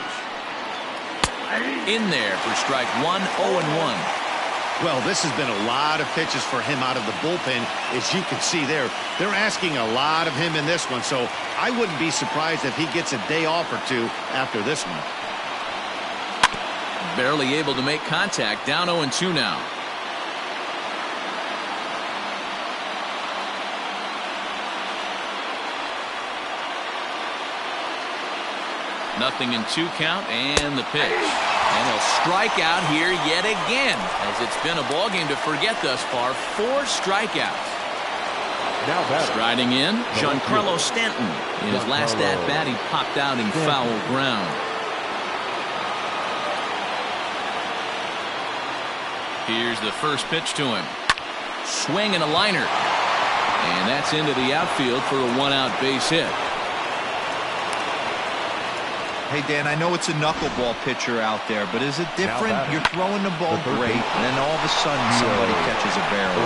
In there for strike 1, 0-1. Well, this has been a lot of pitches for him out of the bullpen. As you can see there, they're asking a lot of him in this one, so I wouldn't be surprised if he gets a day off or 2 after this one. Barely able to make contact, down 0-2 now. Nothing in 2 count, and the pitch. And he'll strike out here yet again, as it's been a ball game to forget thus far. 4 strikeouts. Now batting. Striding in, Giancarlo Stanton. In his last at-bat, he popped out in foul ground. Here's the first pitch to him. Swing and a liner. And that's into the outfield for a 1-out base hit. Hey, Dan, I know it's a knuckleball pitcher out there, but is it different? You're throwing the ball great, and then all of a sudden somebody catches a barrel.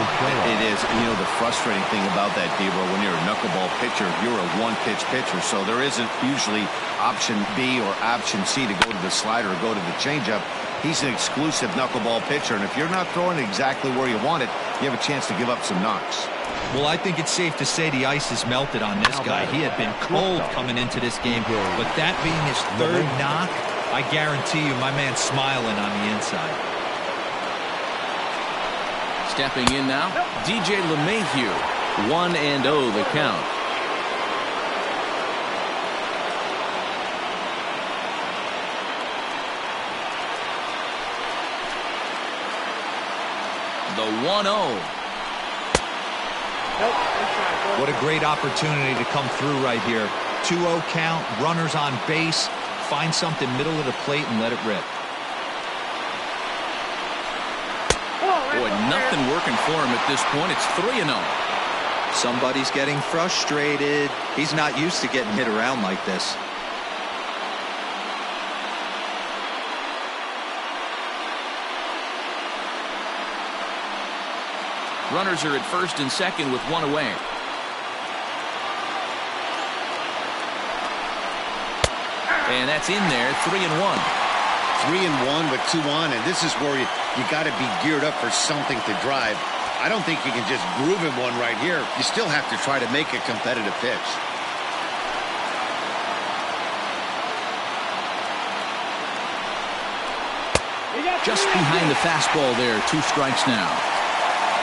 It is. You know, the frustrating thing about that, Debo, when you're a knuckleball pitcher, you're a 1-pitch pitcher, so there isn't usually option B or option C to go to the slider or go to the changeup. He's an exclusive knuckleball pitcher, and if you're not throwing it exactly where you want it, you have a chance to give up some knocks. Well, I think it's safe to say the ice is melted on this guy. He had been cold coming into this game, but that being his 3rd knock, I guarantee you my man's smiling on the inside. Stepping in now, DJ LeMahieu. 1-0 the count. The 1-0. What a great opportunity to come through right here. 2-0 count, runners on base. Find something middle of the plate and let it rip. Boy, nothing working for him at this point. It's 3-0. Somebody's getting frustrated. He's not used to getting hit around like this. Runners are at first and second with one away. And that's in there, 3-1. 3-1 with 2 on, and this is where you got to be geared up for something to drive. I don't think you can just groove in one right here. You still have to try to make a competitive pitch. Just behind the fastball there, 2 strikes now.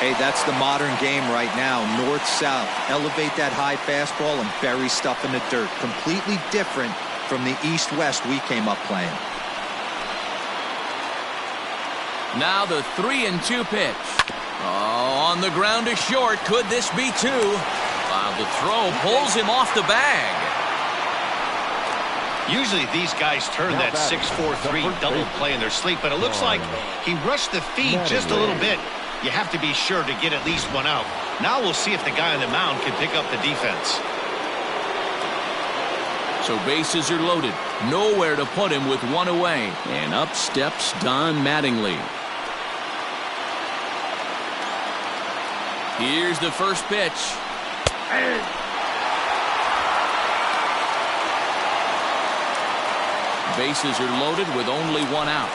Hey, that's the modern game right now. North-south. Elevate that high fastball and bury stuff in the dirt. Completely different from the east-west we came up playing. Now the 3-2 pitch. Oh, on the ground to short. Could this be 2? The throw pulls him off the bag. Usually these guys turn that 6-4-3 double play in their sleep, but it looks like he rushed the feed just a little bit. You have to be sure to get at least 1 out. Now we'll see if the guy on the mound can pick up the defense. So bases are loaded. Nowhere to put him with 1 away. And up steps Don Mattingly. Here's the first pitch. Bases are loaded with only 1 out.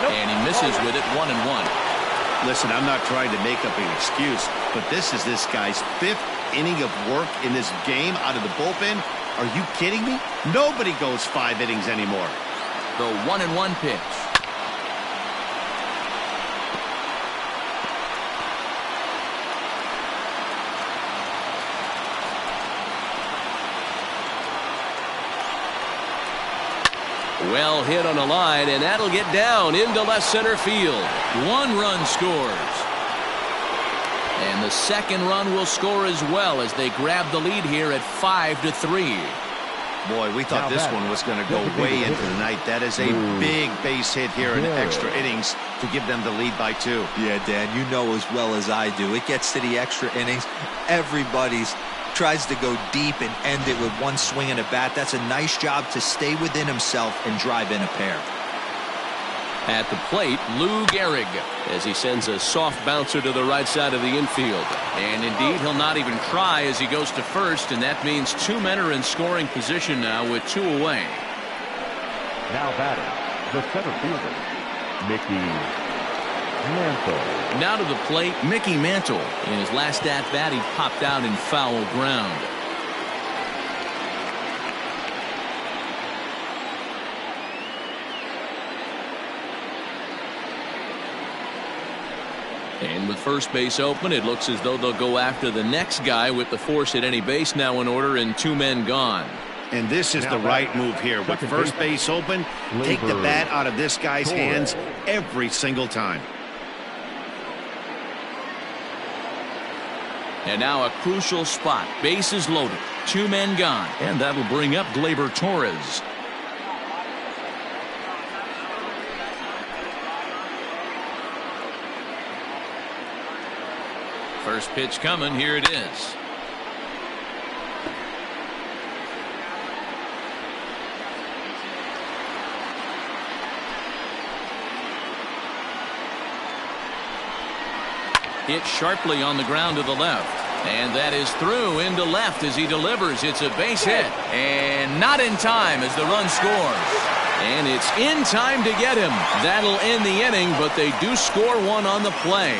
And he misses with it, 1-1. Listen, I'm not trying to make up an excuse, but this is this guy's 5th inning of work in this game out of the bullpen. Are you kidding me? Nobody goes 5 innings anymore. The 1-1 pitch. Well hit on a line, and that'll get down into left center field. 1 run scores. And the second run will score as well as they grab the lead here at 5-3. Boy, we thought this one was going to go way into the night. That is a big base hit here in extra innings to give them the lead by 2. Yeah, Dan, you know as well as I do. It gets to the extra innings. Everybody's tries to go deep and end it with 1 swing and a bat. That's a nice job to stay within himself and drive in a pair. At the plate, Lou Gehrig, as he sends a soft bouncer to the right side of the infield. And indeed, he'll not even try as he goes to first, and that means 2 men are in scoring position now with 2 away. Now batting, the center fielder, Mickey Mantle. Now to the plate, Mickey Mantle. In his last at-bat, he popped out in foul ground. And with first base open, it looks as though they'll go after the next guy with the force at any base now in order and 2 men gone. And this is the right move here. With first base open, take the bat out of this guy's hands every single time. And now a crucial spot. Bases loaded. 2 men gone. And that'll bring up Gleyber Torres. First pitch coming. Here it is. Hit sharply on the ground to the left. And that is through into left as he delivers. It's a base hit. And not in time as the run scores. And it's in time to get him. That'll end the inning, but they do score 1 on the play.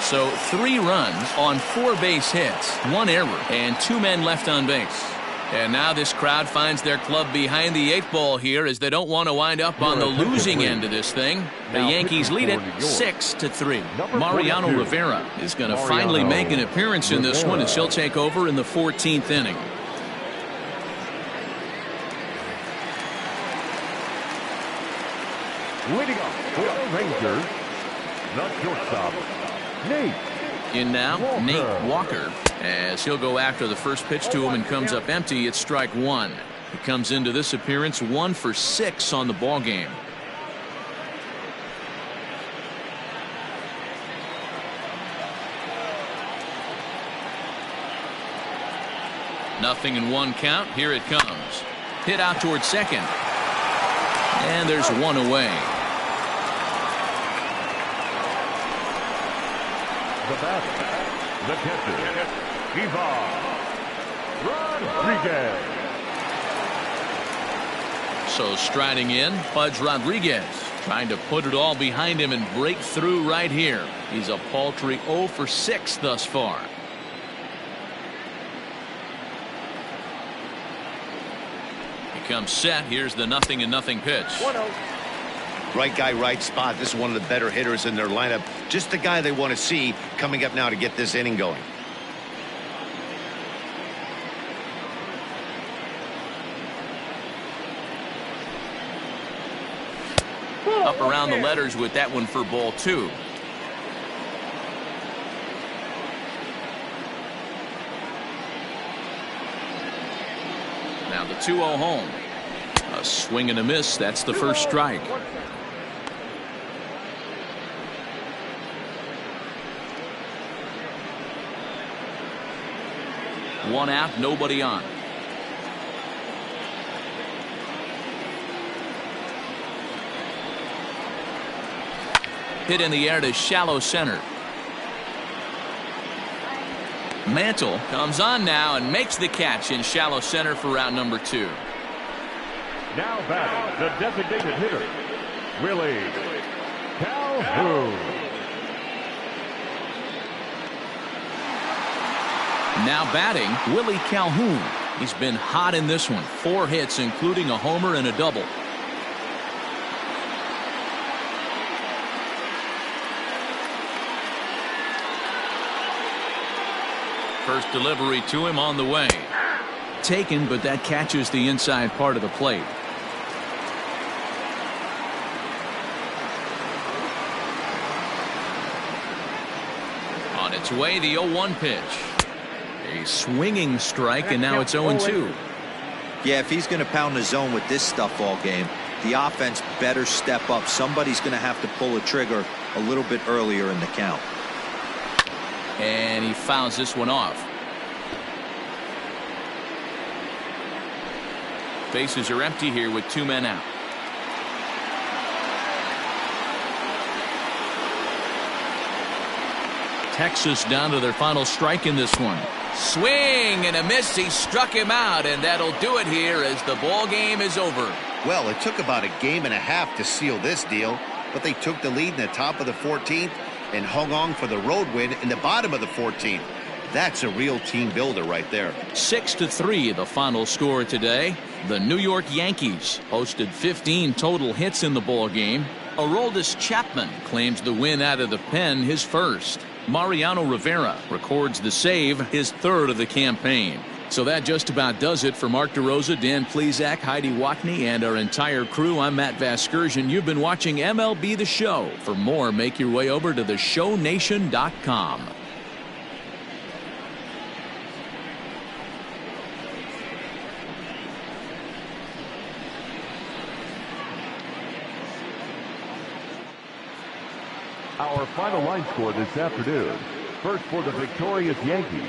So 3 runs on 4 base hits, 1 error, and 2 men left on base. And now this crowd finds their club behind the 8 ball here as they don't want to wind up on the losing end of this thing. The Yankees lead it 6-3. Mariano Rivera is going to finally make an appearance in this one as he'll take over in the 14th inning. Leading up for the Rangers, the shortstop, Nate. In now, Nate Walker, as he'll go after the first pitch to him and comes up empty. It's strike 1. He comes into this appearance 1 for 6 on the ball game. Nothing in 1 count. Here it comes. Hit out towards second. And there's 1 away. The batter, the catcher, Rodriguez. So striding in, Pudge Rodriguez, trying to put it all behind him and break through right here. He's a paltry 0 for 6 thus far. He comes set. Here's the 0-0 pitch. 1-0. Right guy, right spot. This is one of the better hitters in their lineup. Just the guy they want to see coming up now to get this inning going. Up around the letters with that one for ball 2. Now the 2-0 home. A swing and a miss. That's the first strike. 1 out, nobody on. Hit in the air to shallow center. Mantle comes on now and makes the catch in shallow center for round number 2. Now batting, the designated hitter, Willie Calhoun. Now batting, Willie Calhoun. He's been hot in this one. 4 hits, including a homer and a double. First delivery to him on the way. Taken, but that catches the inside part of the plate. On its way, the 0-1 pitch. A swinging strike, and now it's 0-2. Yeah, if he's going to pound the zone with this stuff all game, the offense better step up. Somebody's going to have to pull a trigger a little bit earlier in the count. And he fouls this one off. Bases are empty here with 2 men out. Texas down to their final strike in this one. Swing and a miss. He struck him out, and that'll do it here as the ball game is over. Well, it took about a game and a half to seal this deal, but they took the lead in the top of the 14th and hung on for the road win in the bottom of the 14th. That's a real team builder right there. 6-3 the final score today. The New York Yankees hosted 15 total hits in the ball game. Aroldis Chapman claims the win out of the pen, his first. Mariano Rivera records the save, his 3rd of the campaign. So that just about does it for Mark DeRosa, Dan Plesac, Heidi Watney, and our entire crew. I'm Matt Vasgersian. You've been watching MLB The Show. For more, make your way over to theshownation.com. Our final line score this afternoon. First for the victorious Yankees,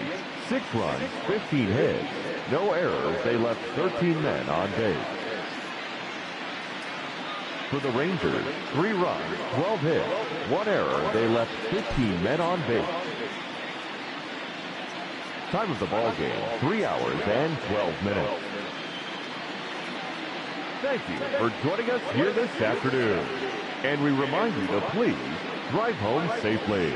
6 runs, 15 hits, no errors. They left 13 men on base. For the Rangers, 3 runs, 12 hits, 1 error. They left 15 men on base. Time of the ball game, 3 hours and 12 minutes. Thank you for joining us here this afternoon. And we remind you to please drive home safely.